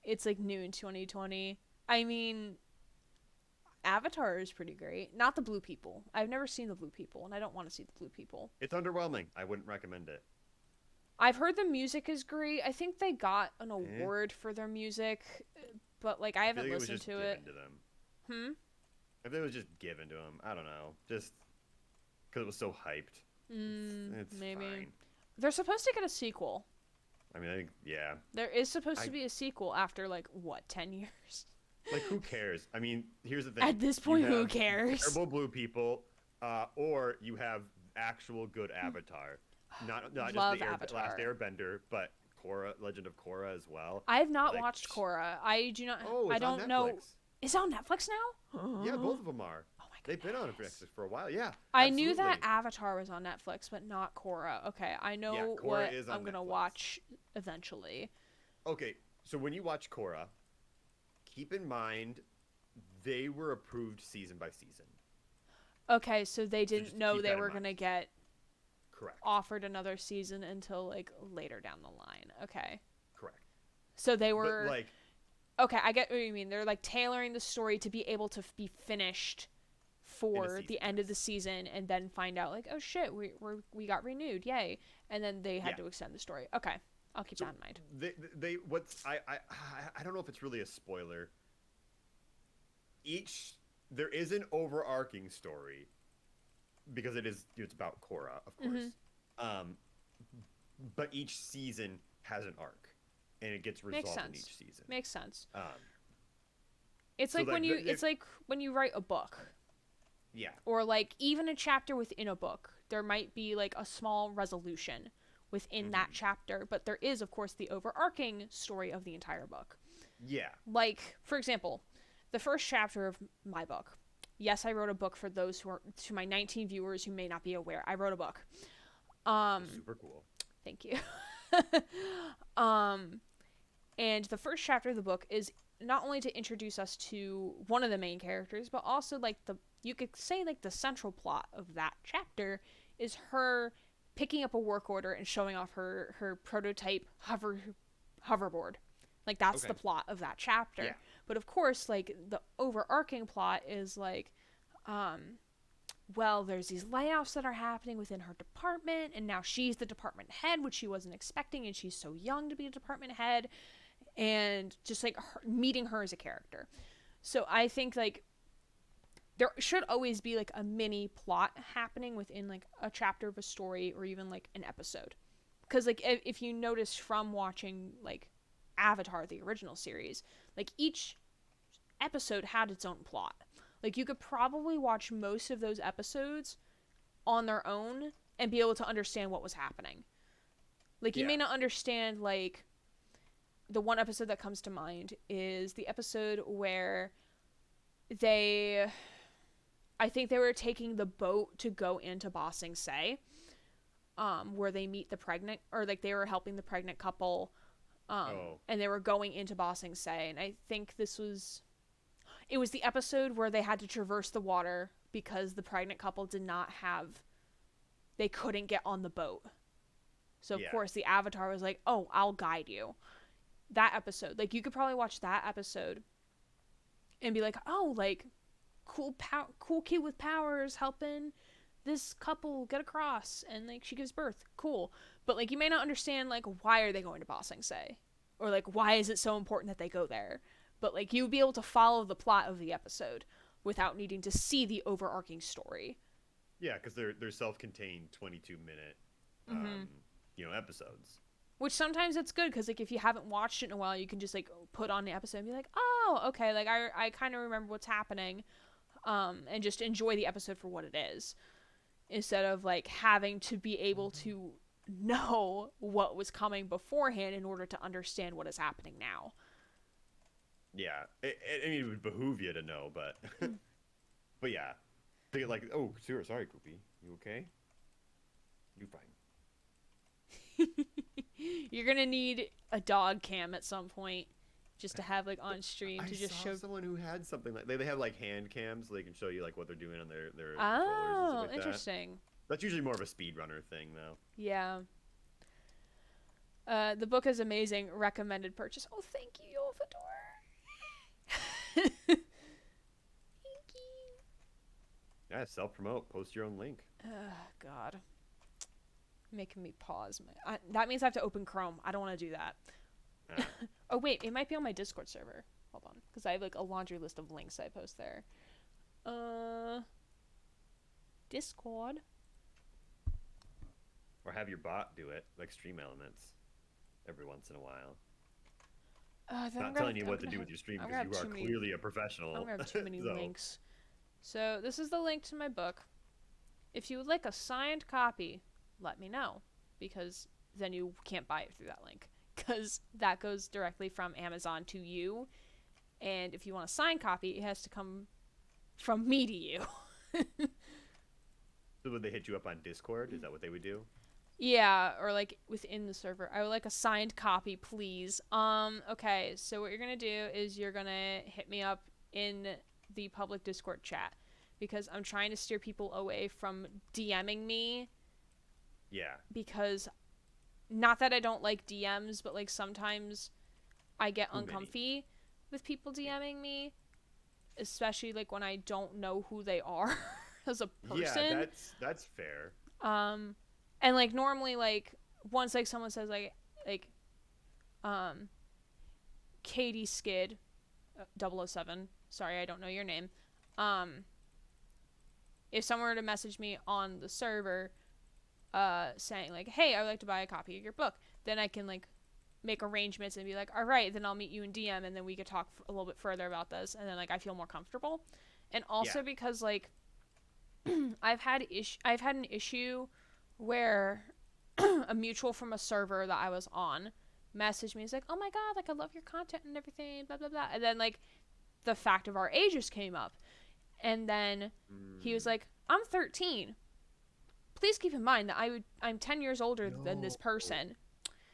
Speaker 1: It's like new in 2020. I mean, Avatar is pretty great. Not the Blue People. I've never seen the Blue People, and I don't want to see the Blue People.
Speaker 2: it's underwhelming. I wouldn't recommend it.
Speaker 1: I've heard the music is great. I think they got an
Speaker 2: Eh.
Speaker 1: award for their music, but like I
Speaker 2: I feel
Speaker 1: haven't
Speaker 2: like it was
Speaker 1: listened
Speaker 2: just
Speaker 1: to
Speaker 2: given
Speaker 1: it.
Speaker 2: to them.
Speaker 1: Hmm.
Speaker 2: If it was just given to them, I don't know. Just because it was so hyped. It's
Speaker 1: Maybe
Speaker 2: fine.
Speaker 1: they're supposed to get a sequel.
Speaker 2: I mean, I think yeah.
Speaker 1: There is supposed
Speaker 2: I
Speaker 1: to be a sequel after like what 10 years.
Speaker 2: like who cares? I mean, here's the thing.
Speaker 1: At this
Speaker 2: You
Speaker 1: point, who
Speaker 2: have
Speaker 1: cares?
Speaker 2: terrible blue people, or you have actual good Avatar. Not
Speaker 1: Love
Speaker 2: just the
Speaker 1: Avatar.
Speaker 2: Last Airbender, but Korra, Legend of Korra as well.
Speaker 1: I have not
Speaker 2: Like,
Speaker 1: watched Korra. I do not.
Speaker 2: oh,
Speaker 1: I
Speaker 2: it's on
Speaker 1: don't know.
Speaker 2: Netflix.
Speaker 1: Is it on Netflix now?
Speaker 2: Yeah, both of them are.
Speaker 1: Oh my
Speaker 2: They've been on
Speaker 1: goodness.
Speaker 2: Netflix for a while. Yeah,
Speaker 1: I knew that
Speaker 2: absolutely.
Speaker 1: Avatar was on Netflix, but not Korra. Okay, I know
Speaker 2: Yeah, Korra
Speaker 1: what
Speaker 2: is on
Speaker 1: I'm gonna
Speaker 2: Netflix.
Speaker 1: watch eventually.
Speaker 2: Okay, so when you watch Korra, keep in mind they were approved season by season.
Speaker 1: Okay, so they
Speaker 2: So
Speaker 1: didn't
Speaker 2: just
Speaker 1: know
Speaker 2: keep
Speaker 1: they
Speaker 2: that in
Speaker 1: were
Speaker 2: mind.
Speaker 1: gonna get
Speaker 2: Correct.
Speaker 1: offered another season until like later down the line. Okay,
Speaker 2: Correct.
Speaker 1: so they
Speaker 2: But
Speaker 1: were
Speaker 2: like,
Speaker 1: okay. I get what you mean. They're like tailoring the story to be able to be finished for
Speaker 2: season,
Speaker 1: the end of the
Speaker 2: yes.
Speaker 1: season, and then find out like, oh shit, we got renewed, yay! And then they had
Speaker 2: Yeah.
Speaker 1: to extend the story. Okay, I'll keep
Speaker 2: So
Speaker 1: that in mind.
Speaker 2: they what's I don't know if it's really a spoiler. Each there is an overarching story because it's about Korra, of course. Um, but each season has an arc, and it gets
Speaker 1: Makes
Speaker 2: resolved in
Speaker 1: sense.
Speaker 2: each season.
Speaker 1: Makes sense.
Speaker 2: Um,
Speaker 1: It's
Speaker 2: so
Speaker 1: like
Speaker 2: like
Speaker 1: when it's like when you write a book,
Speaker 2: yeah,
Speaker 1: or like even a chapter within a book. There might be like a small resolution within that chapter, but there is of course the overarching story of the entire book.
Speaker 2: yeah,
Speaker 1: Like, for example, the first chapter of my book. Yes, I wrote a book for those who are to my 19 viewers who may not be aware. I wrote a book.
Speaker 2: super cool.
Speaker 1: Thank you. And the first chapter of the book is not only to introduce us to one of the main characters, but also like you could say like the central plot of that chapter is her picking up a work order and showing off her prototype hoverboard. Like that's
Speaker 2: Okay.
Speaker 1: the plot of that chapter.
Speaker 2: Yeah.
Speaker 1: But of course, like the overarching plot is like well, there's these layoffs that are happening within her department, and now she's the department head, which she wasn't expecting, and she's so young to be a department head, and just like meeting her as a character. So I think like there should always be like a mini plot happening within like a chapter of a story or even like an episode. Because like if you notice from watching like Avatar, the original series, like each episode had its own plot. Like you could probably watch most of those episodes on their own and be able to understand what was happening. Like you
Speaker 2: Yeah.
Speaker 1: may not understand like the one episode that comes to mind is the episode where they I think they were taking the boat to go into Ba Sing Se, where they meet the pregnant or like they were helping the pregnant couple and they were going into Ba Sing Se, and I think it was the episode where they had to traverse the water because the pregnant couple they couldn't get on the boat. So of
Speaker 2: Yeah.
Speaker 1: course the Avatar was like, "Oh, I'll guide you." That episode, like you could probably watch that episode and be like, "Oh, like cool kid with powers helping this couple get across, and like she gives birth. Cool. But like you may not understand like why are they going to Ba Sing Se, or like why is it so important that they go there. But like you'll be able to follow the plot of the episode without needing to see the overarching story.
Speaker 2: Yeah, because they're self-contained 22-minute, episodes.
Speaker 1: Which sometimes it's good because like if you haven't watched it in a while, you can just like put on the episode and be like, oh, okay, like I kind of remember what's happening, and just enjoy the episode for what it is, instead of like having to be able to know what was coming beforehand in order to understand what is happening now.
Speaker 2: Yeah, I mean, it would behoove you to know, but but yeah, they like, oh, sorry, Goopy, you okay? You fine?
Speaker 1: You're gonna need a dog cam at some point, just to have like on stream to just show
Speaker 2: someone who had something like they have like hand cams, so they can show you like what they're doing on their controllers
Speaker 1: Oh,
Speaker 2: and stuff like
Speaker 1: interesting.
Speaker 2: that. That's usually more of a speedrunner thing, though.
Speaker 1: Yeah. The book is amazing. Recommended purchase. Oh, thank you, Yolvador. Thank you.
Speaker 2: Yeah, self-promote. Post your own link.
Speaker 1: God. Making me pause. That means I have to open Chrome. I don't want to do that. Oh, wait. It might be on my Discord server. Hold on. Because I have like a laundry list of links I post there. Discord.
Speaker 2: Or have your bot do it, like Stream Elements, every once in a while. Not telling you what to do with your stream because you are clearly a professional.
Speaker 1: I'm gonna have too many links. So this is the link to my book. If you would like a signed copy, let me know, because then you can't buy it through that link, because that goes directly from Amazon to you, and if you want a signed copy, it has to come from me to you.
Speaker 2: So would they hit you up on Discord? Is that what they would do?
Speaker 1: Yeah, or like within the server. I would like a signed copy, please. Okay, so what you're gonna do is you're gonna hit me up in the public Discord chat, because I'm trying to steer people away from DMing me.
Speaker 2: Yeah.
Speaker 1: Because, not that I don't like DMs, but like sometimes I get uncomfy with people DMing me, especially like when I don't know who they are as a person.
Speaker 2: Yeah, that's fair.
Speaker 1: And like normally like once like someone says like Katie Skid 007, sorry, I don't know your name. If someone were to message me on the server saying like, hey, I would like to buy a copy of your book, then I can like make arrangements and be like, all right, then I'll meet you in DM, and then we could talk a little bit further about this, and then like I feel more comfortable. And also because like I've had an issue where a mutual from a server that I was on messaged me. He's like, oh my god, like I love your content and everything, blah blah blah. And then like the fact of our ages came up, and then he was like, I'm 13. Please keep in mind that I'm 10 years older than this person.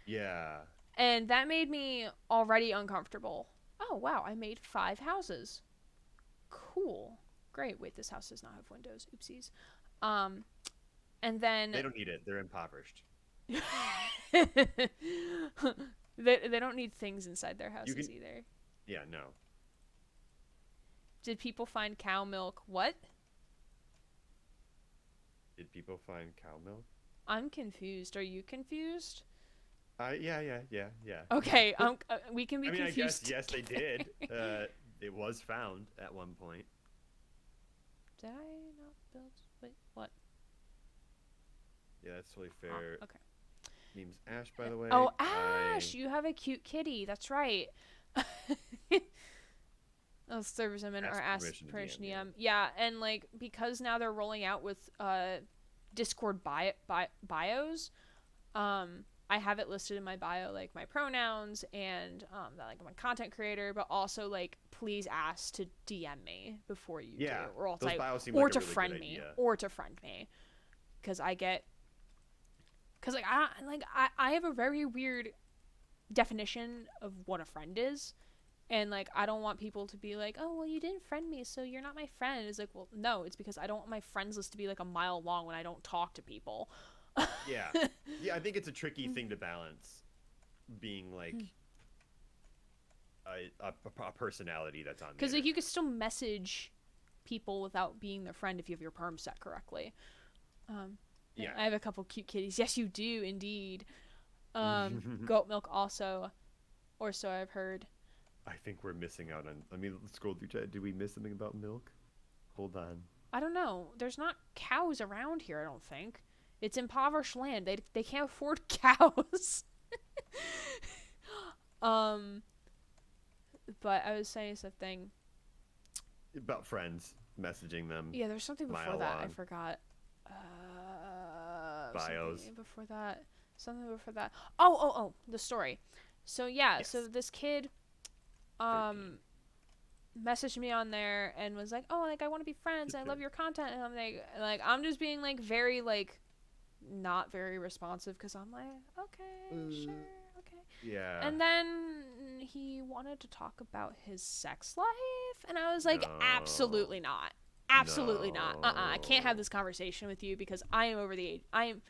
Speaker 2: Yeah.
Speaker 1: And that made me already uncomfortable. Oh wow, I made 5 houses. Cool. Great. Wait, this house does not have windows. Oopsies. And then
Speaker 2: they don't need it. They're impoverished.
Speaker 1: they don't need things inside their houses either.
Speaker 2: Yeah, no.
Speaker 1: Did people find cow milk? What?
Speaker 2: Did people find cow milk?
Speaker 1: I'm confused. Are you confused?
Speaker 2: Yeah.
Speaker 1: Okay, we can be
Speaker 2: confused. I guess yes, they did. It was found at one point.
Speaker 1: Did I not build? Wait, what?
Speaker 2: Yeah, that's totally fair.
Speaker 1: Oh, okay.
Speaker 2: Name's Ash, by the way.
Speaker 1: Oh, Ash! You have a cute kitty. That's right. Those servers I'm in are asked permission DM. Yeah, and like because now they're rolling out with Discord bios. I have it listed in my bio, like my pronouns and that like I'm a content creator, but also like please ask to DM me before you do, or else to friend me, because I have a very weird definition of what a friend is, and like I don't want people to be like, oh well, you didn't friend me, so you're not my friend. It's like, well, no, it's because I don't want my friends list to be like a mile long when I don't talk to people.
Speaker 2: Yeah, I think it's a tricky thing to balance, being like a personality that's on there.
Speaker 1: Because like you could still message people without being their friend if you have your perm set correctly.
Speaker 2: Yeah.
Speaker 1: I have a couple cute kitties. Yes, you do indeed. Goat milk also, or so I've heard.
Speaker 2: I think we're missing out on. Let me scroll through chat. Did we miss something about milk? Hold on.
Speaker 1: I don't know. There's not cows around here, I don't think. It's impoverished land. They can't afford cows. But I was saying something.
Speaker 2: About friends messaging them.
Speaker 1: Yeah, there's something before
Speaker 2: Mile
Speaker 1: that. I
Speaker 2: long.
Speaker 1: forgot.
Speaker 2: Bios.
Speaker 1: Something before that. Something before that. Oh, the story. So yeah,
Speaker 2: Yes.
Speaker 1: so this kid
Speaker 2: 13.
Speaker 1: messaged me on there and was like, "Oh, like I want to be friends. I love your content." And I'm like I'm just being like very like not very responsive because I'm like, "Okay, sure, okay."
Speaker 2: Yeah.
Speaker 1: And then he wanted to talk about his sex life, and I was like,
Speaker 2: No.
Speaker 1: "Absolutely not. Absolutely not. I can't have
Speaker 2: No.
Speaker 1: this conversation with you because I am over the age. I am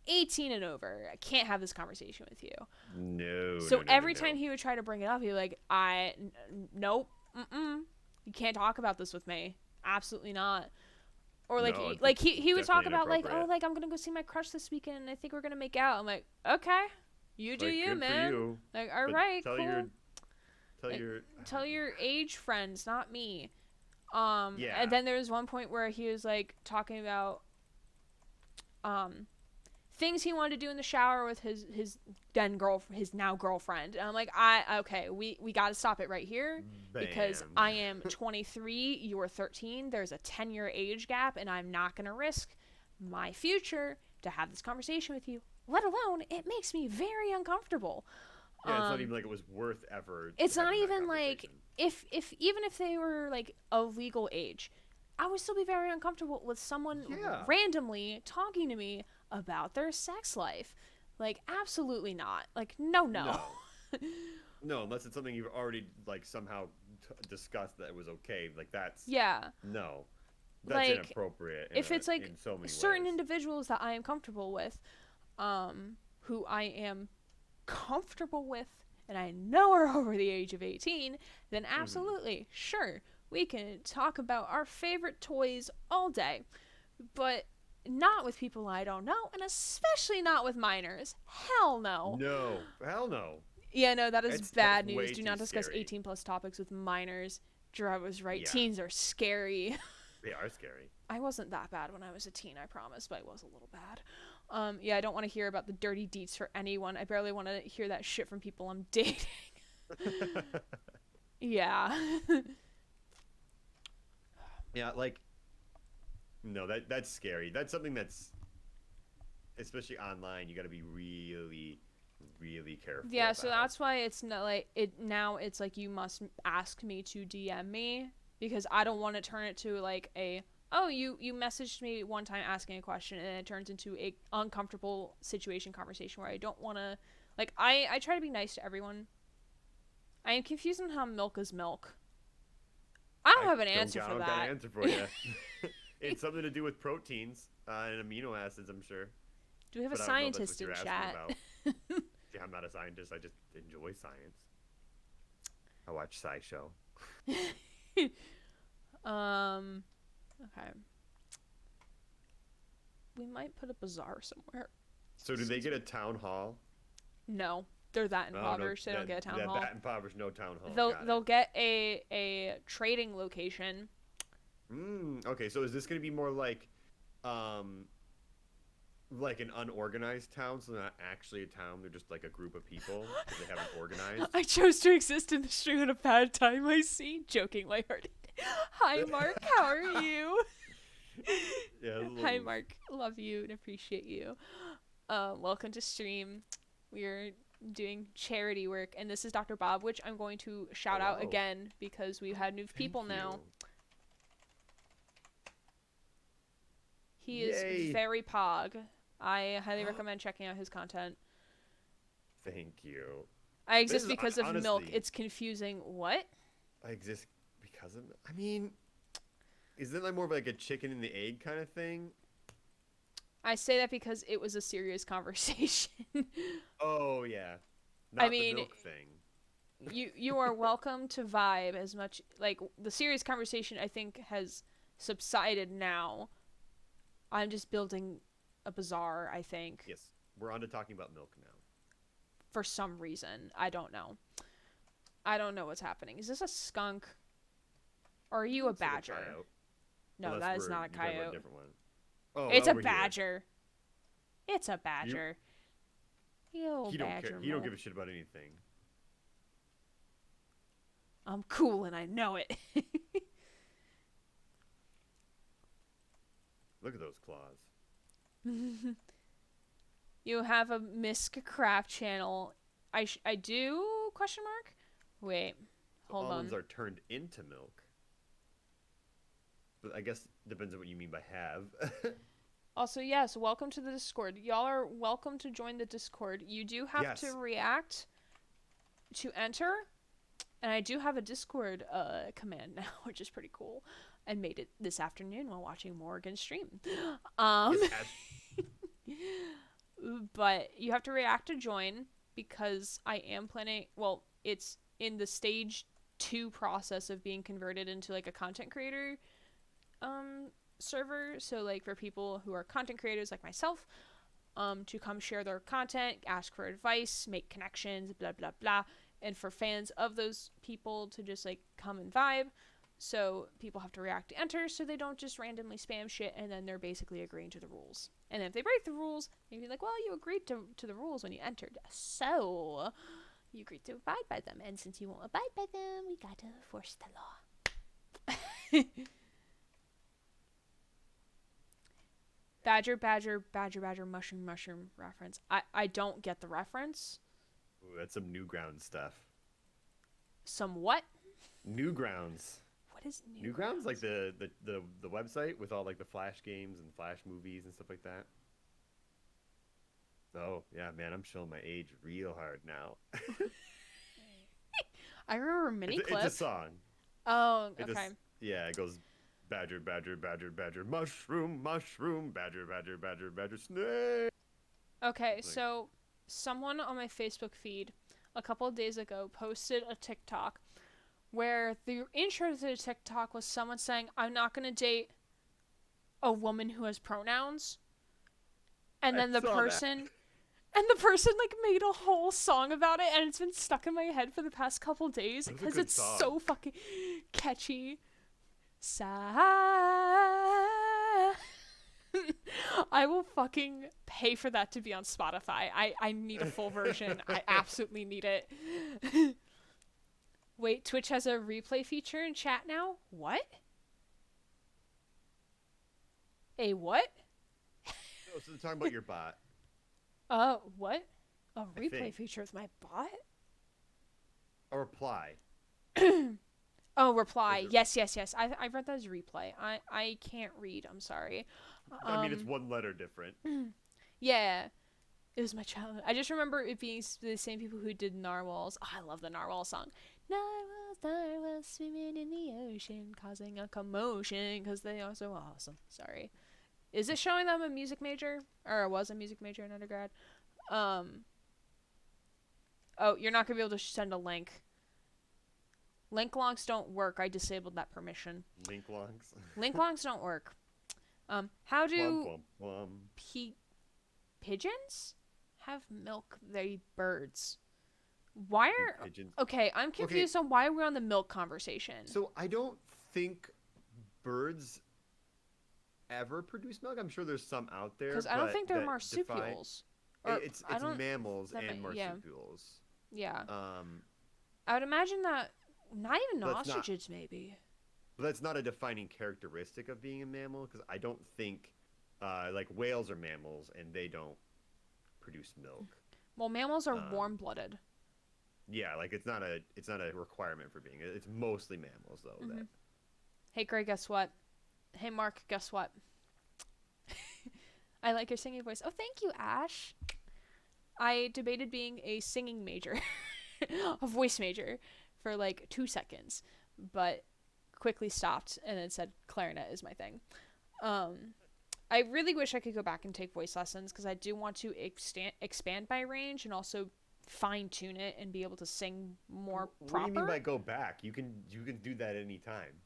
Speaker 1: 18 and over. I can't have this conversation with you."
Speaker 2: No.
Speaker 1: So
Speaker 2: no, no,
Speaker 1: every
Speaker 2: no,
Speaker 1: time
Speaker 2: no.
Speaker 1: he would try to bring it up, he'd be like, nope, you can't talk about this with me. Absolutely not." Or like,
Speaker 2: No,
Speaker 1: he would talk
Speaker 2: definitely
Speaker 1: about like, "Oh,
Speaker 2: inappropriate.
Speaker 1: like I'm gonna go see my crush this weekend, and I think we're gonna make out." I'm like, "Okay, you do
Speaker 2: Like,
Speaker 1: you,
Speaker 2: good
Speaker 1: man."
Speaker 2: For you,
Speaker 1: Like, all
Speaker 2: but
Speaker 1: right,
Speaker 2: tell
Speaker 1: cool.
Speaker 2: your
Speaker 1: Tell your age friends, not me.
Speaker 2: Yeah.
Speaker 1: And then there was one point where he was like talking about things he wanted to do in the shower with his now girlfriend. And I'm like, okay, we got to stop it right here because
Speaker 2: Bam.
Speaker 1: I am 23, you're 13. There's a 10-year age gap, and I'm not gonna risk my future to have this conversation with you. Let alone, it makes me very uncomfortable.
Speaker 2: Yeah, it's not even like it was worth effort.
Speaker 1: It's not
Speaker 2: having that
Speaker 1: even like
Speaker 2: conversation.
Speaker 1: even if they were like of legal age, I would still be very uncomfortable with someone
Speaker 2: Yeah.
Speaker 1: randomly talking to me about their sex life. Like, absolutely not. Like, no.
Speaker 2: No. No, unless it's something you've already like somehow discussed that it was okay. Like that's
Speaker 1: Yeah.
Speaker 2: no. That's
Speaker 1: Like,
Speaker 2: inappropriate.
Speaker 1: If it's like
Speaker 2: in so many
Speaker 1: certain
Speaker 2: ways.
Speaker 1: individuals that I am comfortable with, who I am comfortable with and I know are over the age of 18, then absolutely, sure, we can talk about our favorite toys all day. But not with people I don't know, and especially not with minors. Hell no.
Speaker 2: No, hell no.
Speaker 1: Yeah, no, that is
Speaker 2: That's
Speaker 1: bad
Speaker 2: way
Speaker 1: news. Do
Speaker 2: too
Speaker 1: not discuss
Speaker 2: scary.
Speaker 1: 18 plus topics with minors. Gerard was right.
Speaker 2: Yeah.
Speaker 1: Teens are scary.
Speaker 2: They are scary.
Speaker 1: I wasn't that bad when I was a teen, I promise, but I was a little bad. Yeah, I don't want to hear about the dirty deets for anyone. I barely want to hear that shit from people I'm dating. Yeah.
Speaker 2: Yeah, like no, that's scary. That's something that's especially online. You got to be really, really careful.
Speaker 1: Yeah, so
Speaker 2: about.
Speaker 1: that's why it's not like it now. It's like you must ask me to DM me because I don't want to turn it to like a you messaged me one time asking a question and it turns into a uncomfortable situation conversation where I don't want to like I try to be nice to everyone. I am confused on how milk is milk. I don't have an answer for
Speaker 2: I don't
Speaker 1: that.
Speaker 2: got an answer for you. It's something to do with proteins and amino acids, I'm sure.
Speaker 1: Do we have
Speaker 2: But
Speaker 1: a
Speaker 2: I don't know if that's
Speaker 1: scientist
Speaker 2: what
Speaker 1: in
Speaker 2: you're asking
Speaker 1: chat?
Speaker 2: about. Yeah, I'm not a scientist. I just enjoy science. I watch SciShow.
Speaker 1: Okay. We might put a bazaar somewhere.
Speaker 2: So do they get a town hall?
Speaker 1: No, they're that
Speaker 2: Oh, no,
Speaker 1: impoverished. They don't get a town hall.
Speaker 2: That impoverished, no town hall.
Speaker 1: They'll get a trading location.
Speaker 2: Okay, so is this going to be more like an unorganized town? So they're not actually a town. They're just like a group of people because they haven't organized.
Speaker 1: I chose to exist in the stream at a bad time. I see. Joking, lighthearted. Hi, Mark. How are you?
Speaker 2: Yeah.
Speaker 1: Hi, Mark. Love you and appreciate you. Welcome to stream. We're doing charity work, and this is Dr. Bob, which I'm going to shout out
Speaker 2: Hello.
Speaker 1: again because we've had new people now. He is
Speaker 2: Yay.
Speaker 1: very pog. I highly recommend checking out his content.
Speaker 2: Thank you.
Speaker 1: I exist
Speaker 2: is-
Speaker 1: because of milk.
Speaker 2: honestly-
Speaker 1: It's confusing. What?
Speaker 2: I exist because of. I mean, is it like more of like a chicken and the egg kind of thing?
Speaker 1: I say that because it was a serious conversation.
Speaker 2: Oh yeah. Not
Speaker 1: I mean,
Speaker 2: the milk thing.
Speaker 1: you are welcome to vibe as much. Like, the serious conversation I think has subsided now. I'm just building a bazaar, I think.
Speaker 2: Yes, we're on to talking about milk now.
Speaker 1: For some reason. I don't know. I don't know what's happening. Is this a skunk? Or are you a
Speaker 2: It's like
Speaker 1: badger?
Speaker 2: coyote.
Speaker 1: No,
Speaker 2: Unless
Speaker 1: that is
Speaker 2: we're
Speaker 1: not a
Speaker 2: talking about
Speaker 1: coyote.
Speaker 2: different one. Oh,
Speaker 1: It's a
Speaker 2: over here.
Speaker 1: badger. It's a badger. You old
Speaker 2: He don't
Speaker 1: badger.
Speaker 2: care. He don't
Speaker 1: mole.
Speaker 2: give a shit about anything.
Speaker 1: I'm cool and I know it.
Speaker 2: Look at those claws.
Speaker 1: You have a Misk Craft channel. I do? Question mark? Wait. Hold
Speaker 2: Almonds
Speaker 1: on.
Speaker 2: are turned into milk. But I guess depends on what you mean by have.
Speaker 1: Also, yes, welcome to the Discord. Y'all are welcome to join the Discord. You do have to
Speaker 2: Yes.
Speaker 1: react to enter. And I do have a Discord command now, which is pretty cool. I made it this afternoon while watching Morgan stream.
Speaker 2: Yes,
Speaker 1: But you have to react to join because I am planning. Well, it's in the stage 2 process of being converted into like a content creator server. So like for people who are content creators like myself, to come share their content, ask for advice, make connections, blah blah blah, and for fans of those people to just like come and vibe. So people have to react to enter so they don't just randomly spam shit and then they're basically agreeing to the rules. And if they break the rules, they'd be like, well, you agreed to the rules when you entered. So you agreed to abide by them. And since you won't abide by them, we gotta force the law. Badger, badger, badger, badger, mushroom, mushroom reference. I don't get the reference.
Speaker 2: Ooh, that's some Newgrounds stuff.
Speaker 1: Some what?
Speaker 2: Newgrounds.
Speaker 1: What is
Speaker 2: Newgrounds? Like the website with all like the Flash games and Flash movies and stuff like that. Oh, yeah, man, I'm showing my age real hard now.
Speaker 1: I remember mini clip.
Speaker 2: It's a song.
Speaker 1: Oh,
Speaker 2: It
Speaker 1: okay.
Speaker 2: just, yeah, it goes badger, badger, badger, badger, mushroom, mushroom, badger, badger, badger, badger, snake.
Speaker 1: Okay,
Speaker 2: Like-
Speaker 1: so someone on my Facebook feed a couple of days ago posted a TikTok where the intro to the TikTok was someone saying, I'm not going to date a woman who has pronouns. And then
Speaker 2: I
Speaker 1: the
Speaker 2: saw that.
Speaker 1: person like made a whole song about it and it's been stuck in my head for the past couple days
Speaker 2: That was a
Speaker 1: because
Speaker 2: good
Speaker 1: it's
Speaker 2: song.
Speaker 1: so fucking catchy. I will fucking pay for that to be on Spotify. I need a full version. I absolutely need it. Wait, Twitch has a replay feature in chat now? What? A what?
Speaker 2: Oh, so they're talking about your bot.
Speaker 1: What? A replay
Speaker 2: think.
Speaker 1: feature with my bot?
Speaker 2: A reply.
Speaker 1: Oh, reply.
Speaker 2: Is it-
Speaker 1: Yes. I read that as replay. I can't read. I'm sorry.
Speaker 2: I mean, it's one letter different.
Speaker 1: Yeah. It was my childhood. I just remember it being the same people who did Narwhals. Oh, I love the Narwhal song. Narwhals swimming in the ocean, causing a commotion because they are so awesome. Sorry. Is it showing that I'm a music major? Or I was a music major in undergrad? Oh, you're not going to be able to send a link. Link longs don't work. I disabled that permission.
Speaker 2: Link longs.
Speaker 1: Link longs don't work. How do pigeons have milk? They birds. Why are
Speaker 2: Pigeons.
Speaker 1: okay? I'm confused on why we're on the milk conversation.
Speaker 2: So I don't think birds ever produce milk. I'm sure there's some out there.
Speaker 1: Because I don't
Speaker 2: but
Speaker 1: think they're
Speaker 2: that
Speaker 1: marsupials.
Speaker 2: It's
Speaker 1: I don't.
Speaker 2: mammals
Speaker 1: that
Speaker 2: and
Speaker 1: might- yeah.
Speaker 2: marsupials.
Speaker 1: Yeah,
Speaker 2: Um,
Speaker 1: I would imagine that. Not even
Speaker 2: But it's not-
Speaker 1: ostriches, maybe.
Speaker 2: but that's not a defining characteristic of being a mammal because I don't think like whales are mammals and they don't produce milk.
Speaker 1: Well, mammals are
Speaker 2: Um,
Speaker 1: warm-blooded.
Speaker 2: Yeah, like it's not a requirement for being. It's mostly mammals though.
Speaker 1: Mm-hmm.
Speaker 2: That
Speaker 1: Hey, Greg, guess what? Hey, Mark, guess what? I like your singing voice. Oh, thank you, Ash. I debated being a singing major, a voice major, for like 2 seconds, but quickly stopped and then said clarinet is my thing. I really wish I could go back and take voice lessons because I do want to expand my range and also fine tune it and be able to sing more
Speaker 2: What do you mean
Speaker 1: proper.
Speaker 2: by go back? You can do that anytime.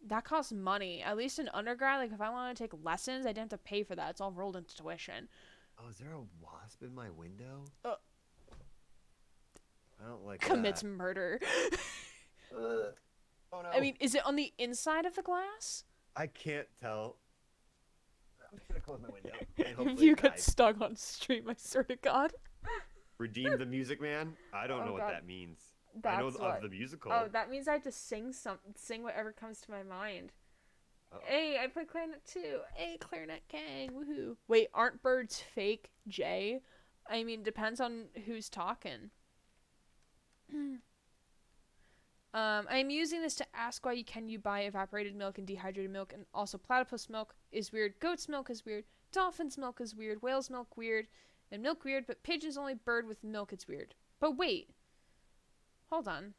Speaker 1: That costs money. At least in undergrad, like if I want to take lessons, I didn't have to pay for that. It's all rolled into tuition.
Speaker 2: Oh, is there a wasp in my window?
Speaker 1: Uh,
Speaker 2: I don't like
Speaker 1: Commits
Speaker 2: that.
Speaker 1: murder.
Speaker 2: Ugh. Oh
Speaker 1: I
Speaker 2: no.
Speaker 1: mean, is it on the inside of the glass?
Speaker 2: I can't tell. I'm just gonna close my window and
Speaker 1: If
Speaker 2: hopefully
Speaker 1: you
Speaker 2: it
Speaker 1: get
Speaker 2: dies.
Speaker 1: stuck on stream, I swear to God.
Speaker 2: Redeem the Music Man? I don't
Speaker 1: Oh
Speaker 2: know what
Speaker 1: God,
Speaker 2: that means. I know
Speaker 1: that's
Speaker 2: of
Speaker 1: what.
Speaker 2: the musical.
Speaker 1: Oh, that means I have to sing whatever comes to my mind.
Speaker 2: Uh-oh.
Speaker 1: Hey, I play clarinet too. Hey, clarinet gang, woohoo! Wait, aren't birds fake, Jay? I mean, depends on who's talking. I'm using this to ask why you buy evaporated milk and dehydrated milk, and also platypus milk is weird, goat's milk is weird, dolphin's milk is weird, whale's milk weird, and milk weird, but pigeon's only bird with milk, it's weird. But wait, hold on.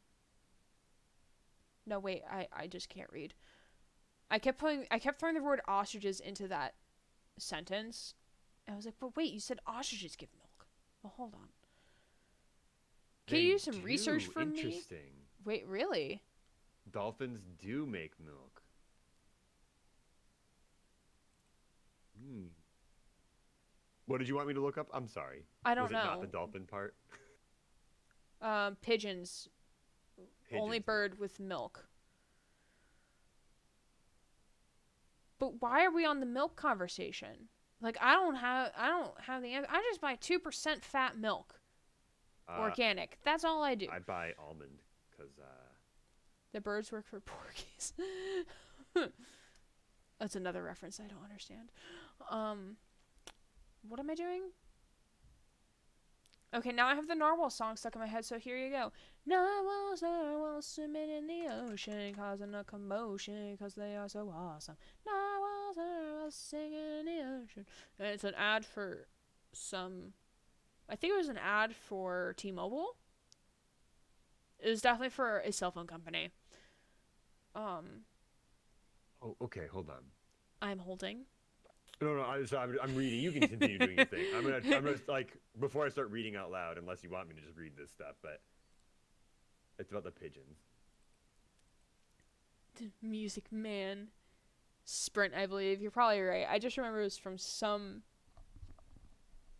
Speaker 1: No, wait, I just can't read. I kept throwing the word ostriches into that sentence. I was like, but wait, you said ostriches give milk. Well, hold on. Can you
Speaker 2: They
Speaker 1: do some research
Speaker 2: do.
Speaker 1: for me?
Speaker 2: Interesting.
Speaker 1: Wait, really?
Speaker 2: Dolphins do make milk. Hmm. What did you want me to look up? I'm sorry.
Speaker 1: I don't
Speaker 2: Was it not the
Speaker 1: know.
Speaker 2: dolphin part?
Speaker 1: Pigeons. Only
Speaker 2: Pigeons.
Speaker 1: bird with milk. But why are we on the milk conversation? Like I don't have the answer. I just buy 2% fat milk. Organic. That's all I do.
Speaker 2: I buy almond because
Speaker 1: The birds work for porkies. That's another reference I don't understand. What am I doing? Okay, now I have the narwhal song stuck in my head, so here you go. Narwhals, narwhals swimming in the ocean, causing a commotion, cause they are so awesome. Narwhals, narwhals singing in the ocean. And it's an ad for I think it was an ad for T-Mobile. It was definitely for a cell phone company.
Speaker 2: oh, okay, hold on.
Speaker 1: I'm holding.
Speaker 2: No, I'm reading. You can continue doing your thing. I'm gonna like before I start reading out loud, unless you want me to just read this stuff, but it's about the pigeons.
Speaker 1: Music Man. Sprint, I believe. You're probably right. I just remember it was from some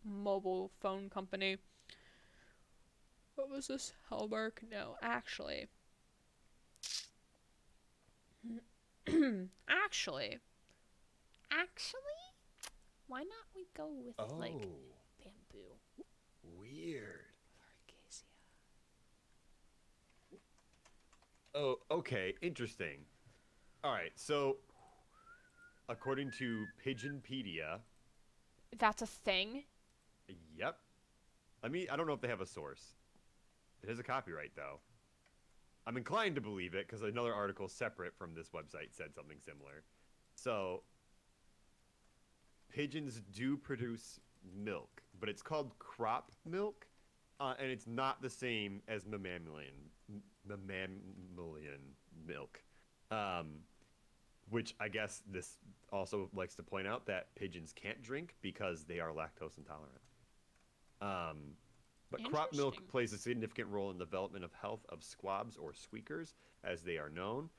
Speaker 1: mobile phone company. What was this? Hellbark? No, actually. actually. Why not we go with, like, bamboo?
Speaker 2: Weird.
Speaker 1: Arcasia.
Speaker 2: Oh, okay, interesting. All right, so according to Pigeonpedia,
Speaker 1: That's a thing?
Speaker 2: yep. I don't know if they have a source. It has a copyright though. I'm inclined to believe it because another article separate from this website said something similar. So, pigeons do produce milk, but it's called crop milk, and it's not the same as mammalian milk. Which I guess this also likes to point out that pigeons can't drink because they are lactose intolerant. But crop milk
Speaker 1: Interesting.
Speaker 2: plays a significant role in the development of health of squabs or squeakers, as they are known.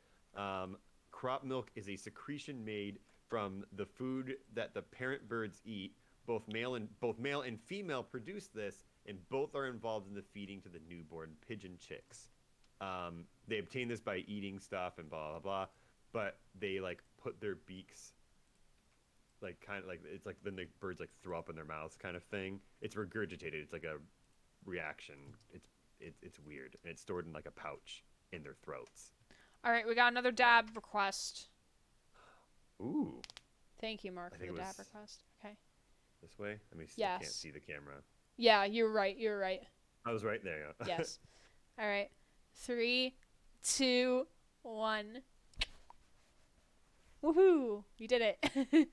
Speaker 2: Crop milk is a secretion made from the food that the parent birds eat. Both male and female produce this, and both are involved in the feeding to the newborn pigeon chicks. They obtain this by eating stuff and blah blah blah, but they like put their beaks like kind of like it's like then the birds like throw up in their mouths kind of thing. It's regurgitated. It's like a reaction. It's weird, and it's stored in like a pouch in their throats.
Speaker 1: All right, we got another dab request.
Speaker 2: Ooh,
Speaker 1: Thank you, Mark,
Speaker 2: I
Speaker 1: for
Speaker 2: think
Speaker 1: the
Speaker 2: it
Speaker 1: dab
Speaker 2: was-
Speaker 1: request. Okay.
Speaker 2: this way. Let me see. I can't
Speaker 1: Yes.
Speaker 2: see the camera.
Speaker 1: Yeah, you're right. You're right.
Speaker 2: I was right there.
Speaker 1: Yes. All right. 3, 2, 1. Woohoo! We did it.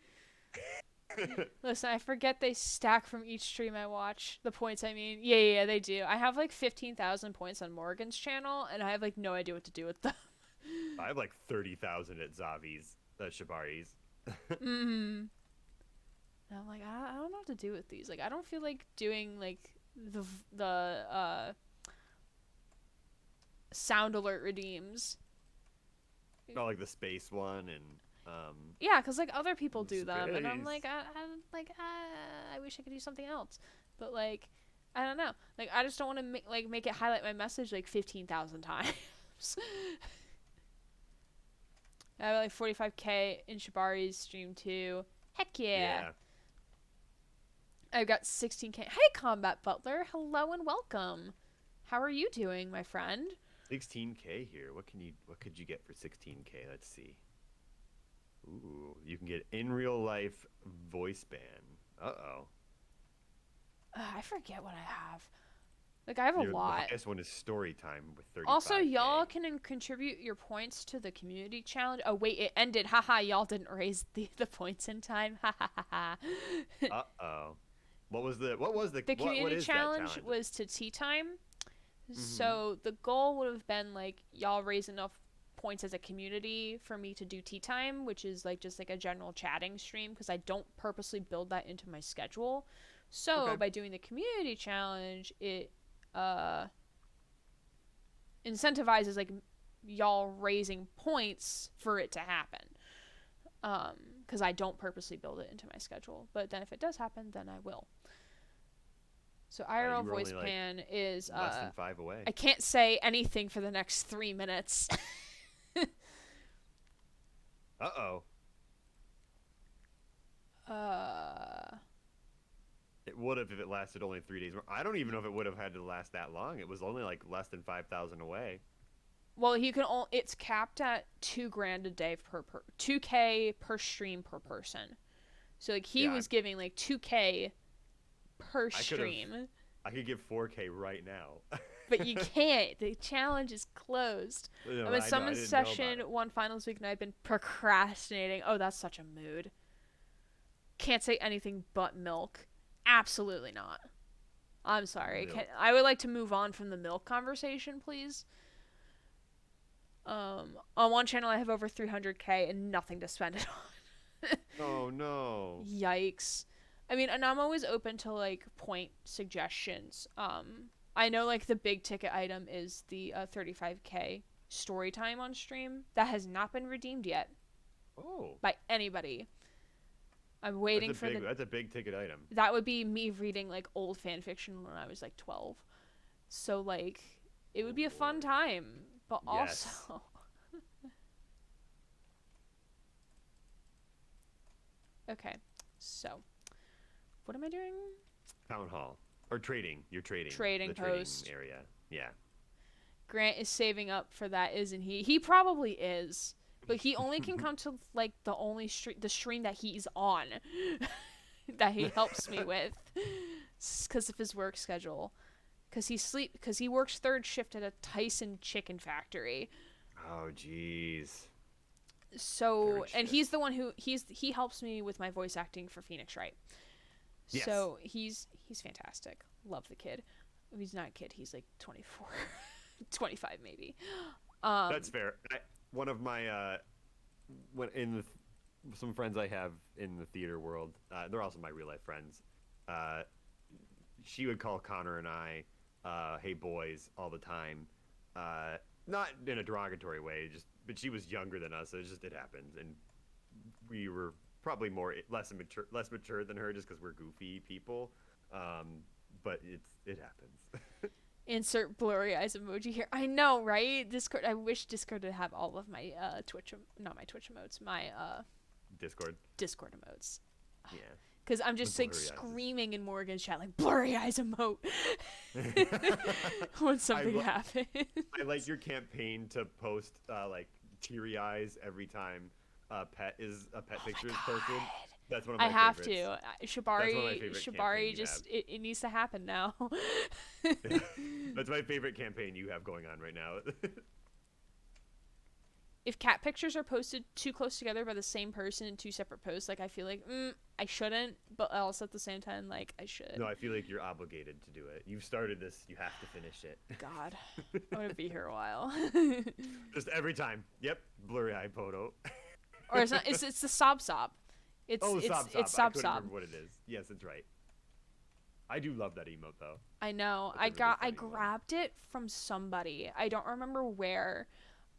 Speaker 1: Listen, I forget they stack from each stream I watch. The points, I mean. Yeah, they do. I have like 15,000 points on Morgan's channel, and I have like no idea what to do with them.
Speaker 2: I have like 30,000 at Zavi's, Shabari's.
Speaker 1: And I'm like, I don't know what to do with these. Like, I don't feel like doing like the sound alert redeems.
Speaker 2: Oh, like the space one and
Speaker 1: Yeah, because like other people do them, and I'm
Speaker 2: space.
Speaker 1: like, I wish I could do something else, but like, I don't know. Like, I just don't want to make it highlight my message like 15,000 times. I have like 45K in Shibari's stream too. Heck yeah.
Speaker 2: Yeah.
Speaker 1: I've got 16K. Hey, Combat Butler. Hello and welcome. How are you doing, my friend?
Speaker 2: 16K here. What could you get for 16K? Let's see. Ooh, you can get in real life voice ban. Uh-oh.
Speaker 1: I forget what I have. Like, I have a
Speaker 2: The
Speaker 1: lot.
Speaker 2: highest one is story time with 35K.
Speaker 1: Also, y'all can contribute your points to the community challenge. Oh, wait, it ended. Haha, y'all didn't raise the points in time. Ha ha ha ha.
Speaker 2: Uh-oh. What was the
Speaker 1: The community challenge was to tea time. So the goal would have been like y'all raise enough points as a community for me to do tea time, which is like just like a general chatting stream because I don't purposely build that into my schedule. So
Speaker 2: Okay.
Speaker 1: by doing the community challenge, it incentivizes like y'all raising points for it to happen. Because I don't purposely build it into my schedule, but then if it does happen, then I will. So IRL
Speaker 2: you were
Speaker 1: voice
Speaker 2: only, like,
Speaker 1: pan is
Speaker 2: less than 5 away.
Speaker 1: I can't say anything for the next 3 minutes.
Speaker 2: Uh-oh. It would have if it lasted only 3 days. I don't even know if it would have had to last that long. It was only like less than 5,000 away.
Speaker 1: Well, you can it's capped at $2,000 a day per 2K per stream per person. So like he was giving like 2K per stream.
Speaker 2: I could give 4K right now.
Speaker 1: But you can't. The challenge is closed.
Speaker 2: No,
Speaker 1: I'm in
Speaker 2: I
Speaker 1: summon
Speaker 2: didn't know about
Speaker 1: session
Speaker 2: it.
Speaker 1: 1 finals week and I've been procrastinating. Oh, that's such a mood. Can't say anything but milk. Absolutely not. I'm sorry. I would like to move on from the milk conversation, please. On one channel I have over 300K and nothing to spend it on.
Speaker 2: Oh no.
Speaker 1: Yikes. I mean, and I'm always open to like point suggestions. I know like the big ticket item is the 35K story time on stream that has not been redeemed yet.
Speaker 2: Oh.
Speaker 1: By anybody. I'm waiting for
Speaker 2: that's a big ticket item.
Speaker 1: That would be me reading like old fan fiction when I was like 12. So like it would be a fun time, but
Speaker 2: yes.
Speaker 1: also Okay. So, what am I doing?
Speaker 2: Town hall or trading. You're trading.
Speaker 1: Trading
Speaker 2: the
Speaker 1: post.
Speaker 2: Trading area. Yeah.
Speaker 1: Grant is saving up for that, isn't he? He probably is. But he only can come to like the stream that he's on that he helps me with because of his work schedule. Because he works third shift at a Tyson chicken factory.
Speaker 2: Oh jeez.
Speaker 1: So and he's the one who he helps me with my voice acting for Phoenix Wright.
Speaker 2: Yes.
Speaker 1: So he's fantastic. Love the kid. He's not a kid. He's like 24, 25 maybe.
Speaker 2: That's fair. One of my some friends I have in the theater world, they're also my real life friends. She would call Connor and I, "Hey boys," all the time. Not in a derogatory way, but she was younger than us, so it happens, and we were probably less mature than her, just because we're goofy people. But it happens.
Speaker 1: Insert blurry eyes emoji here. I know, right? Discord. I wish Discord would have all of my not my Twitch emotes, my
Speaker 2: Discord
Speaker 1: emotes.
Speaker 2: Yeah.
Speaker 1: Because I'm just like screaming in Morgan's chat like blurry eyes emote when something happens.
Speaker 2: I like your campaign to post like teary eyes every time a pet picture is posted. That's one of my favorites.
Speaker 1: I have to. Shibari just it needs to happen now.
Speaker 2: That's my favorite campaign you have going on right now.
Speaker 1: If cat pictures are posted too close together by the same person in 2 separate posts, like I feel like I shouldn't, but also at the same time like I should.
Speaker 2: No, I feel like you're obligated to do it. You've started this, you have to finish it.
Speaker 1: God, I'm gonna be here a while.
Speaker 2: Just every time. Yep, blurry eye photo.
Speaker 1: Or it's not. It's the sob. It's
Speaker 2: Sob.
Speaker 1: It's
Speaker 2: I
Speaker 1: sob.
Speaker 2: couldn't remember what it is. Yes, that's right. I do love that emote though.
Speaker 1: I know.
Speaker 2: That's a really
Speaker 1: I
Speaker 2: funny one.
Speaker 1: grabbed it from somebody. I don't remember where.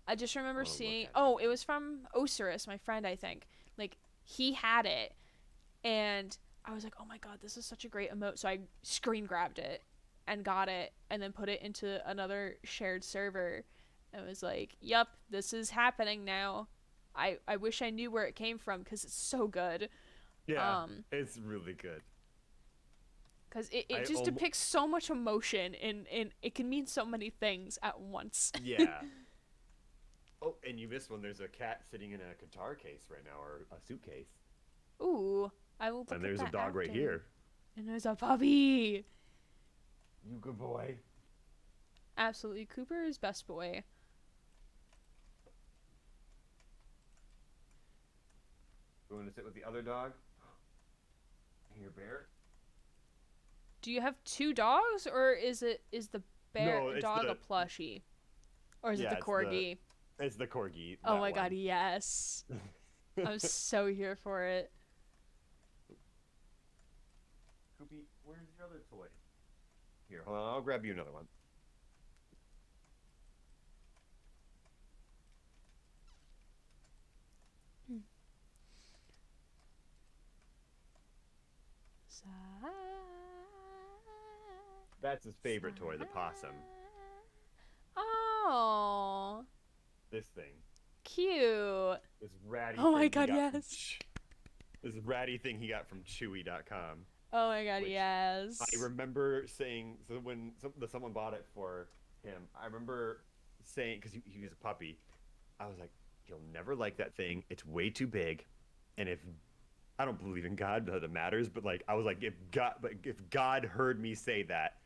Speaker 1: I just
Speaker 2: I
Speaker 1: remember
Speaker 2: want to look
Speaker 1: seeing.
Speaker 2: at it
Speaker 1: Oh, it
Speaker 2: again.
Speaker 1: was from Osiris, my friend. I think. Like he had it, and I was like, "Oh my god, this is such a great emote!" So I screen grabbed it and got it, and then put it into another shared server, and was like, "Yup, this is happening now." I wish I knew where it came from because it's so good.
Speaker 2: Yeah,
Speaker 1: Um,
Speaker 2: it's really good.
Speaker 1: because it
Speaker 2: I
Speaker 1: just
Speaker 2: almost
Speaker 1: depicts so much emotion and it can mean so many things at once.
Speaker 2: yeah. Oh, and you missed one. There's a cat sitting in a guitar case right now, or a suitcase,
Speaker 1: Ooh, I will
Speaker 2: and
Speaker 1: look at
Speaker 2: there's a
Speaker 1: that
Speaker 2: dog right
Speaker 1: after.
Speaker 2: here.
Speaker 1: And there's a puppy.
Speaker 2: You good boy.
Speaker 1: Absolutely, Cooper is best boy.
Speaker 2: You want to sit with the other dog? Here, bear.
Speaker 1: Do you have two dogs, or is the bear
Speaker 2: No, it's
Speaker 1: dog a
Speaker 2: the
Speaker 1: plushie, or is it
Speaker 2: yeah,
Speaker 1: the corgi?
Speaker 2: it's the corgi.
Speaker 1: Oh
Speaker 2: That
Speaker 1: my god,
Speaker 2: one.
Speaker 1: yes! I'm so here for it.
Speaker 2: Koopy, where's your other toy? Here, hold on. I'll grab you another one.
Speaker 1: Sigh,
Speaker 2: That's his favorite toy, the possum.
Speaker 1: Oh,
Speaker 2: This thing.
Speaker 1: cute.
Speaker 2: This ratty
Speaker 1: Oh my
Speaker 2: thing he
Speaker 1: god,
Speaker 2: got from
Speaker 1: yes.
Speaker 2: this ratty thing he got from Chewy.com.
Speaker 1: Oh my god,
Speaker 2: Which
Speaker 1: yes.
Speaker 2: I remember saying, so when someone bought it for him, I remember saying, because he was a puppy, I was like, you'll never like that thing. It's way too big. And if I don't believe in God, that it matters, but like, I was like, if God heard me say that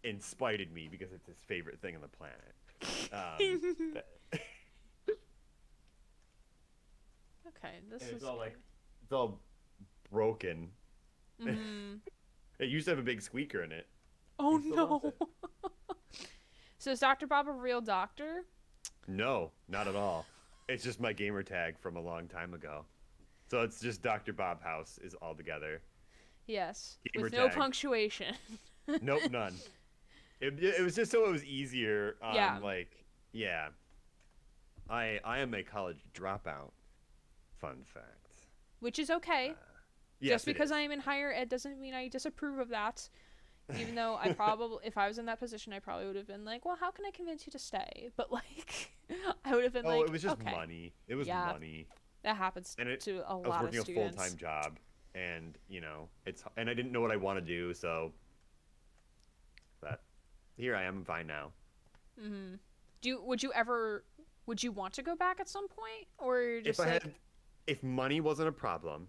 Speaker 2: and spited me because it's his favorite thing on the planet. That,
Speaker 1: Okay, this
Speaker 2: and
Speaker 1: is
Speaker 2: it's all like,
Speaker 1: good.
Speaker 2: it's all broken.
Speaker 1: Mhm.
Speaker 2: It used to have a big squeaker in it.
Speaker 1: Oh
Speaker 2: He still loves
Speaker 1: no.
Speaker 2: it.
Speaker 1: So is Dr. Bob a real doctor?
Speaker 2: No, not at all. It's just my gamer tag from a long time ago. So it's just Dr. Bob House is all together.
Speaker 1: Yes,
Speaker 2: Gamer
Speaker 1: with no
Speaker 2: tag.
Speaker 1: punctuation.
Speaker 2: Nope, none. It was just so it was easier
Speaker 1: Yeah,
Speaker 2: on like yeah. I am a college dropout. Fun fact.
Speaker 1: which is okay.
Speaker 2: Yes,
Speaker 1: Just
Speaker 2: it
Speaker 1: because
Speaker 2: is.
Speaker 1: I am in higher ed doesn't mean I disapprove of that. Even though I probably, if I was in that position, I probably would have been like, well, how can I convince you to stay? But like, I would have been
Speaker 2: Oh,
Speaker 1: like,
Speaker 2: it was just
Speaker 1: okay,
Speaker 2: money. It was
Speaker 1: yeah,
Speaker 2: money.
Speaker 1: that happens
Speaker 2: And
Speaker 1: to a
Speaker 2: I was
Speaker 1: lot of
Speaker 2: working a
Speaker 1: students.
Speaker 2: full-time job and, and I didn't know what I want to do, so but here I am fine now.
Speaker 1: Mm-hmm. Would you want to go back at some point, or you're
Speaker 2: If
Speaker 1: just
Speaker 2: I
Speaker 1: like,
Speaker 2: had if money wasn't a problem,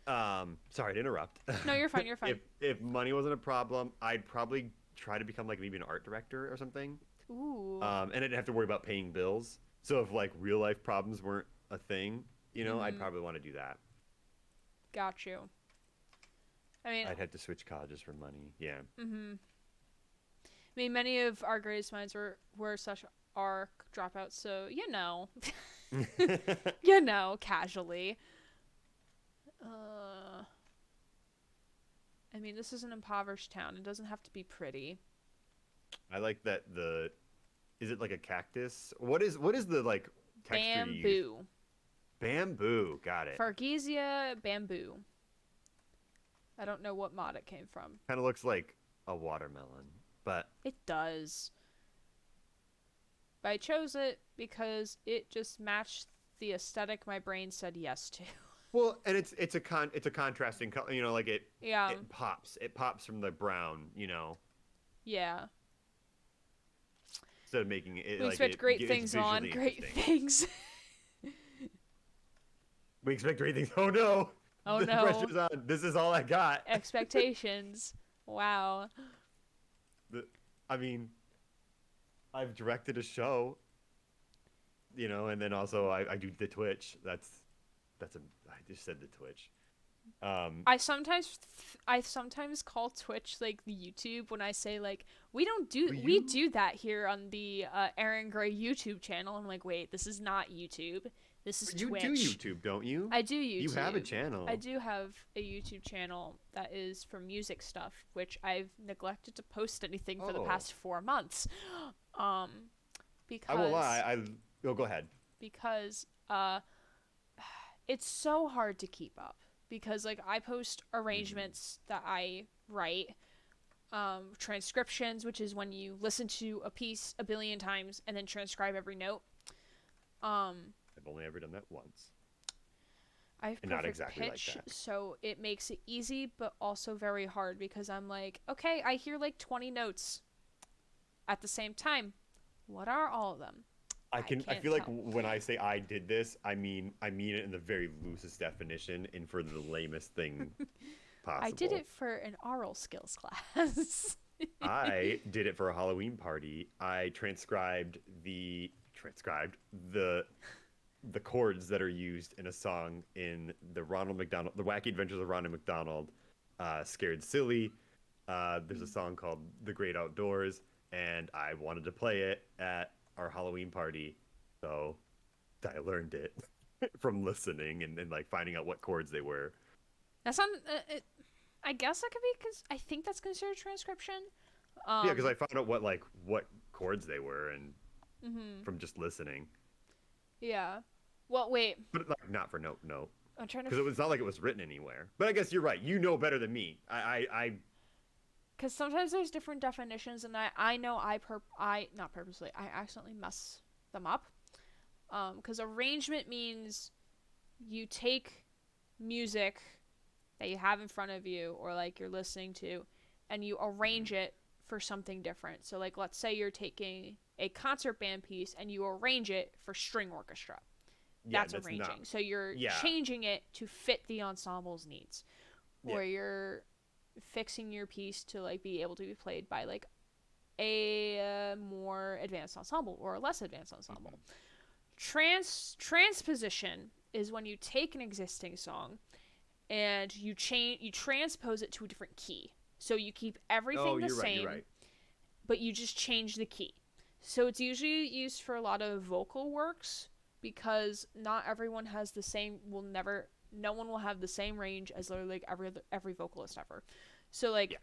Speaker 2: sorry to interrupt.
Speaker 1: no, you're fine, you're fine.
Speaker 2: If money wasn't a problem, I'd probably try to become like maybe an art director or something.
Speaker 1: Ooh,
Speaker 2: And I didn't have to worry about paying bills. So if like real life problems weren't a thing, I'd
Speaker 1: mm-hmm,
Speaker 2: probably want to do that.
Speaker 1: got you. I mean,
Speaker 2: I'd have to switch colleges for money. Yeah.
Speaker 1: mm-hmm. I mean, many of our greatest minds were such arc dropouts, so casually. Uh, I mean, this is an impoverished town. It doesn't have to be pretty.
Speaker 2: I like that is it like a cactus? What is the like texture you use?
Speaker 1: Bamboo.
Speaker 2: Bamboo. Got it.
Speaker 1: Fargesia bamboo. I don't know what mod it came from.
Speaker 2: Kind of looks like a watermelon, but
Speaker 1: It does. But I chose it because it just matched the aesthetic my brain said yes to.
Speaker 2: well, and it's a contrasting color. Like
Speaker 1: Yeah.
Speaker 2: it pops. It pops from the brown.
Speaker 1: Yeah.
Speaker 2: Instead of making it
Speaker 1: We
Speaker 2: like
Speaker 1: expect great
Speaker 2: it's
Speaker 1: things on
Speaker 2: visually
Speaker 1: great
Speaker 2: interesting.
Speaker 1: things.
Speaker 2: We expect great things. Oh no!
Speaker 1: Oh
Speaker 2: The
Speaker 1: no.
Speaker 2: pressure's on. This is all I got.
Speaker 1: Expectations. Wow.
Speaker 2: I mean, I've directed a show, and then also I do the Twitch. I just said the Twitch. Um,
Speaker 1: I sometimes call Twitch like the YouTube when I say like we do that here on the Aaron Gray YouTube channel. I'm like, wait, this is not YouTube. This is
Speaker 2: You
Speaker 1: Twitch.
Speaker 2: do YouTube, don't you?
Speaker 1: I do YouTube.
Speaker 2: You have a channel.
Speaker 1: I do have a YouTube channel that is for music stuff, which I've neglected to post anything for the past 4 months. Because
Speaker 2: I will lie. Go ahead.
Speaker 1: Because it's so hard to keep up because like I post arrangements that I write, transcriptions, which is when you listen to a piece a billion times and then transcribe every note.
Speaker 2: I've only ever done that once.
Speaker 1: I have
Speaker 2: And
Speaker 1: perfect
Speaker 2: not exactly
Speaker 1: pitch,
Speaker 2: like that.
Speaker 1: so it makes it easy but also very hard because I'm like, okay, I hear like 20 notes at the same time. What are all of them?
Speaker 2: I
Speaker 1: can't
Speaker 2: feel like
Speaker 1: tell.
Speaker 2: when I say I did this, I mean it in the very loosest definition and for the lamest thing possible.
Speaker 1: I did it for an oral skills class.
Speaker 2: I did it for a Halloween party. I transcribed the chords that are used in a song in the Ronald McDonald, The Wacky Adventures of Ronald McDonald, Scared Silly. There's a song called The Great Outdoors, and I wanted to play it at our Halloween party, so I learned it from listening and like finding out what chords they were.
Speaker 1: That's not. I guess that could be because I think that's considered transcription.
Speaker 2: Yeah, because I found out what chords they were and from just listening.
Speaker 1: Yeah. Well, wait.
Speaker 2: But like not for note.
Speaker 1: I'm trying to.
Speaker 2: Because it was not like it was written anywhere. But I guess you're right. You know better than me. I
Speaker 1: Because sometimes there's different definitions, and I know I not purposely, I accidentally mess them up. Because arrangement means you take music that you have in front of you or like you're listening to, and you arrange it for something different. So like let's say you're taking a concert band piece and you arrange it for string orchestra. That's arranging.
Speaker 2: Not,
Speaker 1: so you're changing it to fit the ensemble's needs. Or you're fixing your piece to like be able to be played by like a more advanced ensemble or a less advanced ensemble. Transposition is when you take an existing song and you transpose it to a different key. So you keep everything the same, but you just change the key. So it's usually used for a lot of vocal works because not everyone has the same. No one will have the same range as literally like every vocalist ever. So like,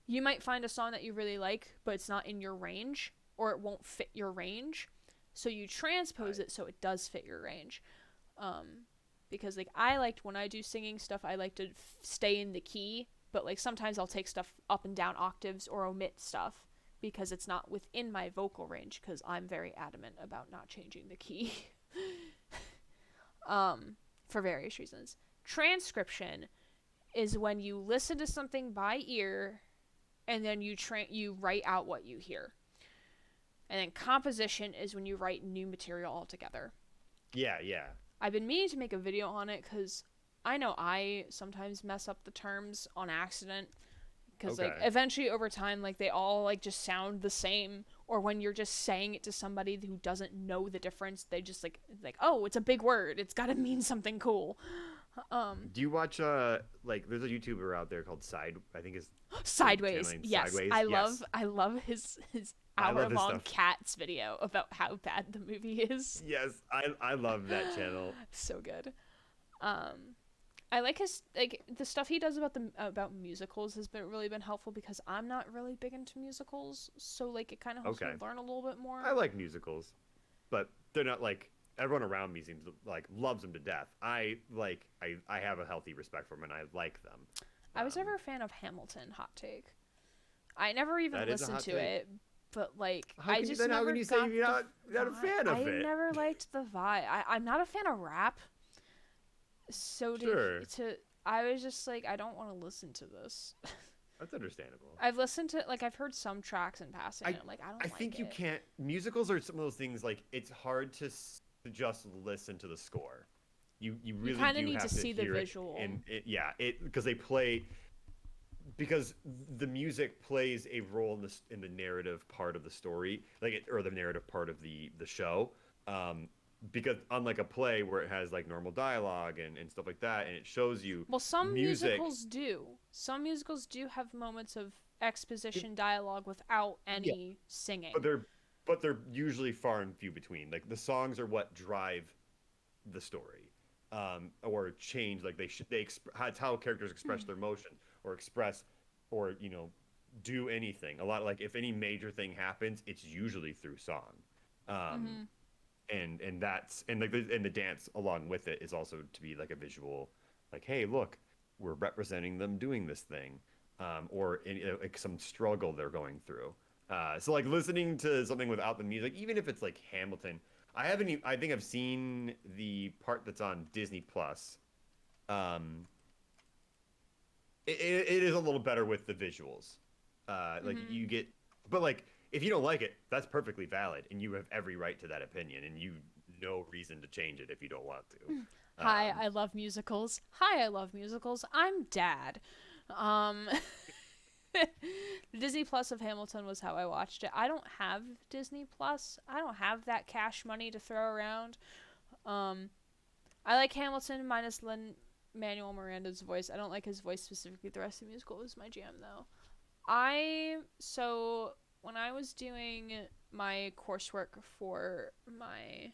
Speaker 1: you might find a song that you really like, but it's not in your range, or it won't fit your range. So you transpose it so it does fit your range. Because like I liked when I do singing stuff, I like to stay in the key, but like sometimes I'll take stuff up and down octaves or omit stuff because it's not within my vocal range. Because I'm very adamant about not changing the key. For various reasons. Transcription is when you listen to something by ear and then you write out what you hear. And then composition is when you write new material altogether.
Speaker 2: Yeah.
Speaker 1: I've been meaning to make a video on it because I know I sometimes mess up the terms on accident. Because like eventually over time, like they all like just sound the same. Or when you're just saying it to somebody who doesn't know the difference, they just like oh, it's a big word. It's got to mean something cool.
Speaker 2: Do you watch like there's a YouTuber out there called
Speaker 1: Sideways? Yes,
Speaker 2: Sideways?
Speaker 1: I love his hour-long Cats video about how bad the movie is.
Speaker 2: Yes, I love that channel.
Speaker 1: So good. I like his the stuff he does about musicals has really been helpful because I'm not really big into musicals, so like it kind of helps me learn a little bit more.
Speaker 2: I like musicals, but they're not like everyone around me seems like loves them to death. I have a healthy respect for them and I like them.
Speaker 1: I was never a fan of Hamilton. Hot take. I never even listened to it, but like I just never. How can you say you're not a fan of it? I never liked the vibe. I'm not a fan of rap. So I was just like, I don't want to listen to this.
Speaker 2: That's understandable.
Speaker 1: I've listened to I've heard some tracks in passing. And I'm like, I think
Speaker 2: you can't. Musicals are some of those things like it's hard to just listen to the score. You really kind of need to see the visual. And because they play. Because the music plays a role in the narrative part of the story, or the narrative part of the show. Because unlike a play where it has like normal dialogue and stuff like that, and it shows you
Speaker 1: some musicals do have moments of exposition dialogue without any singing,
Speaker 2: but they're usually far and few between. Like the songs are what drive the story, or change like that's how characters express their emotion or express or do anything. A lot like if any major thing happens, it's usually through song. Um,
Speaker 1: Mm-hmm.
Speaker 2: and the dance along with it is also to be like a visual, like, hey, look, we're representing them doing this thing, or like some struggle they're going through. So like listening to something without the music, even if it's like Hamilton, I think I've seen the part that's on Disney Plus. um it is a little better with the visuals. Like
Speaker 1: Mm-hmm.
Speaker 2: you get, but like if you don't like it, that's perfectly valid, and you have every right to that opinion, and you no reason to change it if you don't want to.
Speaker 1: Hi, I love musicals. Hi, I love musicals. I'm Dad. Um, the Disney Plus of Hamilton was how I watched it. I don't have Disney Plus. I don't have that cash money to throw around. Um, I like Hamilton minus Lin Manuel Miranda's voice. I don't like his voice specifically. The rest of the musical is my jam though. So when I was doing my coursework for my,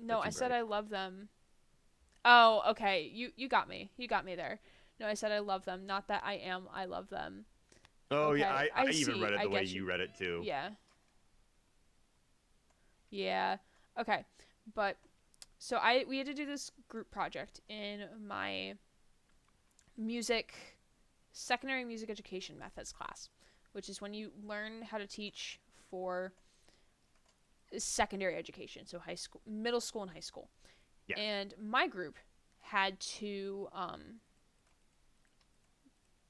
Speaker 1: no, I
Speaker 2: Pitching
Speaker 1: said
Speaker 2: break.
Speaker 1: I love them. Oh, okay. You got me. You got me there. No, I said I love them, not that I love them.
Speaker 2: Oh yeah,
Speaker 1: Okay.
Speaker 2: I
Speaker 1: I
Speaker 2: even
Speaker 1: see.
Speaker 2: read it
Speaker 1: I
Speaker 2: the way
Speaker 1: get you.
Speaker 2: you read it too.
Speaker 1: Yeah. Yeah. Okay. But so I we had to do this group project in my music secondary music education methods class, which is when you learn how to teach for secondary education, so high school, middle school and high school.
Speaker 2: Yeah.
Speaker 1: And my group had to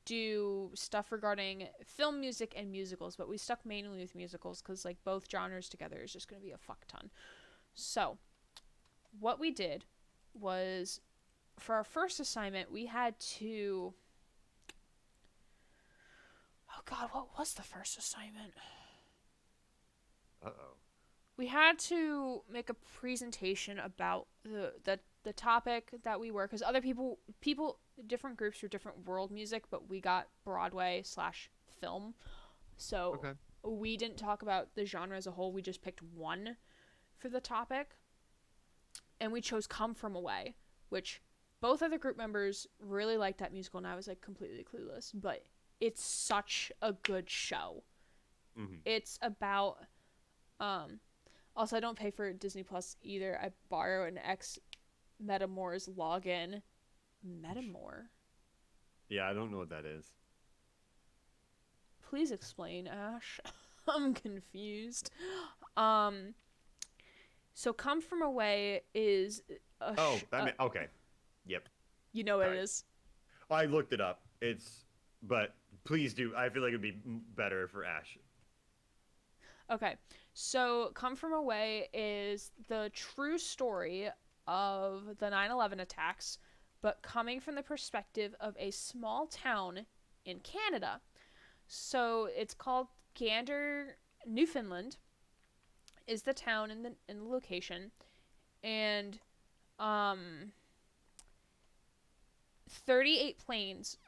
Speaker 1: do stuff regarding film music and musicals, but we stuck mainly with musicals because like both genres together is just going to be a fuck ton. So what we did was for our first assignment we had to, oh god, what was the first assignment?
Speaker 2: Uh-oh.
Speaker 1: We had to make a presentation about the topic that we were, because other people different groups were different world music, but we got Broadway slash film. So
Speaker 2: Okay.
Speaker 1: we didn't talk about the genre as a whole. We just picked one for the topic, and we chose Come From Away, which both other group members really liked that musical, and I was like completely clueless. But it's such a good show.
Speaker 2: Hmm.
Speaker 1: It's about um. Also, I don't pay for Disney Plus either. I borrow an ex Metamor's login. Metamor?
Speaker 2: Yeah, I don't know what that is.
Speaker 1: Please explain, Ash. I'm confused. Um, so Come From Away is
Speaker 2: Oh, okay. Yep.
Speaker 1: you know what it
Speaker 2: Sorry.
Speaker 1: is.
Speaker 2: I looked it up. But please do. I feel like it'd be better for Ash.
Speaker 1: Okay. So Come From Away is the true story of the 9/11 attacks, but coming from the perspective of a small town in Canada. So it's called Gander, Newfoundland, is the town in the location, and um, 38 planes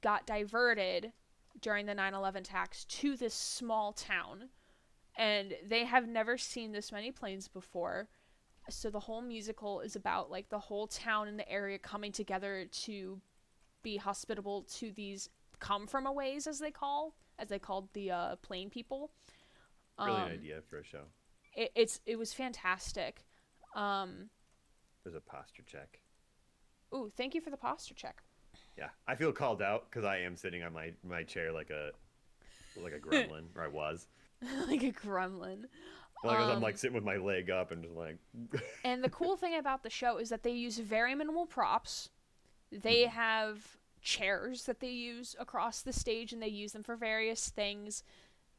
Speaker 1: got diverted during the 9/11 attacks to this small town, and they have never seen this many planes before. So the whole musical is about like the whole town and the area coming together to be hospitable to these come from aways, as they called the plane people.
Speaker 2: Brilliant
Speaker 1: um
Speaker 2: idea for a show.
Speaker 1: it was fantastic. um
Speaker 2: There's a posture check.
Speaker 1: Ooh, thank you for the posture check.
Speaker 2: Yeah, I feel called out because I am sitting on my chair like a gremlin, or I was.
Speaker 1: Like a gremlin.
Speaker 2: Like as I'm like sitting with my leg up and just like.
Speaker 1: And the cool thing about the show is that they use very minimal props. They
Speaker 2: Mhm.
Speaker 1: have chairs that they use across the stage, and they use them for various things.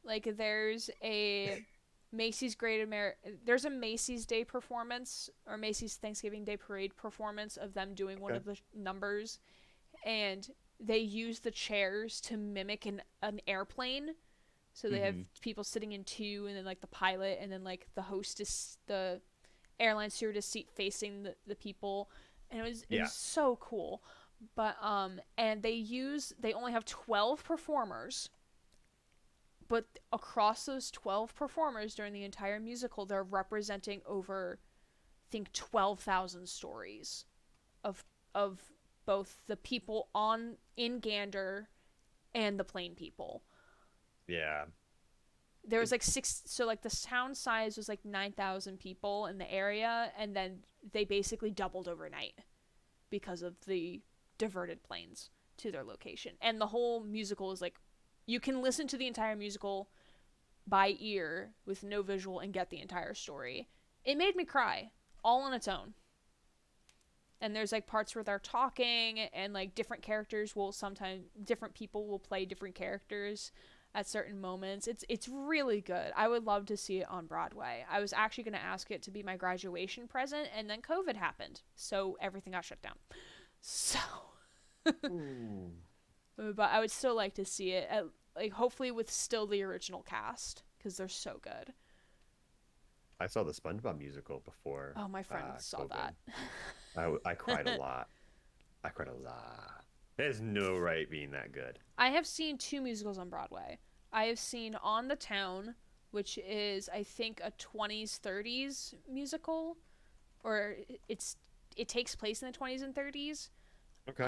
Speaker 1: Like there's a Macy's Day performance, or Macy's Thanksgiving Day Parade performance of them doing one
Speaker 2: Okay.
Speaker 1: of the numbers, and they use the chairs to mimic an airplane. So they have
Speaker 2: Hmm.
Speaker 1: people sitting in two, and then like the pilot, and then like the hostess, the airline stewardess seat facing the people, and it
Speaker 2: Yeah.
Speaker 1: was so cool. But and they only have 12 performers, but across those 12 performers during the entire musical, they're representing over, I think, 12,000 stories of both the people in Gander and the plain people.
Speaker 2: Yeah.
Speaker 1: There was like so like the town size was like 9,000 people in the area, and then they basically doubled overnight because of the diverted planes to their location. And the whole musical is like, you can listen to the entire musical by ear with no visual and get the entire story. It made me cry all on its own. And there's like parts where they're talking, and like different characters will sometimes, different people will play different characters at certain moments. It's really good. I would love to see it on Broadway. I was actually going to ask it to be my graduation present, and then COVID happened, so everything got shut down. So but I would still like to see it at, like, hopefully with still the original cast, because they're so good.
Speaker 2: I saw the SpongeBob musical before.
Speaker 1: Oh, my friend saw
Speaker 2: COVID.
Speaker 1: that.
Speaker 2: I cried a lot. I cried a lot. There's no right being that good.
Speaker 1: I have seen 2 musicals on Broadway. I have seen On the Town, which is, I think, a 20s 30s musical, or it takes place in the 20s and 30s.
Speaker 2: Okay.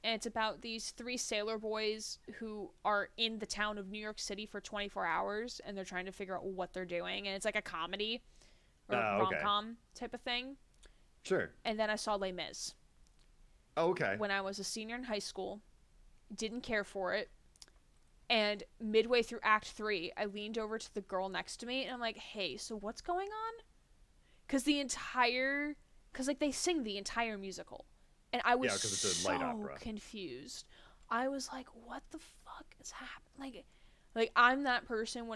Speaker 1: And it's about these 3 sailor boys who are in the town of New York City for 24 hours, and they're trying to figure out what they're doing, and it's like a comedy or rom-com type of thing.
Speaker 2: Sure.
Speaker 1: And then I saw Les Mis.
Speaker 2: Oh, okay.
Speaker 1: When I was a senior in high school. Didn't care for it. And midway through Act 3, I leaned over to the girl next to me, and I'm like, hey, so what's going on? Because like, they sing the entire musical. And I was
Speaker 2: it's a light opera.
Speaker 1: confused. I was like, what the fuck is happening? Like, I'm that person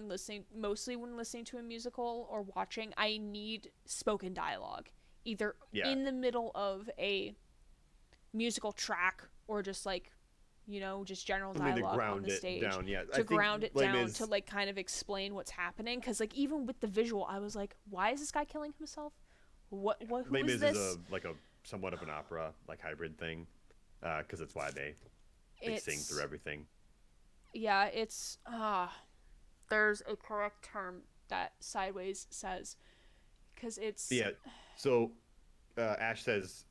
Speaker 1: mostly when listening to a musical or watching, I need spoken dialogue. Either in the middle of a musical track, or just like, just general dialogue on the stage.
Speaker 2: Down, yeah.
Speaker 1: To ground it down, to like kind of explain what's happening. Because like, even with the visual, I was like, why is this guy killing himself? Who is this?
Speaker 2: is a somewhat of an opera, like, hybrid thing, because it's why they sing through everything.
Speaker 1: Yeah, it's there's a correct term that Sideways says, because it's
Speaker 2: So Ash says,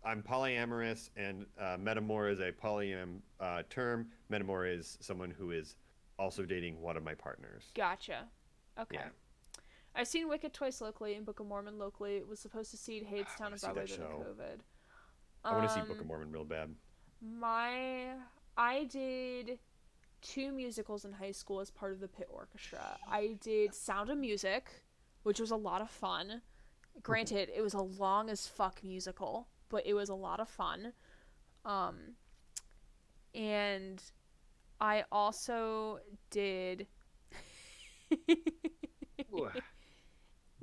Speaker 2: I'm polyamorous, and metamor is a polyam term. Metamor is someone who is also dating one of my partners.
Speaker 1: Gotcha. Okay.
Speaker 2: Yeah.
Speaker 1: I've seen Wicked twice locally and Book of Mormon locally. It was supposed to see Hadestown and Broadway during COVID.
Speaker 2: I want to see Book of Mormon real bad.
Speaker 1: I did 2 musicals in high school as part of the pit orchestra. I did Sound of Music, which was a lot of fun. Granted, it was a long as fuck musical, but it was a lot of fun. And I also did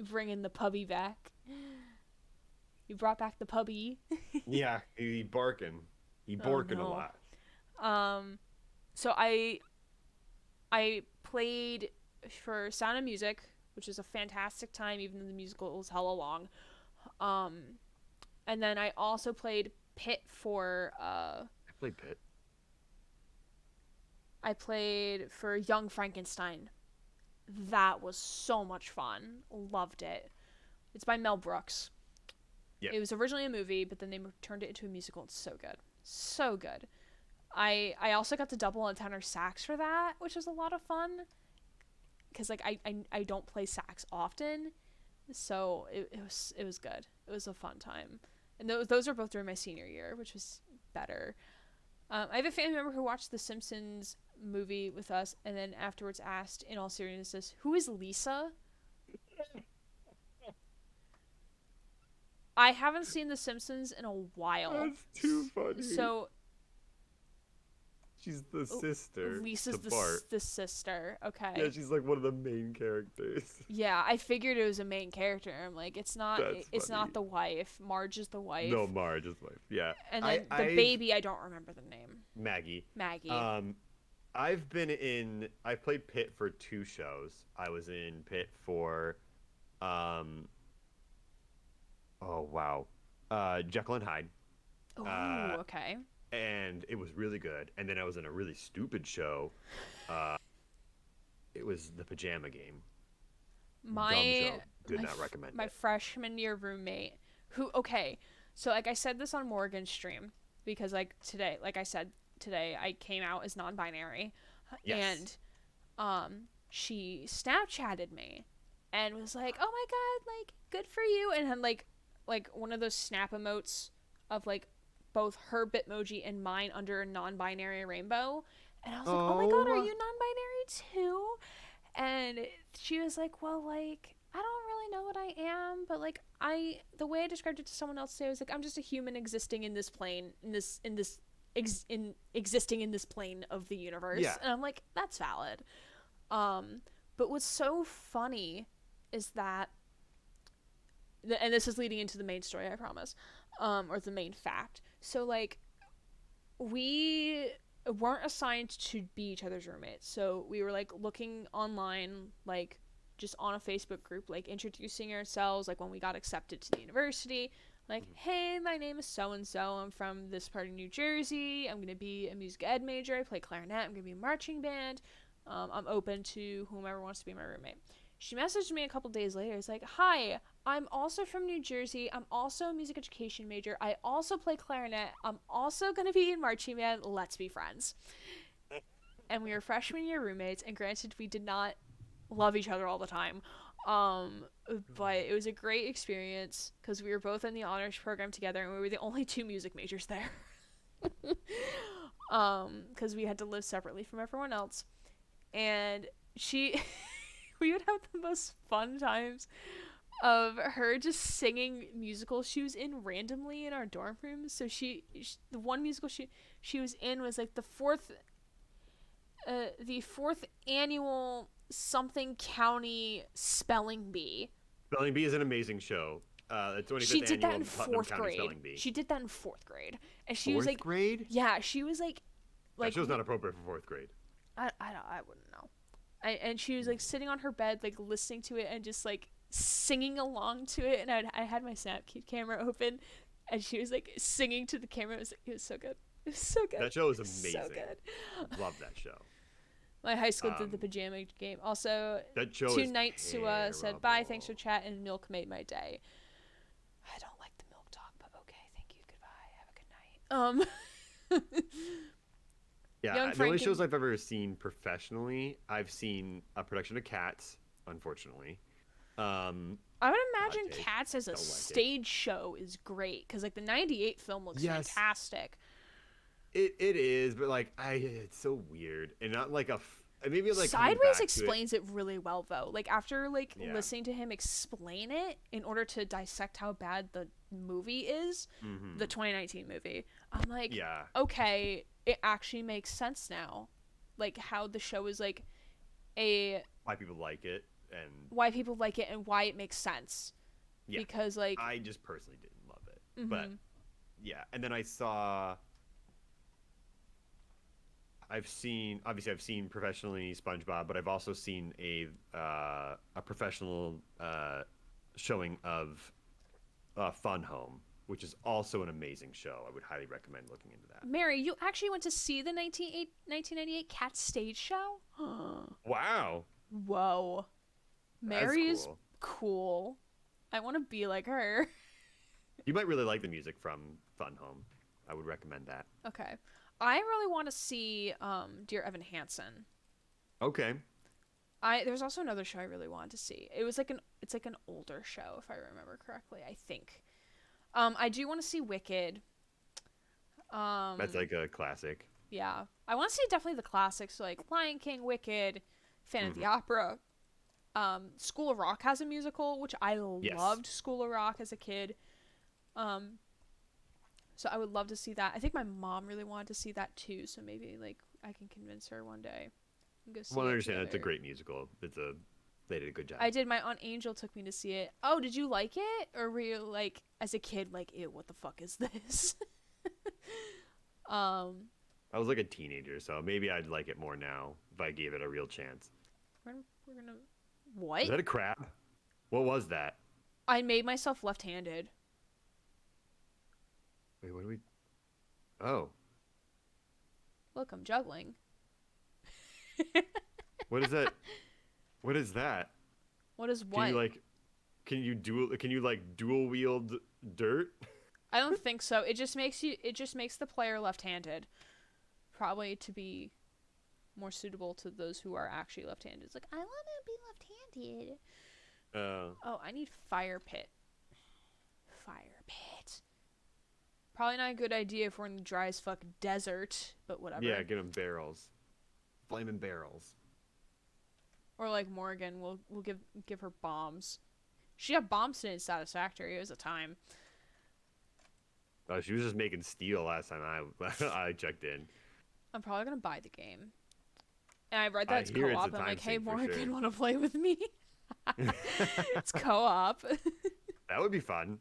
Speaker 1: bringing the puppy back. You brought back the puppy.
Speaker 2: Yeah, he barking. He barking a lot.
Speaker 1: So I played for Sound of Music, which is a fantastic time, even though the musical was hella long. And then I also played Pit for
Speaker 2: I played Pit.
Speaker 1: I played for Young Frankenstein. That was so much fun. Loved it. It's by Mel Brooks.
Speaker 2: Yep.
Speaker 1: It was originally a movie, but then they turned it into a musical. It's so good. So good. I also got to double on tenor sax for that, which was a lot of fun. Because like I don't play sax often, so it was good. It was a fun time. And those were both during my senior year, which was better. I have a family member who watched The Simpsons movie with us, and then afterwards asked, in all seriousness, who is Lisa? I haven't seen The Simpsons in a while.
Speaker 2: That's too funny.
Speaker 1: So
Speaker 2: she's the sister.
Speaker 1: Lisa's
Speaker 2: to Bart.
Speaker 1: the sister. Okay.
Speaker 2: Yeah, she's like one of the main characters.
Speaker 1: Yeah, I figured it was a main character. I'm like, it's not. It's
Speaker 2: funny.
Speaker 1: not the wife. Marge is the wife.
Speaker 2: No, Marge is wife. Yeah.
Speaker 1: And then the baby, I don't remember the name.
Speaker 2: Maggie. I played Pit for 2 shows. I was in Pit for, Jekyll and Hyde.
Speaker 1: Oh, okay.
Speaker 2: And it was really good. And then I was in a really stupid show It was the Pajama Game. Dumb
Speaker 1: My
Speaker 2: show. Did
Speaker 1: my
Speaker 2: not recommend
Speaker 1: my
Speaker 2: it.
Speaker 1: freshman year roommate, who okay, so like I said this on Morgan's stream because like today, like I said today, I came out as non-binary,
Speaker 2: Yes.
Speaker 1: and she Snapchatted me and was like, "Oh my god, like good for you," and had like one of those snap emotes of like both her Bitmoji and mine under a non-binary rainbow, and I was like, "Oh my god, are
Speaker 2: Oh.
Speaker 1: you non-binary too?" And she was like, "Well, like I don't really know what I am, but like the way I described it to someone else today was like I'm just a human existing in this plane, in existing in this plane of the universe."
Speaker 2: Yeah.
Speaker 1: And I'm like, "That's valid." Um, but what's so funny is that, and this is leading into the main story, I promise, or the main fact. So like we weren't assigned to be each other's roommates. So we were like looking online, like just on a Facebook group, like introducing ourselves, like when we got accepted to the university. Like, hey, my name is so and so. I'm from this part of New Jersey. I'm gonna be a music ed major. I play clarinet. I'm gonna be a marching band. I'm open to whomever wants to be my roommate. She messaged me a couple days later. It's like, hi, I'm also from New Jersey. I'm also a music education major. I also play clarinet. I'm also going to be in marching band. Let's be friends. And we were freshman year roommates, and granted, we did not love each other all the time. Um, but it was a great experience because we were both in the honors program together, and we were the only two music majors there. Because we had to live separately from everyone else. And she, we would have the most fun times of her just singing musicals she was in randomly in our dorm room. So the one musical she was in was like the fourth annual something county spelling bee.
Speaker 2: Spelling Bee is an amazing show. The
Speaker 1: She
Speaker 2: 25th
Speaker 1: did that
Speaker 2: annual
Speaker 1: in
Speaker 2: Putnam
Speaker 1: fourth
Speaker 2: County
Speaker 1: grade.
Speaker 2: Spelling Bee.
Speaker 1: She did that in fourth grade, and she was
Speaker 2: Fourth
Speaker 1: like,
Speaker 2: grade?
Speaker 1: yeah, she was like,
Speaker 2: That show's not appropriate for fourth grade.
Speaker 1: I wouldn't know. And she was like sitting on her bed, like listening to it and just like singing along to it. And I had my Snap camera open, and she was like singing to the camera. It was so good. It was so good.
Speaker 2: That show is amazing.
Speaker 1: So good.
Speaker 2: Love that show.
Speaker 1: My high school did the pajama game. Also,
Speaker 2: That show
Speaker 1: two
Speaker 2: is
Speaker 1: nights
Speaker 2: terrible.
Speaker 1: said bye, thanks for chat, and milk made my day. I don't like the milk talk, but okay, thank you, goodbye, have a good night.
Speaker 2: Yeah,
Speaker 1: Young
Speaker 2: the only
Speaker 1: Franken-
Speaker 2: shows I've ever seen professionally, I've seen a production of Cats, unfortunately.
Speaker 1: I would imagine
Speaker 2: take.
Speaker 1: Cats as a
Speaker 2: Don't like it.
Speaker 1: stage show is great because like the '98 film looks
Speaker 2: Yes.
Speaker 1: fantastic.
Speaker 2: It is, but like it's so weird and not like maybe like coming
Speaker 1: Sideways
Speaker 2: back
Speaker 1: explains it really well though. Like after like
Speaker 2: Yeah.
Speaker 1: listening to him explain it in order to dissect how bad the movie is, the 2019 movie, I'm like,
Speaker 2: Yeah.
Speaker 1: okay, it actually makes sense now. Like how the show is like
Speaker 2: Why people like it and
Speaker 1: why people like it and why it makes sense.
Speaker 2: Yeah.
Speaker 1: Because like
Speaker 2: I just personally didn't love it, but yeah. And then I've seen professionally SpongeBob, but I've also seen a professional showing of Fun Home, which is also an amazing show. I would highly recommend looking into that.
Speaker 1: Mary, you actually went to see the 1998 Cats stage show?
Speaker 2: Wow,
Speaker 1: Whoa.
Speaker 2: That's
Speaker 1: Mary is
Speaker 2: cool.
Speaker 1: cool. I want to be like her.
Speaker 2: You might really like the music from Fun Home. I would recommend that.
Speaker 1: Okay. I really want to see Dear Evan Hansen.
Speaker 2: Okay.
Speaker 1: There's also another show I really wanted to see. It's like an older show if I remember correctly, I think. I do want to see Wicked.
Speaker 2: That's like a classic.
Speaker 1: Yeah. I want to see definitely the classics, so like Lion King, Wicked, Phantom of the Opera. School of Rock has a musical, which I loved School of Rock as a kid. So I would love to see that. I think my mom really wanted to see that too, so maybe like I can convince her one day and go see
Speaker 2: Well, I
Speaker 1: it
Speaker 2: understand it's a
Speaker 1: together.
Speaker 2: great musical. They did a good job.
Speaker 1: I did. My Aunt Angel took me to see it. Oh, did you like it? Or were you like, as a kid, like, ew, what the fuck is this?
Speaker 2: I was like a teenager, so maybe I'd like it more now if I gave it a real chance.
Speaker 1: we're gonna what?
Speaker 2: Is that a crab? What was that?
Speaker 1: I made myself left-handed.
Speaker 2: Wait, what do we? Oh,
Speaker 1: Look, I'm juggling.
Speaker 2: What is that? What is that?
Speaker 1: What is
Speaker 2: Can
Speaker 1: what?
Speaker 2: you like can you like dual wield dirt?
Speaker 1: I don't think so. It just makes the player left-handed. Probably to be more suitable to those who are actually left-handed. It's like, I want to be left-handed. Oh, I need fire pit. Fire pit. Probably not a good idea if we're in the dry as fuck desert, but whatever.
Speaker 2: Yeah, get them barrels. Flaming barrels.
Speaker 1: Or like Morgan, we'll give her bombs. She had bombs today in Satisfactory. It was a time.
Speaker 2: Oh, she was just making steel last time I checked in.
Speaker 1: I'm probably gonna buy the game. And I read that
Speaker 2: I
Speaker 1: it's
Speaker 2: hear it's
Speaker 1: co-op.
Speaker 2: a
Speaker 1: I'm like,
Speaker 2: time
Speaker 1: hey
Speaker 2: sink for
Speaker 1: Morgan,
Speaker 2: sure.
Speaker 1: want to play with me? It's co-op.
Speaker 2: That would be fun.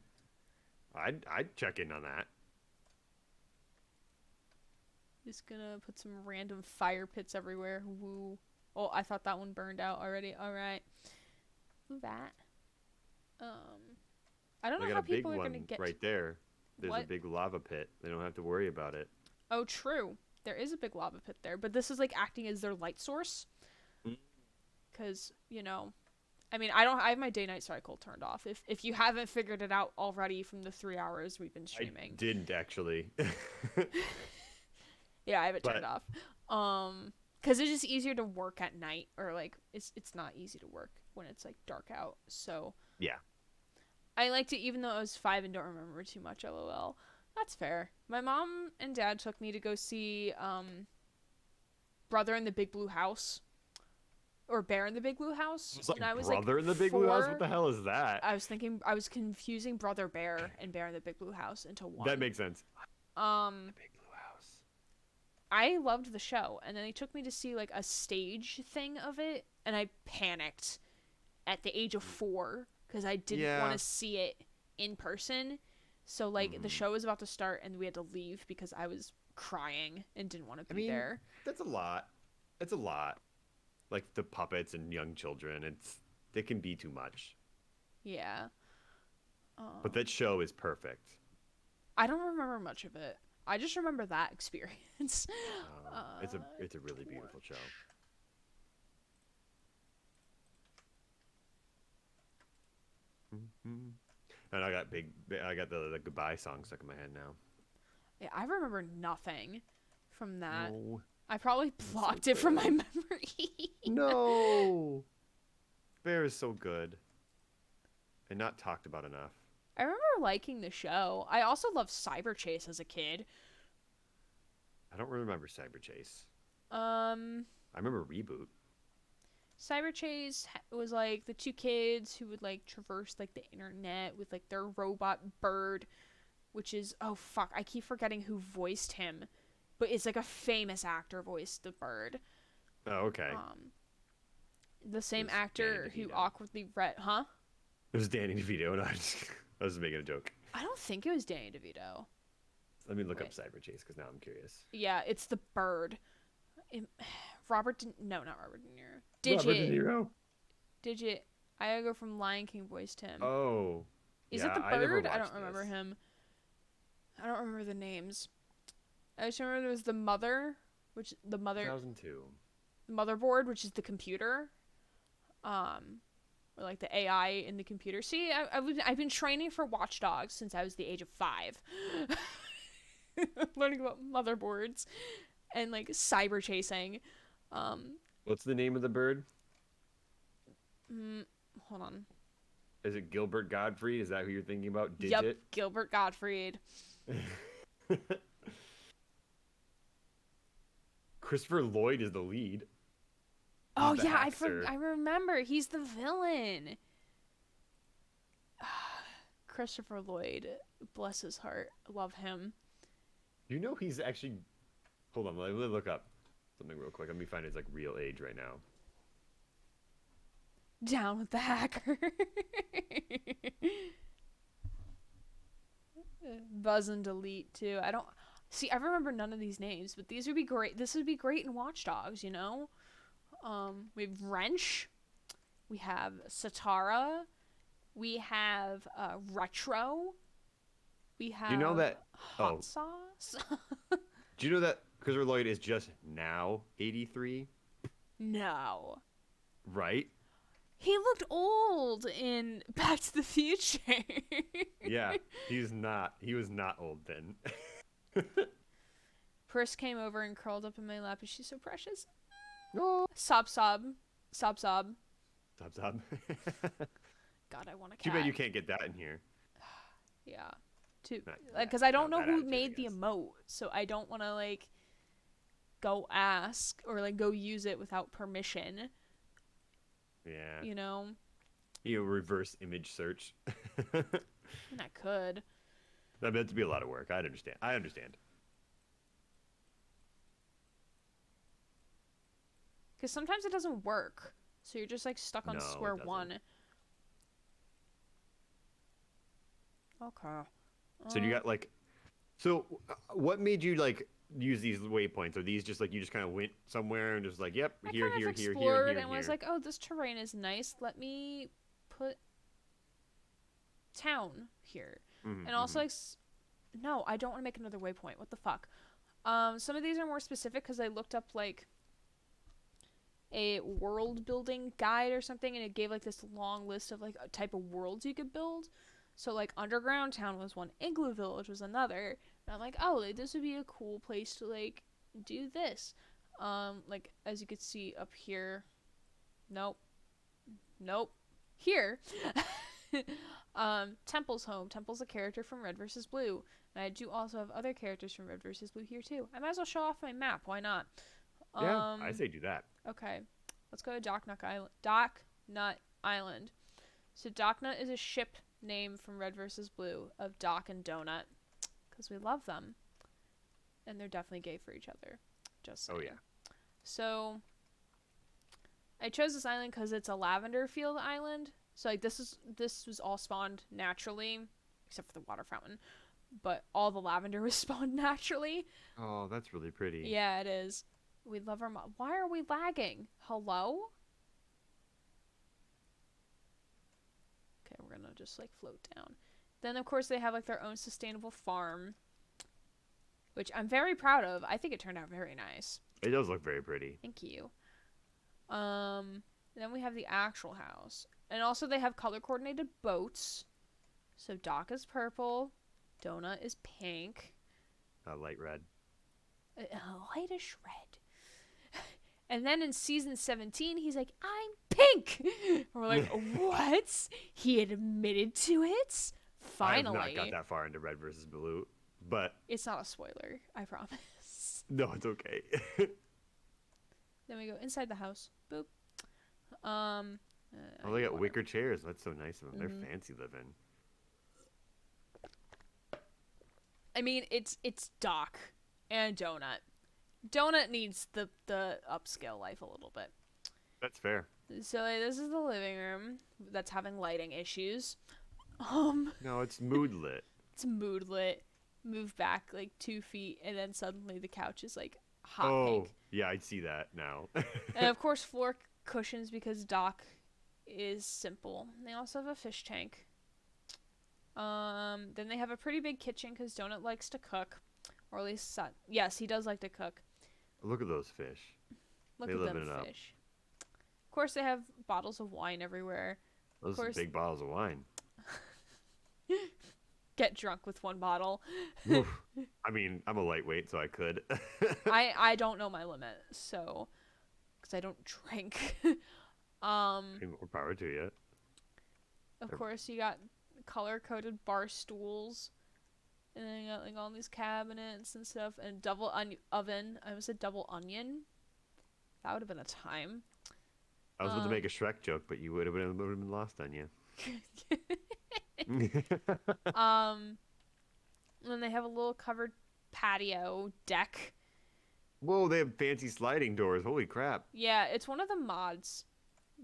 Speaker 2: I'd check in on that.
Speaker 1: Just gonna put some random fire pits everywhere. Woo. Oh, I thought that one burned out already. All right. That. I don't
Speaker 2: They
Speaker 1: know
Speaker 2: got
Speaker 1: how
Speaker 2: a big
Speaker 1: people are
Speaker 2: one
Speaker 1: gonna get.
Speaker 2: right there. There's a
Speaker 1: What?
Speaker 2: big lava pit. They don't have to worry about it.
Speaker 1: Oh, true. There is a big lava pit there, but this is like acting as their light source.
Speaker 2: Mm.
Speaker 1: Cause I mean, I have my day-night cycle turned off. If you haven't figured it out already from the 3 hours we've been
Speaker 2: I
Speaker 1: streaming.
Speaker 2: didn't actually.
Speaker 1: Yeah, I have it
Speaker 2: But-
Speaker 1: turned off. Cause it's just easier to work at night, or like it's not easy to work when it's like dark out. So
Speaker 2: Yeah.
Speaker 1: I liked it even though I was 5 and don't remember too much. LOL. That's fair. My mom and dad took me to go see Brother in the Big Blue House, or Bear in the Big Blue House.
Speaker 2: It's like
Speaker 1: when I was
Speaker 2: Brother
Speaker 1: like
Speaker 2: in the Big Blue House.
Speaker 1: 4.
Speaker 2: What the hell is that?
Speaker 1: I was confusing Brother Bear and Bear in the Big Blue House into one.
Speaker 2: That makes sense.
Speaker 1: Um,
Speaker 2: Big Blue House.
Speaker 1: I loved the show, and then they took me to see like a stage thing of it, and I panicked at the age of 4 because I didn't want
Speaker 2: Yeah.
Speaker 1: to see it in person. So like the show was about to start, and we had to leave because I was crying and didn't want to be there.
Speaker 2: That's a lot. It's a lot. Like the puppets and young children, they can be too much.
Speaker 1: Yeah.
Speaker 2: But that show is perfect.
Speaker 1: I don't remember much of it. I just remember that experience.
Speaker 2: It's a really beautiful show. And I got the goodbye song stuck in my head now.
Speaker 1: Yeah, I remember nothing from that.
Speaker 2: No.
Speaker 1: I probably blocked it from my memory.
Speaker 2: No. Bear is so good. And not talked about enough.
Speaker 1: I remember liking the show. I also loved Cyber Chase as a kid.
Speaker 2: I don't remember Cyber Chase.
Speaker 1: I
Speaker 2: I remember Reboot.
Speaker 1: Cyber Chase was like the 2 kids who would like traverse like the internet with like their robot bird, which is, oh fuck, I keep forgetting who voiced him, but it's like a famous actor voiced the bird.
Speaker 2: Oh, okay.
Speaker 1: The same
Speaker 2: was
Speaker 1: actor
Speaker 2: Danny
Speaker 1: who
Speaker 2: DeVito.
Speaker 1: awkwardly read, huh?
Speaker 2: It was Danny DeVito. No, I was just making a joke.
Speaker 1: I don't think it was Danny DeVito.
Speaker 2: Let me look up
Speaker 1: Wait.
Speaker 2: Cyber Chase because now I'm curious.
Speaker 1: Yeah, it's the bird. No, not Robert De Niro.
Speaker 2: Robert De
Speaker 1: Digit.
Speaker 2: Niro.
Speaker 1: Digit. Iago from Lion King voiced him.
Speaker 2: Oh.
Speaker 1: Is
Speaker 2: yeah,
Speaker 1: it the
Speaker 2: I never
Speaker 1: bird? I don't
Speaker 2: watched
Speaker 1: remember
Speaker 2: this.
Speaker 1: him. I don't remember the names. I just remember there was the mother, which the
Speaker 2: 2002.
Speaker 1: motherboard, which is the computer, or like the AI in the computer. See, I've been training for Watch Dogs since I was the age of 5, learning about motherboards and like cyber chasing.
Speaker 2: What's the name of the bird?
Speaker 1: Hold on.
Speaker 2: Is it Gilbert Gottfried? Is that who you're thinking about?
Speaker 1: Yup,
Speaker 2: Digit?
Speaker 1: Gilbert Gottfried.
Speaker 2: Christopher Lloyd is the lead.
Speaker 1: Oh
Speaker 2: He's the
Speaker 1: yeah,
Speaker 2: Haxer.
Speaker 1: I remember. He's the villain. Christopher Lloyd, bless his heart. Love him.
Speaker 2: You know he's actually. Hold on, let me look up something real quick. Let me find his like real age right now.
Speaker 1: Down with the hacker. Buzz and delete too. I don't see. I remember none of these names, but these would be great. This would be great in Watch Dogs, you know. We have Wrench. We have Satara. We have Retro. We have.
Speaker 2: You know that-
Speaker 1: Hot
Speaker 2: oh.
Speaker 1: Sauce.
Speaker 2: Do you know that Christopher Lloyd is just now 83?
Speaker 1: No.
Speaker 2: Right?
Speaker 1: He looked old in Back to the Future.
Speaker 2: Yeah, he's not. He was not old then.
Speaker 1: Purse came over and curled up in my lap, and she's so precious.
Speaker 2: No.
Speaker 1: Sob, sob. Sob, sob.
Speaker 2: Stop, stop.
Speaker 1: God, I want a
Speaker 2: Too
Speaker 1: cat.
Speaker 2: bad you can't get that in here.
Speaker 1: Yeah. Too.
Speaker 2: Not
Speaker 1: Because
Speaker 2: that,
Speaker 1: I don't
Speaker 2: not
Speaker 1: know
Speaker 2: that
Speaker 1: who
Speaker 2: attitude, I
Speaker 1: made the
Speaker 2: guess.
Speaker 1: emote, so I don't want to, like, go ask or, like, go use it without permission,
Speaker 2: Yeah.
Speaker 1: you know?
Speaker 2: You reverse image search.
Speaker 1: And I could.
Speaker 2: That'd have to be a lot of work. I'd understand. I understand.
Speaker 1: Because sometimes it doesn't work. So you're just, like, stuck on
Speaker 2: No,
Speaker 1: square
Speaker 2: it doesn't.
Speaker 1: one. Okay.
Speaker 2: So you got like, so what made you like use these waypoints? Are these just like you just kind of went somewhere and just like, yep,
Speaker 1: I
Speaker 2: here,
Speaker 1: kind of
Speaker 2: here, here, here,
Speaker 1: explored
Speaker 2: here,
Speaker 1: and was
Speaker 2: here.
Speaker 1: like, oh, this terrain is nice. Let me put town here. And also,
Speaker 2: Mm-hmm.
Speaker 1: like, no, I don't want to make another waypoint. What the fuck? Some of these are more specific because I looked up, like, a world building guide or something, and it gave, like, this long list of, like, a type of worlds you could build. So, like, Underground Town was one, Igloo Village was another. And I'm like, oh, like, this would be a cool place to, like, do this. Like, as you could see up here. Nope. Nope. Here. Temple's home. Temple's a character from Red vs. Blue. And I do also have other characters from Red vs. Blue here, too. I might as well show off my map. Why not?
Speaker 2: Yeah, I say do that.
Speaker 1: Okay. Let's go to Dock Nut Island. Dock Nut Island. So Dock Nut is a ship name from Red vs. Blue of Doc and Donut. Because we love them. And they're definitely gay for each other. Just saying.
Speaker 2: Oh yeah.
Speaker 1: So I chose this island because it's a lavender field island. So like this was all spawned naturally, except for the water fountain. But all the lavender was spawned naturally.
Speaker 2: Oh, that's really pretty.
Speaker 1: Yeah, it is. We love our Why are we lagging? Hello? Okay, we're gonna just like float down. Then of course they have like their own sustainable farm, which I'm very proud of. I think it turned out very nice.
Speaker 2: It does look very pretty.
Speaker 1: Thank you. Then we have the actual house. And also they have color coordinated boats. So Doc is purple, Donut is pink,
Speaker 2: Light red.
Speaker 1: a lightish red. And then in season 17, he's like, I'm pink. And we're like, what? He admitted to it? Finally.
Speaker 2: I have not got that far into Red versus Blue, but
Speaker 1: It's not a spoiler, I promise.
Speaker 2: no, it's okay.
Speaker 1: Then we go inside the house. Boop.
Speaker 2: Oh, they got wicker chairs. That's so nice of them.
Speaker 1: Mhm.
Speaker 2: They're fancy living.
Speaker 1: I mean, it's Doc and Donut. Donut needs the upscale life a little bit.
Speaker 2: That's fair.
Speaker 1: So like, this is the living room that's having lighting issues.
Speaker 2: No, it's mood lit.
Speaker 1: It's mood lit. Move back like 2 feet, and then suddenly the couch is like hot
Speaker 2: Oh,
Speaker 1: pink.
Speaker 2: yeah, I'd see that now.
Speaker 1: And of course, floor cushions because Doc is simple. They also have a fish tank. Then they have a pretty big kitchen because Donut likes to cook, or at least yes, he does like to cook.
Speaker 2: Look at those fish.
Speaker 1: Look
Speaker 2: They
Speaker 1: at
Speaker 2: living
Speaker 1: them
Speaker 2: it up.
Speaker 1: fish. Of course, they have bottles of wine everywhere.
Speaker 2: Those are
Speaker 1: course.
Speaker 2: big bottles of wine.
Speaker 1: Get drunk with one bottle.
Speaker 2: Oof. I mean, I'm a lightweight, so I could.
Speaker 1: I don't know my limit, so because I don't drink.
Speaker 2: I mean, more power to you.
Speaker 1: Of course, you got color coded bar stools, and then you got like all these cabinets and stuff, and double oven. I almost said double onion. That would have been a time.
Speaker 2: I was about to make a Shrek joke, but you would have been lost on you.
Speaker 1: And then they have a little covered patio deck.
Speaker 2: Whoa, they have fancy sliding doors. Holy crap.
Speaker 1: Yeah, it's one of the mods.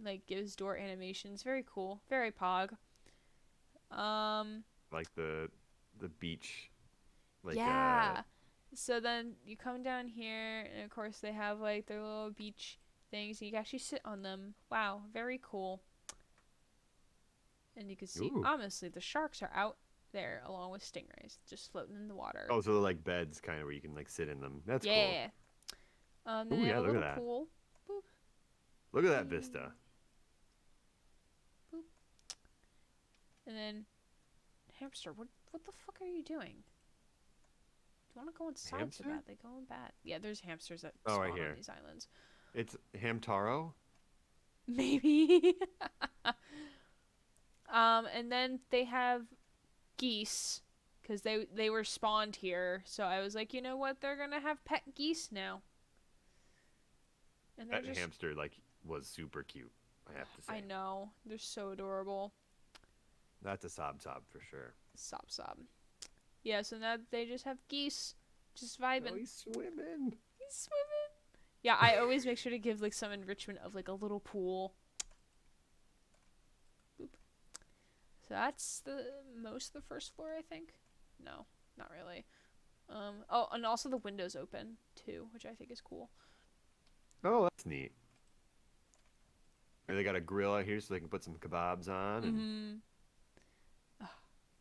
Speaker 1: Like gives door animations. Very cool. Very pog.
Speaker 2: Like the beach. Like
Speaker 1: Yeah. So then you come down here, and of course they have like their little beach things. You can actually sit on them. Wow, very cool. And you can see,
Speaker 2: Ooh.
Speaker 1: honestly, the sharks are out there along with stingrays, just floating in the water.
Speaker 2: Oh, so they're like beds kind of where you can like sit in them. That's cool.
Speaker 1: Yeah. Then
Speaker 2: Ooh,
Speaker 1: they
Speaker 2: yeah,
Speaker 1: have a
Speaker 2: look at
Speaker 1: little
Speaker 2: that.
Speaker 1: pool. Boop.
Speaker 2: Look at that vista.
Speaker 1: Boop. And then, hamster, what the fuck are you doing? Do you want to go inside
Speaker 2: Hamster?
Speaker 1: so badly? Go in bad. Yeah, there's hamsters that
Speaker 2: Oh, right
Speaker 1: spawn
Speaker 2: here.
Speaker 1: on these islands.
Speaker 2: It's Hamtaro.
Speaker 1: Maybe. And then they have geese because they were spawned here. So I was like, you know what? They're gonna have pet geese now. And they're
Speaker 2: That
Speaker 1: just
Speaker 2: hamster like was super cute. I have to say.
Speaker 1: I know. They're so adorable.
Speaker 2: That's a sob for sure.
Speaker 1: Sob sob. Yeah, so now they just have geese. Just
Speaker 2: Oh,
Speaker 1: vibing.
Speaker 2: he's swimming.
Speaker 1: He's swimming. Yeah, I always make sure to give like some enrichment of like a little pool. Boop. So that's the most of the first floor, I think. No, not really. Oh, and also the windows open too, which I think is cool.
Speaker 2: Oh, that's neat. And they got a grill out here so they can put some kebabs on. And
Speaker 1: Mm-hmm.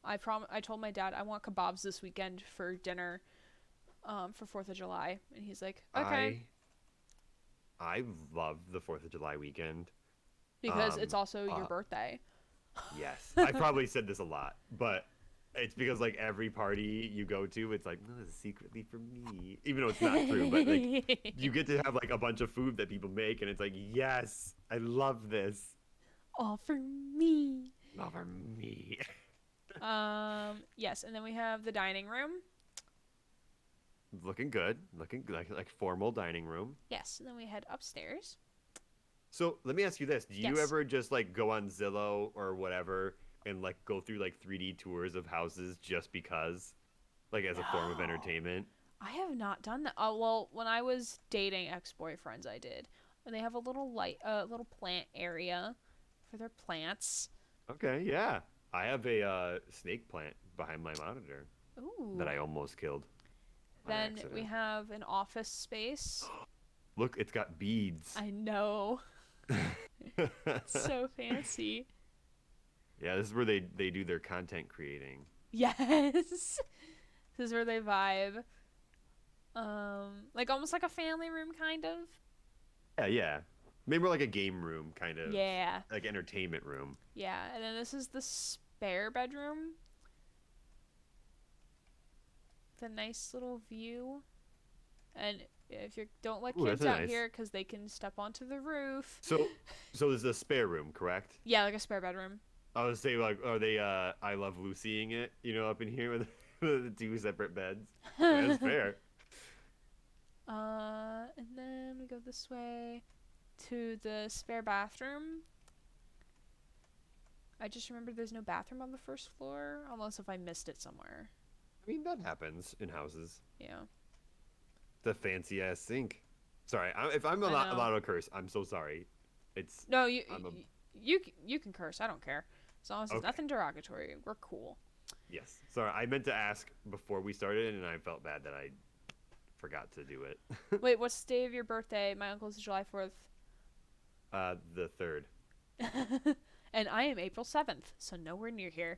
Speaker 1: I told my dad I want kebabs this weekend for dinner, for 4th of July, and he's like, okay,
Speaker 2: I love the 4th of July weekend.
Speaker 1: because it's
Speaker 2: Um,
Speaker 1: also your
Speaker 2: uh,
Speaker 1: birthday.
Speaker 2: Yes. I probably said this a lot, but it's because like every party you go to, it's like, no, this is secretly for me. Even though it's not true, but like you get to have like a bunch of food that people make and it's like, yes, I love this.
Speaker 1: All for me.
Speaker 2: Not for me.
Speaker 1: Yes, and then we have the dining room.
Speaker 2: Looking good. Looking like formal dining room.
Speaker 1: Yes, and then we head upstairs.
Speaker 2: So let me ask you this. Do you
Speaker 1: Yes.
Speaker 2: ever just like go on Zillow or whatever and like go through like 3D tours of houses just because? Like as a form of
Speaker 1: No.
Speaker 2: entertainment?
Speaker 1: I have not done that. Oh, well, when I was dating ex-boyfriends, I did. And they have a little plant area for their plants.
Speaker 2: Okay, yeah. I have a snake plant behind my monitor
Speaker 1: Ooh.
Speaker 2: that I almost killed. on
Speaker 1: Then we
Speaker 2: accident.
Speaker 1: have an office space.
Speaker 2: Look, it's got beads.
Speaker 1: I know. So fancy.
Speaker 2: Yeah, this is where they do their content creating.
Speaker 1: Yes. This is where they vibe. Like almost like a family room kind of.
Speaker 2: Yeah, yeah. Maybe more like a game room kind of.
Speaker 1: Yeah.
Speaker 2: Like entertainment room.
Speaker 1: Yeah, and then this is the spare bedroom. The nice little view. And if you don't let
Speaker 2: Ooh,
Speaker 1: kids
Speaker 2: that's
Speaker 1: out
Speaker 2: nice.
Speaker 1: here because they can step onto the roof.
Speaker 2: So there's a spare room, correct?
Speaker 1: Yeah, like a spare bedroom.
Speaker 2: I was saying like, are they I Love Lucying it, up in here with the two separate beds? Yeah, that's fair.
Speaker 1: And then we go this way to the spare bathroom. I just remember there's no bathroom on the first floor, unless if I missed it somewhere.
Speaker 2: I mean, that happens in houses.
Speaker 1: Yeah.
Speaker 2: The fancy ass sink. Sorry, if I'm
Speaker 1: I know.
Speaker 2: allowed to curse, I'm so sorry. It's
Speaker 1: No, you
Speaker 2: I'm a-
Speaker 1: you can curse. I don't care. As long as it's
Speaker 2: Okay.
Speaker 1: nothing derogatory, we're cool.
Speaker 2: yes. Sorry, I meant to ask before we started, and I felt bad that I forgot to do it.
Speaker 1: Wait, what's the day of your birthday? My uncle's July 4th.
Speaker 2: The third.
Speaker 1: And I am April 7th, so nowhere near here.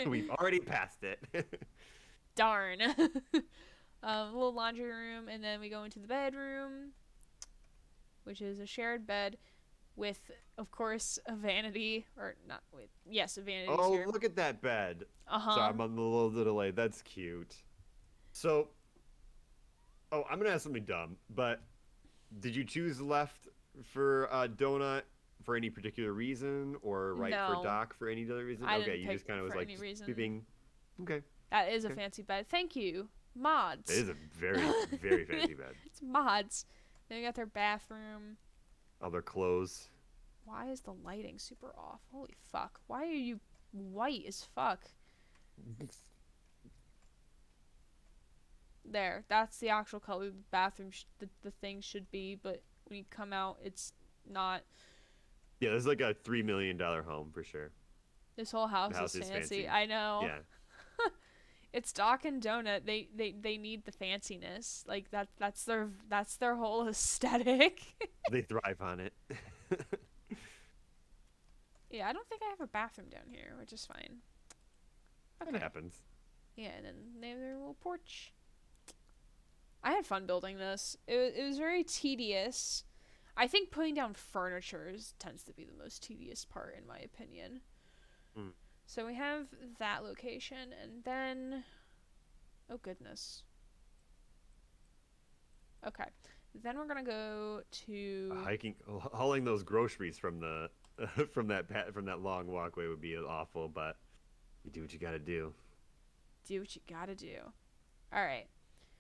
Speaker 2: We've already passed it.
Speaker 1: Darn. Little laundry room, and then we go into the bedroom, which is a shared bed with, of course, a vanity, or not with, yes, a vanity
Speaker 2: Oh,
Speaker 1: here.
Speaker 2: look at that bed.
Speaker 1: Uh-huh.
Speaker 2: Sorry, I'm on a little delay. That's cute. So, I'm gonna ask something dumb, but did you choose left for donut for any particular reason, or right
Speaker 1: No.
Speaker 2: for dock for any other reason?
Speaker 1: I
Speaker 2: Okay,
Speaker 1: didn't
Speaker 2: you
Speaker 1: pick
Speaker 2: just kind of was
Speaker 1: for
Speaker 2: like
Speaker 1: any
Speaker 2: just
Speaker 1: reason.
Speaker 2: being. Okay,
Speaker 1: That is a
Speaker 2: Okay.
Speaker 1: fancy bed. Thank you, mods.
Speaker 2: it is a very very fancy bed.
Speaker 1: It's mods. Then we got their bathroom.
Speaker 2: All their clothes.
Speaker 1: Why is the lighting super off? Holy fuck. Why are you white as fuck? There. That's the actual color the bathroom, the thing should be, but when you come out, it's not.
Speaker 2: Yeah, this is like a $3 million home for sure.
Speaker 1: This whole house,
Speaker 2: house
Speaker 1: is
Speaker 2: is
Speaker 1: fancy.
Speaker 2: fancy.
Speaker 1: I know.
Speaker 2: Yeah,
Speaker 1: It's Doc and Donut. They need the fanciness. Like that's their whole aesthetic.
Speaker 2: they thrive on it.
Speaker 1: Yeah, I don't think I have a bathroom down here, which is fine.
Speaker 2: It happens.
Speaker 1: Yeah, and then they have their little porch. I had fun building this. It was very tedious. I think putting down furniture tends to be the most tedious part, in my opinion.
Speaker 2: Mm.
Speaker 1: So we have that location, and then... Oh, goodness. Okay. Then we're going to go to...
Speaker 2: Hauling those groceries from the from that long walkway would be awful, but you do what you gotta do.
Speaker 1: Do what you gotta do. All right.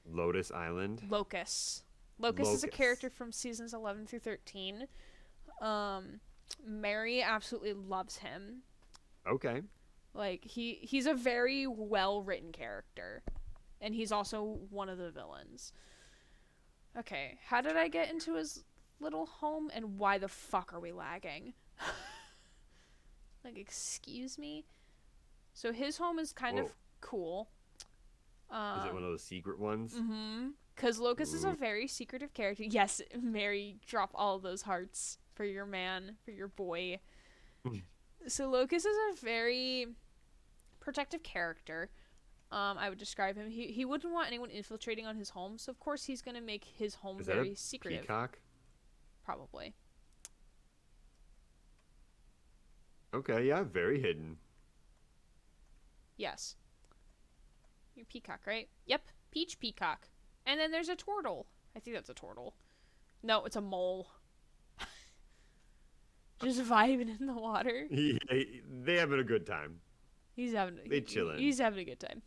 Speaker 2: Lotus Island.
Speaker 1: Locus. Locus is a character from seasons 11 through 13. Mary absolutely loves him.
Speaker 2: Okay.
Speaker 1: Like, he's a very well-written character. And he's also one of the villains. Okay, how did I get into his little home, and why the fuck are we lagging? Like, excuse me? So his home is kind of cool.
Speaker 2: Is it one of those secret ones?
Speaker 1: Mm-hmm. Because Locus is a very secretive character. Yes, Mary, drop all of those hearts for your man, for your boy. So Locus is a very protective character. I would describe him. He wouldn't want anyone infiltrating on his home, so of course he's going to make his home very secretive.
Speaker 2: Peacock?
Speaker 1: Probably.
Speaker 2: Okay, yeah, very hidden.
Speaker 1: Yes. You're peacock, right? Yep, peach peacock. And then there's a turtle. I think that's a turtle. No, it's a mole. Just vibing in the water.
Speaker 2: They having a good time. They chilling.
Speaker 1: He's having a good time.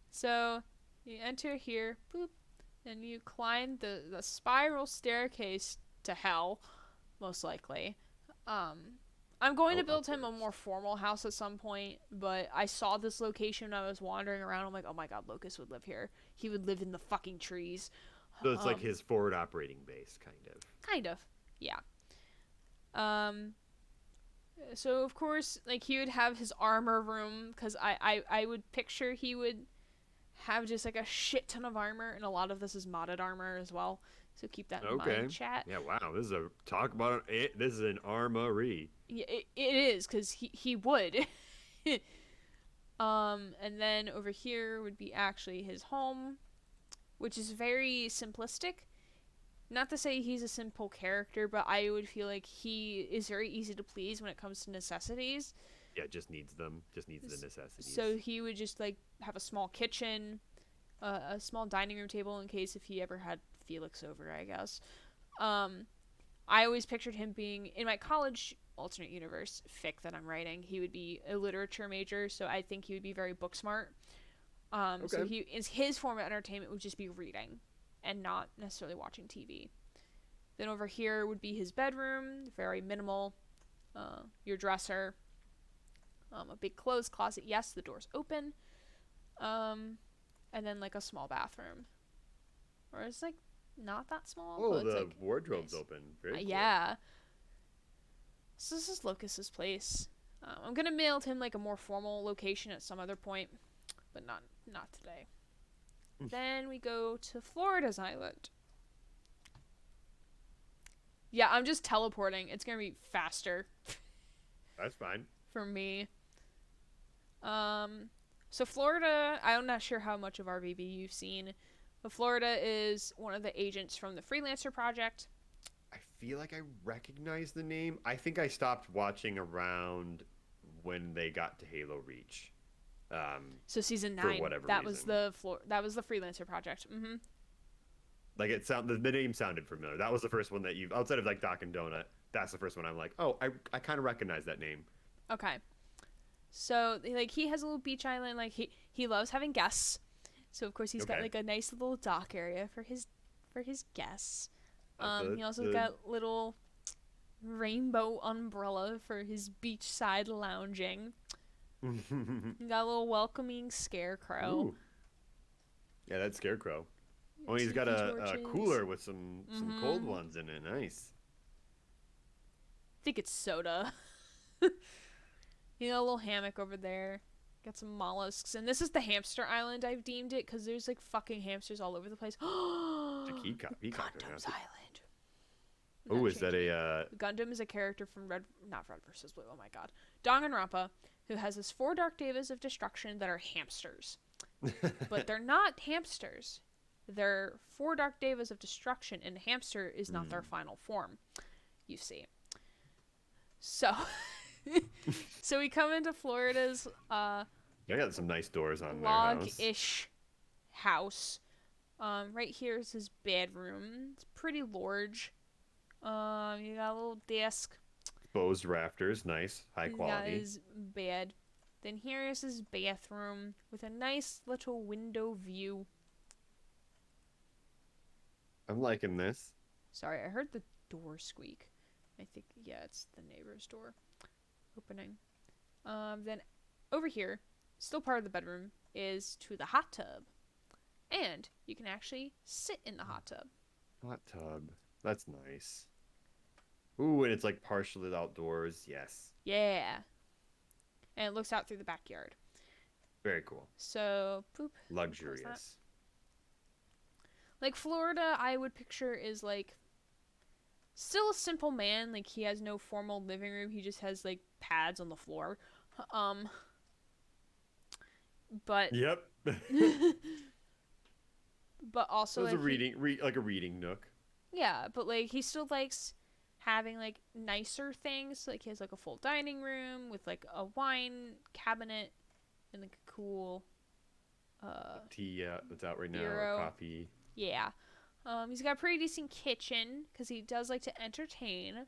Speaker 1: So, you enter here, boop, and you climb the spiral staircase to hell, most likely. I'm going to build him a more formal house at some point, but I saw this location when I was wandering around. I'm like, oh my god, Locus would live here. He would live in the fucking trees.
Speaker 2: So it's like his forward operating base, kind of.
Speaker 1: Kind of, yeah. So of course, like, he would have his armor room, because I would picture he would have just like a shit ton of armor, and a lot of this is modded armor as well. So keep that in mind, chat.
Speaker 2: Yeah, wow, this is this is an armory.
Speaker 1: Yeah, it is, because he would. And then over here would be actually his home, which is very simplistic. Not to say he's a simple character, but I would feel like he is very easy to please when it comes to necessities.
Speaker 2: Yeah, just needs them. Just needs the necessities.
Speaker 1: So he would just like have a small kitchen, a small dining room table in case if he ever had Felix over, I guess. I always pictured him being in my college alternate universe fic that I'm writing. He would be a literature major, so I think he would be very book smart. So his form of entertainment would just be reading and not necessarily watching TV. Then over here would be his bedroom, very minimal. Your dresser, a big clothes closet. Yes, the door's open. And then like a small bathroom, or it's like not that small.
Speaker 2: Oh,
Speaker 1: but it's
Speaker 2: the
Speaker 1: like
Speaker 2: wardrobe's
Speaker 1: nice.
Speaker 2: open. Very cool.
Speaker 1: Yeah. So this is Locus's place. I'm gonna mail him like a more formal location at some other point, but not today. Then we go to Florida's island. Yeah, I'm just teleporting. It's gonna be faster.
Speaker 2: That's fine.
Speaker 1: For me. So Florida, I'm not sure how much of RVB you've seen, but Florida is one of the agents from the Freelancer Project.
Speaker 2: I feel like I recognize the name. I think I stopped watching around when they got to Halo Reach.
Speaker 1: So season 9,
Speaker 2: for whatever
Speaker 1: that
Speaker 2: reason.
Speaker 1: that was the Freelancer Project. Mm-hmm.
Speaker 2: Like the name sounded familiar. That was the first one that you, outside of like Doc and Donut, that's the first one I'm like, oh, I kind of recognize that name.
Speaker 1: Okay. So like he has a little beach island. Like he loves having guests. So of course he's got like a nice little dock area for his guests. He also got little rainbow umbrella for his beachside lounging. He got a little welcoming scarecrow.
Speaker 2: Ooh. Yeah, that's Scarecrow. Oh, he's got a cooler with some cold ones in it. Nice.
Speaker 1: I think it's soda. You know, a little hammock over there. Got some mollusks. And this is the hamster island, I've deemed it, because there's like fucking hamsters all over the place.
Speaker 2: It's a peacock.
Speaker 1: Gundam's island.
Speaker 2: Oh, is that a...
Speaker 1: Gundam is a character from not Red vs. Blue, oh my god. Danganronpa, who has his 4 Dark Devas of Destruction that are hamsters. But they're not hamsters. They're 4 Dark Devas of Destruction, and Hamster is not their
Speaker 2: Mm.
Speaker 1: final form, you see. So, so we come into Florida's
Speaker 2: They got some nice doors on their house.
Speaker 1: log-ish house. Right here is his bedroom. It's pretty large. You got a little desk.
Speaker 2: Exposed rafters, nice, high
Speaker 1: He's got
Speaker 2: quality.
Speaker 1: his bed. Then here is his bathroom with a nice little window view.
Speaker 2: I'm liking this.
Speaker 1: Sorry, I heard the door squeak. I think, yeah, it's the neighbor's door opening. Then over here, still part of the bedroom, is to the hot tub. And you can actually sit in the hot tub.
Speaker 2: Hot tub. That's nice. Ooh, and it's like partially outdoors. Yes.
Speaker 1: Yeah. And it looks out through the backyard.
Speaker 2: Very cool.
Speaker 1: So, poop.
Speaker 2: Luxurious.
Speaker 1: Like, Florida, I would picture is, like, still a simple man. Like, he has no formal living room. He just has, like, pads on the floor. But,
Speaker 2: Yep.
Speaker 1: but also,
Speaker 2: It was
Speaker 1: like,
Speaker 2: a like a reading nook.
Speaker 1: yeah, but, like, he still likes having, like, nicer things. Like, he has, like, a full dining room with, like, a wine cabinet and, like, a cool,
Speaker 2: Tea that's out right now.
Speaker 1: bureau.
Speaker 2: Or coffee.
Speaker 1: Yeah. He's got a pretty decent kitchen because he does like to entertain.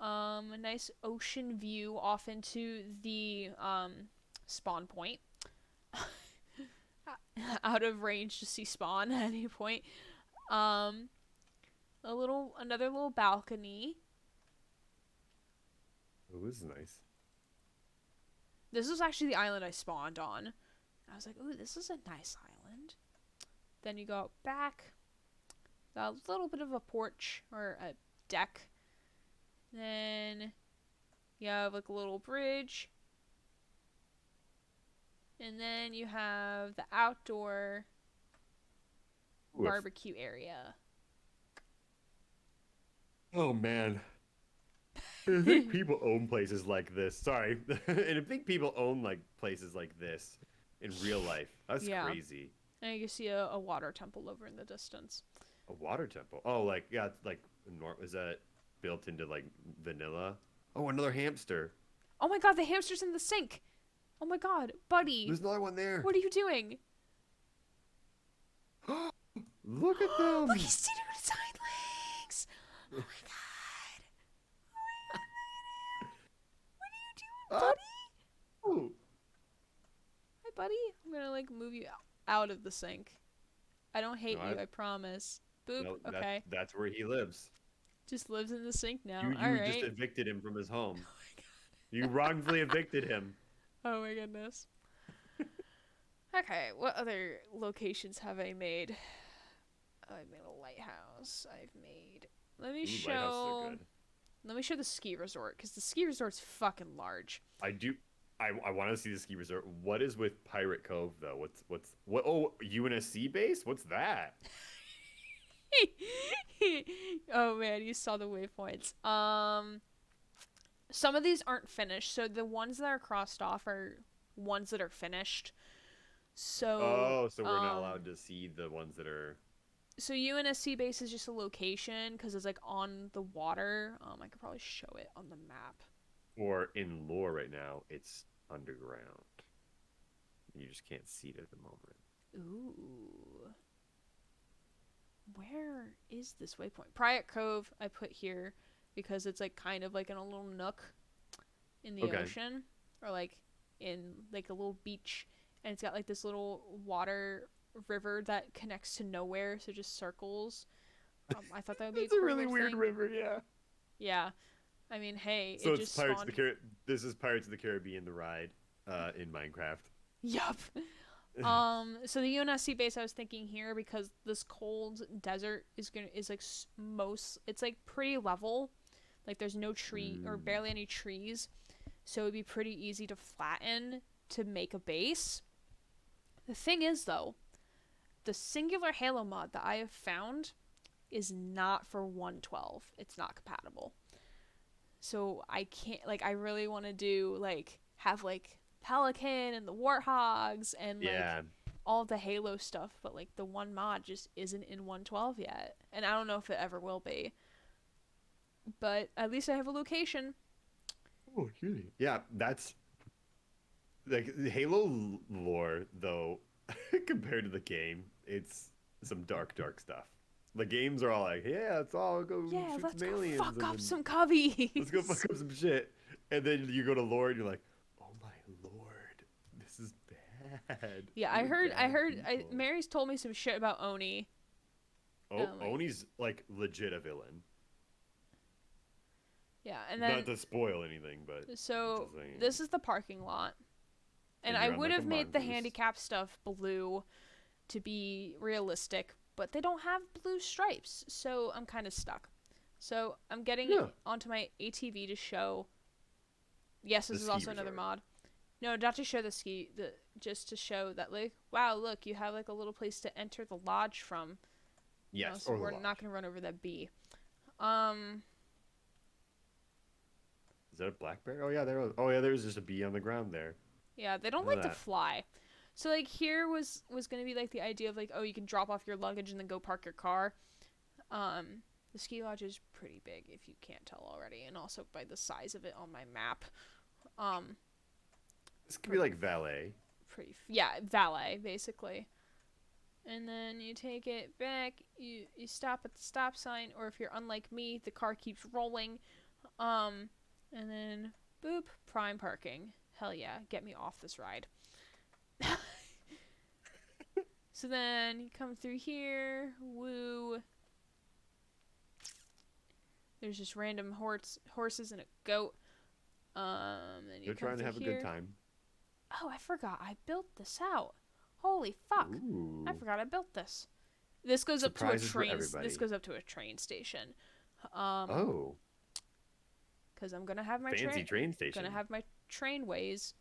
Speaker 1: A nice ocean view off into the spawn point. Out of range to see spawn at any point. Another little balcony.
Speaker 2: It was nice.
Speaker 1: This was actually the island I spawned on. I was like, ooh, this is a nice island. Then you go out back. Got a little bit of a porch or a deck. Then you have like a little bridge. And then you have the outdoor
Speaker 2: Ooh,
Speaker 1: barbecue area.
Speaker 2: Oh man. I think people own places like this. Sorry. And I think people own like places like this in real life. That's
Speaker 1: Yeah.
Speaker 2: crazy.
Speaker 1: And you can see a water temple over in the distance.
Speaker 2: A water temple. Oh, like yeah, it's like is that built into like vanilla? Oh, another hamster.
Speaker 1: Oh my god, the hamster's in the sink! Oh my god, buddy!
Speaker 2: There's another one there.
Speaker 1: What are you doing?
Speaker 2: Look at them.
Speaker 1: Look, he's sitting on his hind legs! Oh my god! What are you doing, buddy?
Speaker 2: Oh.
Speaker 1: Hi, buddy. I'm gonna like move you out of the sink. I don't hate
Speaker 2: No,
Speaker 1: you, I promise. Boop.
Speaker 2: No,
Speaker 1: Okay.
Speaker 2: that's where he lives.
Speaker 1: Just lives in the sink now.
Speaker 2: You
Speaker 1: All right.
Speaker 2: just evicted him from his home.
Speaker 1: Oh my god.
Speaker 2: You wrongfully evicted him.
Speaker 1: Oh my goodness. Okay, what other locations have I made? I've made a lighthouse. I've made. Let me
Speaker 2: Ooh, lighthouses are
Speaker 1: show.
Speaker 2: good.
Speaker 1: Let me show the ski resort because the ski resort's fucking large.
Speaker 2: I do. I want to see the ski resort. What is with Pirate Cove though? What? Oh, UNSC base? What's that?
Speaker 1: Oh man, you saw the waypoints. Some of these aren't finished, so the ones that are crossed off are ones that are finished. So
Speaker 2: Oh, so we're not allowed to see the ones that are.
Speaker 1: So UNSC base is just a location because it's like on the water. I could probably show it on the map.
Speaker 2: Or in lore right now, it's underground. You just can't see it at the moment.
Speaker 1: Ooh. Where is this waypoint? Pirate Cove I put here because it's like kind of like in a little nook in the
Speaker 2: Okay.
Speaker 1: ocean or like in like a little beach, and it's got like this little water river that connects to nowhere, so just circles. I thought that would be
Speaker 2: It's
Speaker 1: a
Speaker 2: a
Speaker 1: cool
Speaker 2: really
Speaker 1: little
Speaker 2: weird
Speaker 1: thing.
Speaker 2: river, yeah.
Speaker 1: Yeah. I mean, hey,
Speaker 2: So
Speaker 1: it
Speaker 2: it's
Speaker 1: just
Speaker 2: Pirates
Speaker 1: spawned.
Speaker 2: of the This is Pirates of the Caribbean, the ride, in Minecraft.
Speaker 1: Yup. So the UNSC base I was thinking here because this cold desert is like it's like pretty level, like there's no tree or barely any trees, so it'd be pretty easy to flatten to make a base. The thing is though, the singular Halo mod that I have found is not for 112. It's not compatible. So I can't like I really want to do like have like Pelican and the Warthogs and like
Speaker 2: Yeah.
Speaker 1: all the Halo stuff, but like the one mod just isn't in 112 yet, and I don't know if it ever will be. But at least I have a location.
Speaker 2: Oh, really? Yeah, that's like the Halo lore, though, compared to the game, it's some dark, dark stuff. The games are all like, yeah, let's all go
Speaker 1: Yeah,
Speaker 2: shoot
Speaker 1: let's
Speaker 2: some
Speaker 1: go
Speaker 2: aliens
Speaker 1: fuck
Speaker 2: and
Speaker 1: up
Speaker 2: then
Speaker 1: some
Speaker 2: let's go fuck
Speaker 1: cubbies.
Speaker 2: up some shit. And then you go to lore and you're like, oh my lord, this is bad.
Speaker 1: Yeah, I
Speaker 2: We're
Speaker 1: heard. I
Speaker 2: bad
Speaker 1: heard.
Speaker 2: people.
Speaker 1: Mary's told me some shit about Oni.
Speaker 2: Oh,
Speaker 1: Like,
Speaker 2: Oni's like legit a villain.
Speaker 1: yeah, and
Speaker 2: Not
Speaker 1: then
Speaker 2: to spoil anything, but
Speaker 1: so
Speaker 2: just saying.
Speaker 1: this is the parking lot, and
Speaker 2: And
Speaker 1: I
Speaker 2: you're on
Speaker 1: would
Speaker 2: like a
Speaker 1: have made the
Speaker 2: mongoose.
Speaker 1: handicap stuff blue to be realistic, but they don't have blue stripes, so I'm kind of stuck. So I'm getting
Speaker 2: Yeah.
Speaker 1: onto my ATV to show. Yes,
Speaker 2: The
Speaker 1: this is
Speaker 2: ski
Speaker 1: also another
Speaker 2: resort.
Speaker 1: mod. No, not to show the ski, just to show that like, wow, look, you have like a little place to enter the lodge from.
Speaker 2: Yes,
Speaker 1: So
Speaker 2: or the
Speaker 1: we're
Speaker 2: lodge.
Speaker 1: not gonna run over that bee. Um,
Speaker 2: Is that a black bear? Oh yeah, there was. Oh yeah, there was just a bee on the ground there.
Speaker 1: yeah, they don't
Speaker 2: Look
Speaker 1: like
Speaker 2: at
Speaker 1: to
Speaker 2: that.
Speaker 1: fly. So like here was gonna be like the idea of like, oh, you can drop off your luggage and then go park your car. The ski lodge is pretty big if you can't tell already, and also by the size of it on my map. Um,
Speaker 2: This could be like valet.
Speaker 1: yeah, valet basically. And then you take it back. You stop at the stop sign, or if you're unlike me, the car keeps rolling. Um, and then boop, prime parking. Hell yeah, get me off this ride. So then you come through here. Woo. There's just random horses and a goat. Then you
Speaker 2: They're
Speaker 1: come
Speaker 2: trying to
Speaker 1: through
Speaker 2: have a
Speaker 1: here.
Speaker 2: good time.
Speaker 1: Oh, I forgot. I built this out. Holy fuck.
Speaker 2: Ooh.
Speaker 1: I forgot I built this. This goes up to a
Speaker 2: Surprises for
Speaker 1: train.
Speaker 2: everybody.
Speaker 1: This goes up to a train station.
Speaker 2: Oh,
Speaker 1: Because I'm gonna have my
Speaker 2: fancy train station.
Speaker 1: gonna have my train ways.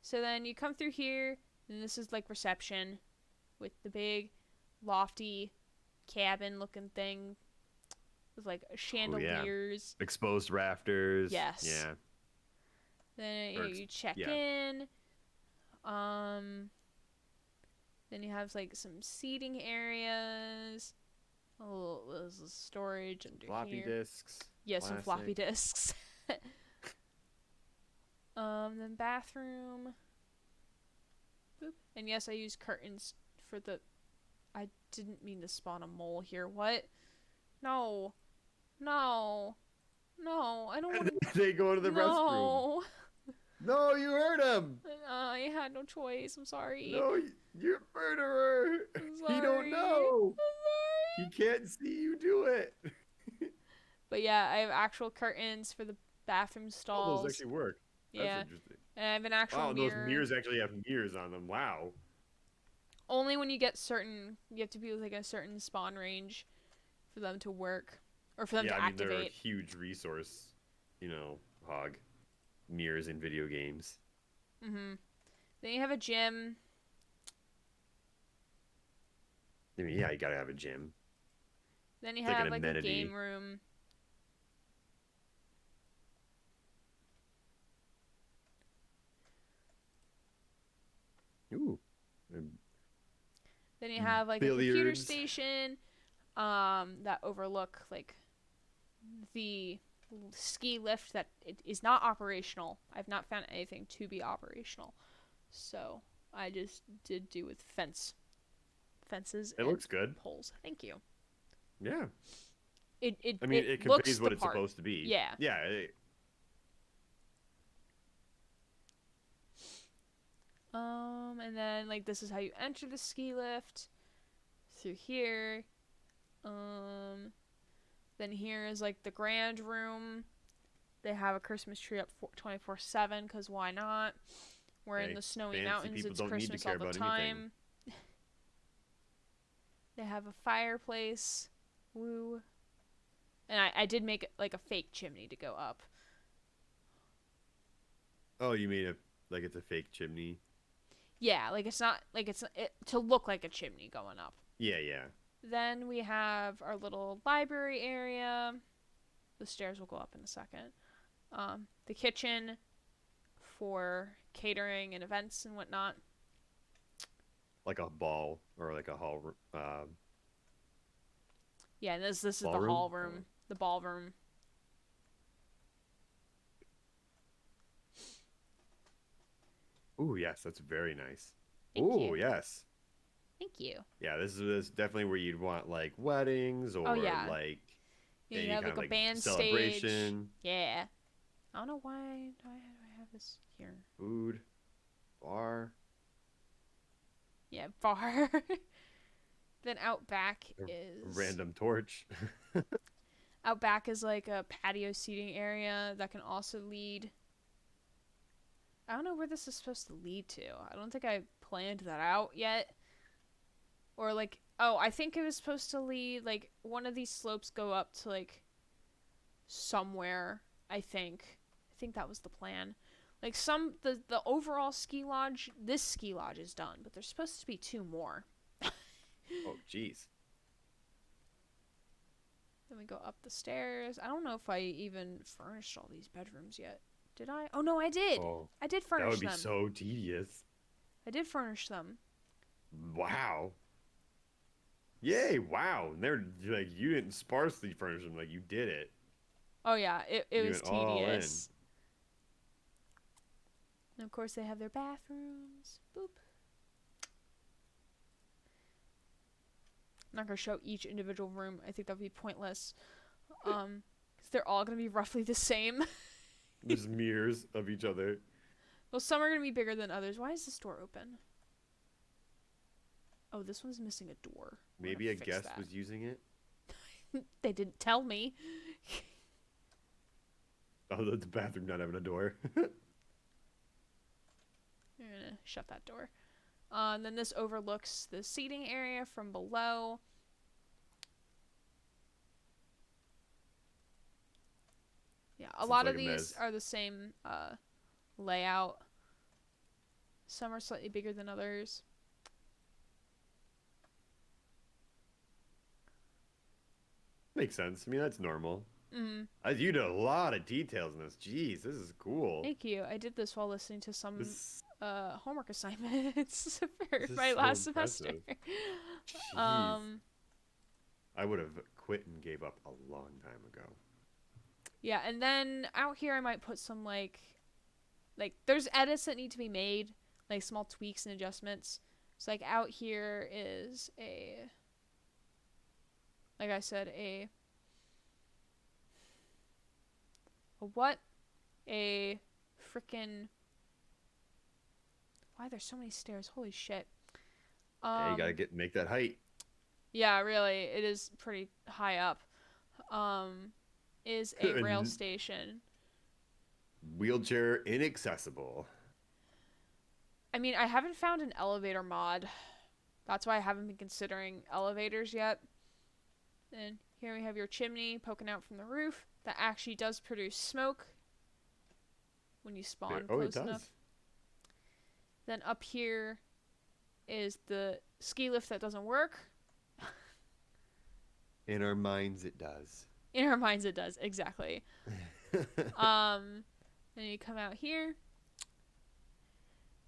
Speaker 1: So then you come through here, and this is like reception, with the big, lofty, cabin-looking thing, with like chandeliers.
Speaker 2: Exposed rafters.
Speaker 1: Yes.
Speaker 2: Yeah.
Speaker 1: Then
Speaker 2: Or
Speaker 1: you check
Speaker 2: yeah.
Speaker 1: in. Then you have like some seating areas. Oh, there's a storage under
Speaker 2: Floppy
Speaker 1: here.
Speaker 2: disks.
Speaker 1: Yeah, some floppy
Speaker 2: Classic.
Speaker 1: disks. Then bathroom. Boop. And yes, I use curtains for the. I didn't mean to spawn a mole here. What? No. No. No, I don't want to.
Speaker 2: They go to the restroom.
Speaker 1: No.
Speaker 2: No, you hurt him.
Speaker 1: I had no choice. I'm sorry.
Speaker 2: No, you're a murderer.
Speaker 1: I'm
Speaker 2: He don't
Speaker 1: sorry.
Speaker 2: know.
Speaker 1: I'm sorry.
Speaker 2: He can't see you do it.
Speaker 1: But yeah, I have actual curtains for the bathroom
Speaker 2: Oh,
Speaker 1: stalls.
Speaker 2: those actually work. That's
Speaker 1: Yeah.
Speaker 2: interesting.
Speaker 1: And I have an actual
Speaker 2: Wow, and
Speaker 1: mirror.
Speaker 2: those mirrors actually have mirrors on them. Wow.
Speaker 1: Only when you get certain, you have to be with like a certain spawn range for them to work or for them to
Speaker 2: I mean, they're a
Speaker 1: activate.
Speaker 2: huge resource, hog. Mirrors in video games.
Speaker 1: Then you have a gym.
Speaker 2: I mean, yeah, you gotta have a gym.
Speaker 1: Then you
Speaker 2: It's like
Speaker 1: have
Speaker 2: an
Speaker 1: like a
Speaker 2: amenity.
Speaker 1: game room.
Speaker 2: Ooh.
Speaker 1: Then you have like a computer
Speaker 2: Billiards.
Speaker 1: station that overlook like the ski lift that it is not operational. I've not found anything to be operational. So I just did do with fences
Speaker 2: It
Speaker 1: and
Speaker 2: looks good.
Speaker 1: poles. Thank you.
Speaker 2: Yeah.
Speaker 1: It
Speaker 2: I mean,
Speaker 1: it
Speaker 2: it
Speaker 1: looks
Speaker 2: conveys what
Speaker 1: the
Speaker 2: it's
Speaker 1: part.
Speaker 2: supposed to be.
Speaker 1: Yeah.
Speaker 2: Yeah.
Speaker 1: And then like this is how you enter the ski lift through here. Then here is like the grand room. They have a Christmas tree up 24/7 because why not? We're in
Speaker 2: Hey,
Speaker 1: the snowy
Speaker 2: fancy
Speaker 1: mountains.
Speaker 2: people
Speaker 1: It's
Speaker 2: don't need to
Speaker 1: Christmas
Speaker 2: care
Speaker 1: all the
Speaker 2: about
Speaker 1: time. They have a fireplace. Woo. And I did make like a fake chimney to go up.
Speaker 2: Oh, you made it's a fake chimney.
Speaker 1: Yeah, like it's not like to look like a chimney going up.
Speaker 2: Yeah, yeah.
Speaker 1: Then we have our little library area. The stairs will go up in a second. The kitchen for catering and events and whatnot.
Speaker 2: like a ball or like a hall
Speaker 1: Yeah, and this is the
Speaker 2: ballroom.
Speaker 1: hall room, the ballroom.
Speaker 2: Ooh, yes, that's very nice.
Speaker 1: Thank
Speaker 2: Ooh,
Speaker 1: you.
Speaker 2: yes.
Speaker 1: Thank you.
Speaker 2: Yeah, this is definitely where you'd want like weddings
Speaker 1: Oh
Speaker 2: or
Speaker 1: yeah.
Speaker 2: like
Speaker 1: Yeah, you
Speaker 2: any
Speaker 1: have
Speaker 2: kind
Speaker 1: like
Speaker 2: of
Speaker 1: a
Speaker 2: like
Speaker 1: band stage.
Speaker 2: celebration,
Speaker 1: Yeah. I don't know why do I have this here.
Speaker 2: food, bar,
Speaker 1: Yeah, bar. Then
Speaker 2: a random torch.
Speaker 1: out back is like a patio seating area that can also lead. I don't know where this is supposed to lead to. I don't think I planned that out yet. Or like, oh, I think it was supposed to lead like one of these slopes go up to like somewhere, I think that was the plan. Like the overall ski lodge, this ski lodge is done, but there's supposed to be two more.
Speaker 2: Oh, jeez.
Speaker 1: Then we go up the stairs. I don't know if I even furnished all these bedrooms yet. Did I? Oh no, I did.
Speaker 2: Oh,
Speaker 1: I did
Speaker 2: that
Speaker 1: furnish
Speaker 2: would be
Speaker 1: them.
Speaker 2: so tedious.
Speaker 1: I did furnish them.
Speaker 2: Wow. Yay, wow. And they're like you didn't sparsely furnish them, like you did it.
Speaker 1: Oh yeah, it
Speaker 2: You
Speaker 1: was
Speaker 2: went all in.
Speaker 1: tedious. And of course they have their bathrooms. Boop. I'm not gonna show each individual room. I think that would be pointless. Cause they're all gonna be roughly the same.
Speaker 2: There's mirrors of each other.
Speaker 1: Well, some are gonna be bigger than others. Why is this door open? Oh, this one's missing a door. We're
Speaker 2: Maybe a
Speaker 1: gonna fix
Speaker 2: guest
Speaker 1: that.
Speaker 2: was using it.
Speaker 1: They didn't tell me.
Speaker 2: Oh, the bathroom not having a door.
Speaker 1: You're gonna shut that door. And then this overlooks the seating area from below. Yeah, a
Speaker 2: Seems
Speaker 1: lot
Speaker 2: like
Speaker 1: of
Speaker 2: a
Speaker 1: these
Speaker 2: mess.
Speaker 1: are the same layout. Some are slightly bigger than others.
Speaker 2: Makes sense. I mean, that's normal.
Speaker 1: Mm.
Speaker 2: You did a lot of details in this. Jeez, this is cool.
Speaker 1: Thank you. I did this while listening to some
Speaker 2: This,
Speaker 1: homework assignments for
Speaker 2: this is
Speaker 1: my
Speaker 2: so
Speaker 1: last semester.
Speaker 2: impressive. Jeez.
Speaker 1: um,
Speaker 2: I would have quit and gave up a long time ago.
Speaker 1: yeah, and then out here I might put some like there's edits that need to be made, like small tweaks and adjustments. So like out here is a, like I said, a what? A freaking, why there's so many stairs? Holy shit.
Speaker 2: Yeah, you gotta make that height.
Speaker 1: Yeah, really, it is pretty high up. Is a rail
Speaker 2: And
Speaker 1: station.
Speaker 2: wheelchair inaccessible.
Speaker 1: I mean, I haven't found an elevator mod. That's why I haven't been considering elevators yet. And here we have your chimney poking out from the roof that actually does produce smoke when you spawn
Speaker 2: Oh, it
Speaker 1: close enough.
Speaker 2: does.
Speaker 1: Then up here is the ski lift that doesn't work.
Speaker 2: In our minds, it does.
Speaker 1: In our minds, it does, exactly. Then you come out here.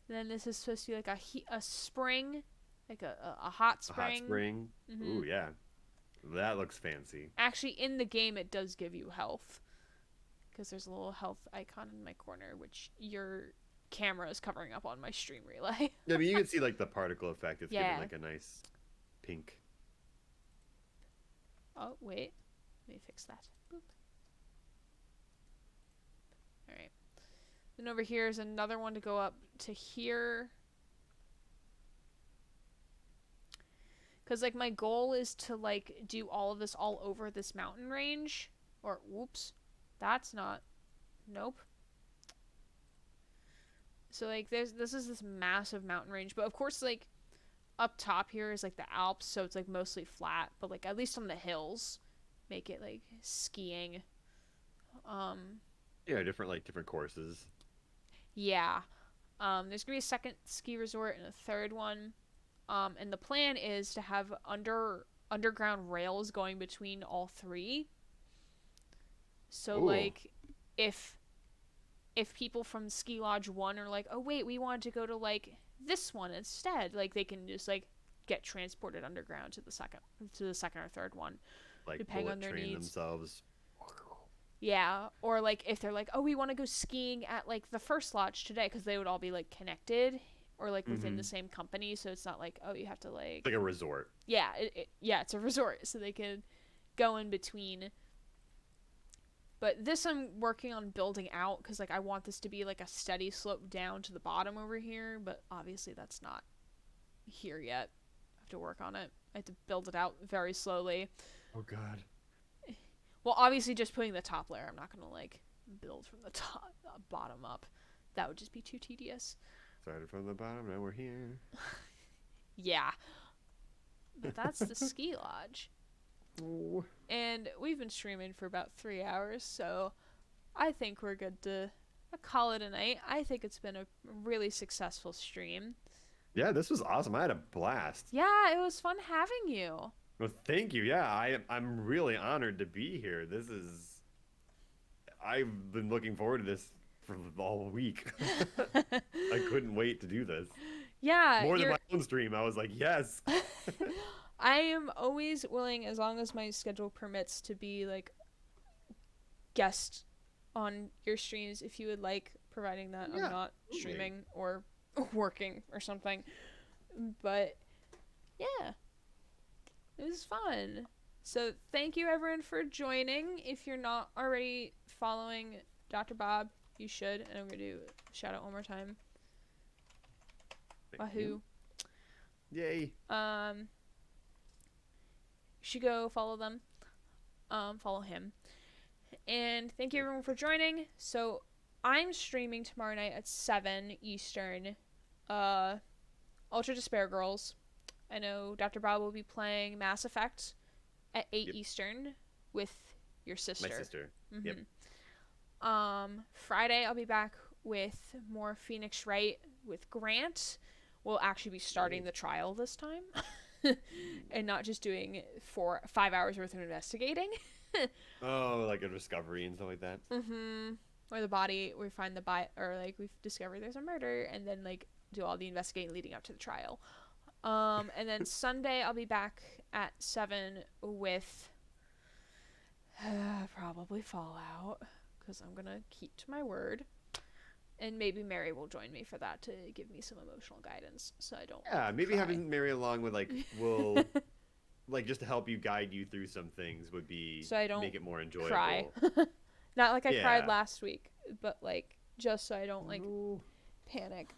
Speaker 1: Then this is supposed to be like a spring, like a hot
Speaker 2: A
Speaker 1: spring.
Speaker 2: hot spring.
Speaker 1: Mhm.
Speaker 2: Ooh, yeah. That looks fancy.
Speaker 1: Actually, in the game, it does give you health. Because there's a little health icon in my corner, which your camera is covering up on my stream relay.
Speaker 2: Yeah, I mean, you can see like the particle effect. It's
Speaker 1: Yeah.
Speaker 2: giving like a nice pink.
Speaker 1: Oh, wait. Let me fix that. Boop. Alright. Then over here is another one to go up to here. Because, like, my goal is to, like, do all of this all over this mountain range. Or, whoops. That's not. Nope. So, like, this is this massive mountain range. But, of course, like, up top here is, like, the Alps. So it's, like, mostly flat. But, like, at least on the hills, make it, like, skiing.
Speaker 2: Yeah, different courses.
Speaker 1: Yeah. There's gonna be a second ski resort and a third one. And the plan is to have underground rails going between all three. So
Speaker 2: Ooh.
Speaker 1: like, if people from Ski Lodge 1 are like, oh wait, we wanted to go to like this one instead. Like they can just like get transported underground to the second or third one,
Speaker 2: Like
Speaker 1: depending on
Speaker 2: bullet
Speaker 1: their
Speaker 2: train
Speaker 1: needs.
Speaker 2: themselves.
Speaker 1: Yeah, or like if they're like, oh, we want to go skiing at like the first lodge today, because they would all be like connected or like within the
Speaker 2: Mm-hmm.
Speaker 1: same company, so it's not like, oh, you have to
Speaker 2: It's
Speaker 1: like,
Speaker 2: like a resort.
Speaker 1: yeah, yeah, it's a resort, so they could go in between. But this I'm working on building out because like I want this to be like a steady slope down to the bottom over here, but obviously that's not here yet. I have to work on it. I have to build it out very slowly.
Speaker 2: Oh God.
Speaker 1: Well, obviously just putting the top layer. I'm not gonna like build from the top bottom up. That would just be too tedious.
Speaker 2: Started from the bottom, now we're here.
Speaker 1: Yeah. But that's the ski lodge.
Speaker 2: Oh.
Speaker 1: And we've been streaming for about 3 hours, so I think we're good to call it a night. I think it's been a really successful stream.
Speaker 2: Yeah, this was awesome. I had a blast.
Speaker 1: Yeah, it was fun having you.
Speaker 2: Well, thank you. Yeah, I'm really honored to be here. This is I've been looking forward to this for all week. I couldn't wait to do this.
Speaker 1: Yeah,
Speaker 2: More than my own stream. I was like, yes.
Speaker 1: I am always willing, as long as my schedule permits, to be like guest on your streams if you would like, providing that
Speaker 2: Yeah,
Speaker 1: I'm not
Speaker 2: absolutely.
Speaker 1: streaming or working or something. But yeah, it was fun. So thank you everyone for joining. If you're not already following Dr. Bob, you should. And I'm gonna do shout out one more time.
Speaker 2: Thank
Speaker 1: Wahoo.
Speaker 2: you. Yay.
Speaker 1: You should go follow them. Follow him. And thank you everyone for joining. So I'm streaming tomorrow night at 7 Eastern. Ultra Despair Girls. I know Dr. Bob will be playing Mass Effect at 8
Speaker 2: Yep.
Speaker 1: Eastern with your sister.
Speaker 2: My sister.
Speaker 1: Mm-hmm.
Speaker 2: Yep.
Speaker 1: Friday I'll be back with more Phoenix Wright with Grant. We'll actually be starting the trial this time. And not just doing 5 hours worth of investigating.
Speaker 2: Oh, like a discovery and stuff like that.
Speaker 1: Mm-hmm. Or we find the or like we've discovered there's a murder, and then like do all the investigating leading up to the trial. And then Sunday I'll be back at 7 with probably Fallout, because I'm gonna keep to my word. And maybe Mary will join me for that to give me some emotional guidance, so I don't.
Speaker 2: Yeah, maybe
Speaker 1: cry.
Speaker 2: having Mary along with will like just to help you guide you through some things would be
Speaker 1: So I don't
Speaker 2: make it more enjoyable.
Speaker 1: cry. Not like I cried
Speaker 2: Yeah.
Speaker 1: last week, but like just so I don't like
Speaker 2: Ooh,
Speaker 1: panic.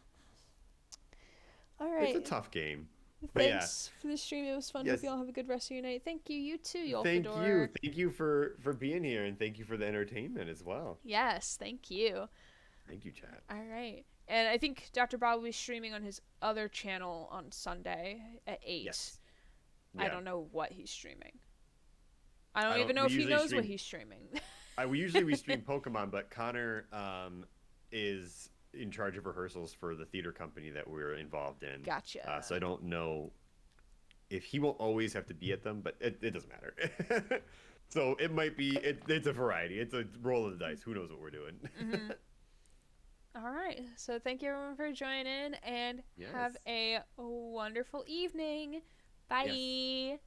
Speaker 1: All right.
Speaker 2: it's a tough game. But yeah.
Speaker 1: Thanks for the stream. It was fun.
Speaker 2: Yes.
Speaker 1: Hope you all have a good rest of your night. Thank you. You too, Yolfador.
Speaker 2: Thank you for being here, and thank you for the entertainment as well.
Speaker 1: Yes, thank you.
Speaker 2: Thank you, chat.
Speaker 1: All right. And I think Dr. Bob will be streaming on his other channel on Sunday at 8.
Speaker 2: Yes.
Speaker 1: I
Speaker 2: Yeah.
Speaker 1: don't know what he's streaming. I don't
Speaker 2: I
Speaker 1: even
Speaker 2: don't-
Speaker 1: know
Speaker 2: we
Speaker 1: if he
Speaker 2: usually
Speaker 1: knows what
Speaker 2: stream-
Speaker 1: he's streaming.
Speaker 2: We stream Pokemon, but Connor is in charge of rehearsals for the theater company that we're involved in.
Speaker 1: Gotcha.
Speaker 2: So I don't know if he won't always have to be at them, but it doesn't matter. So it might be it's a variety. It's a roll of the dice. Who knows what we're doing?
Speaker 1: Mhm. All right. So thank you everyone for joining, and have
Speaker 2: Yes.
Speaker 1: a wonderful evening. Bye.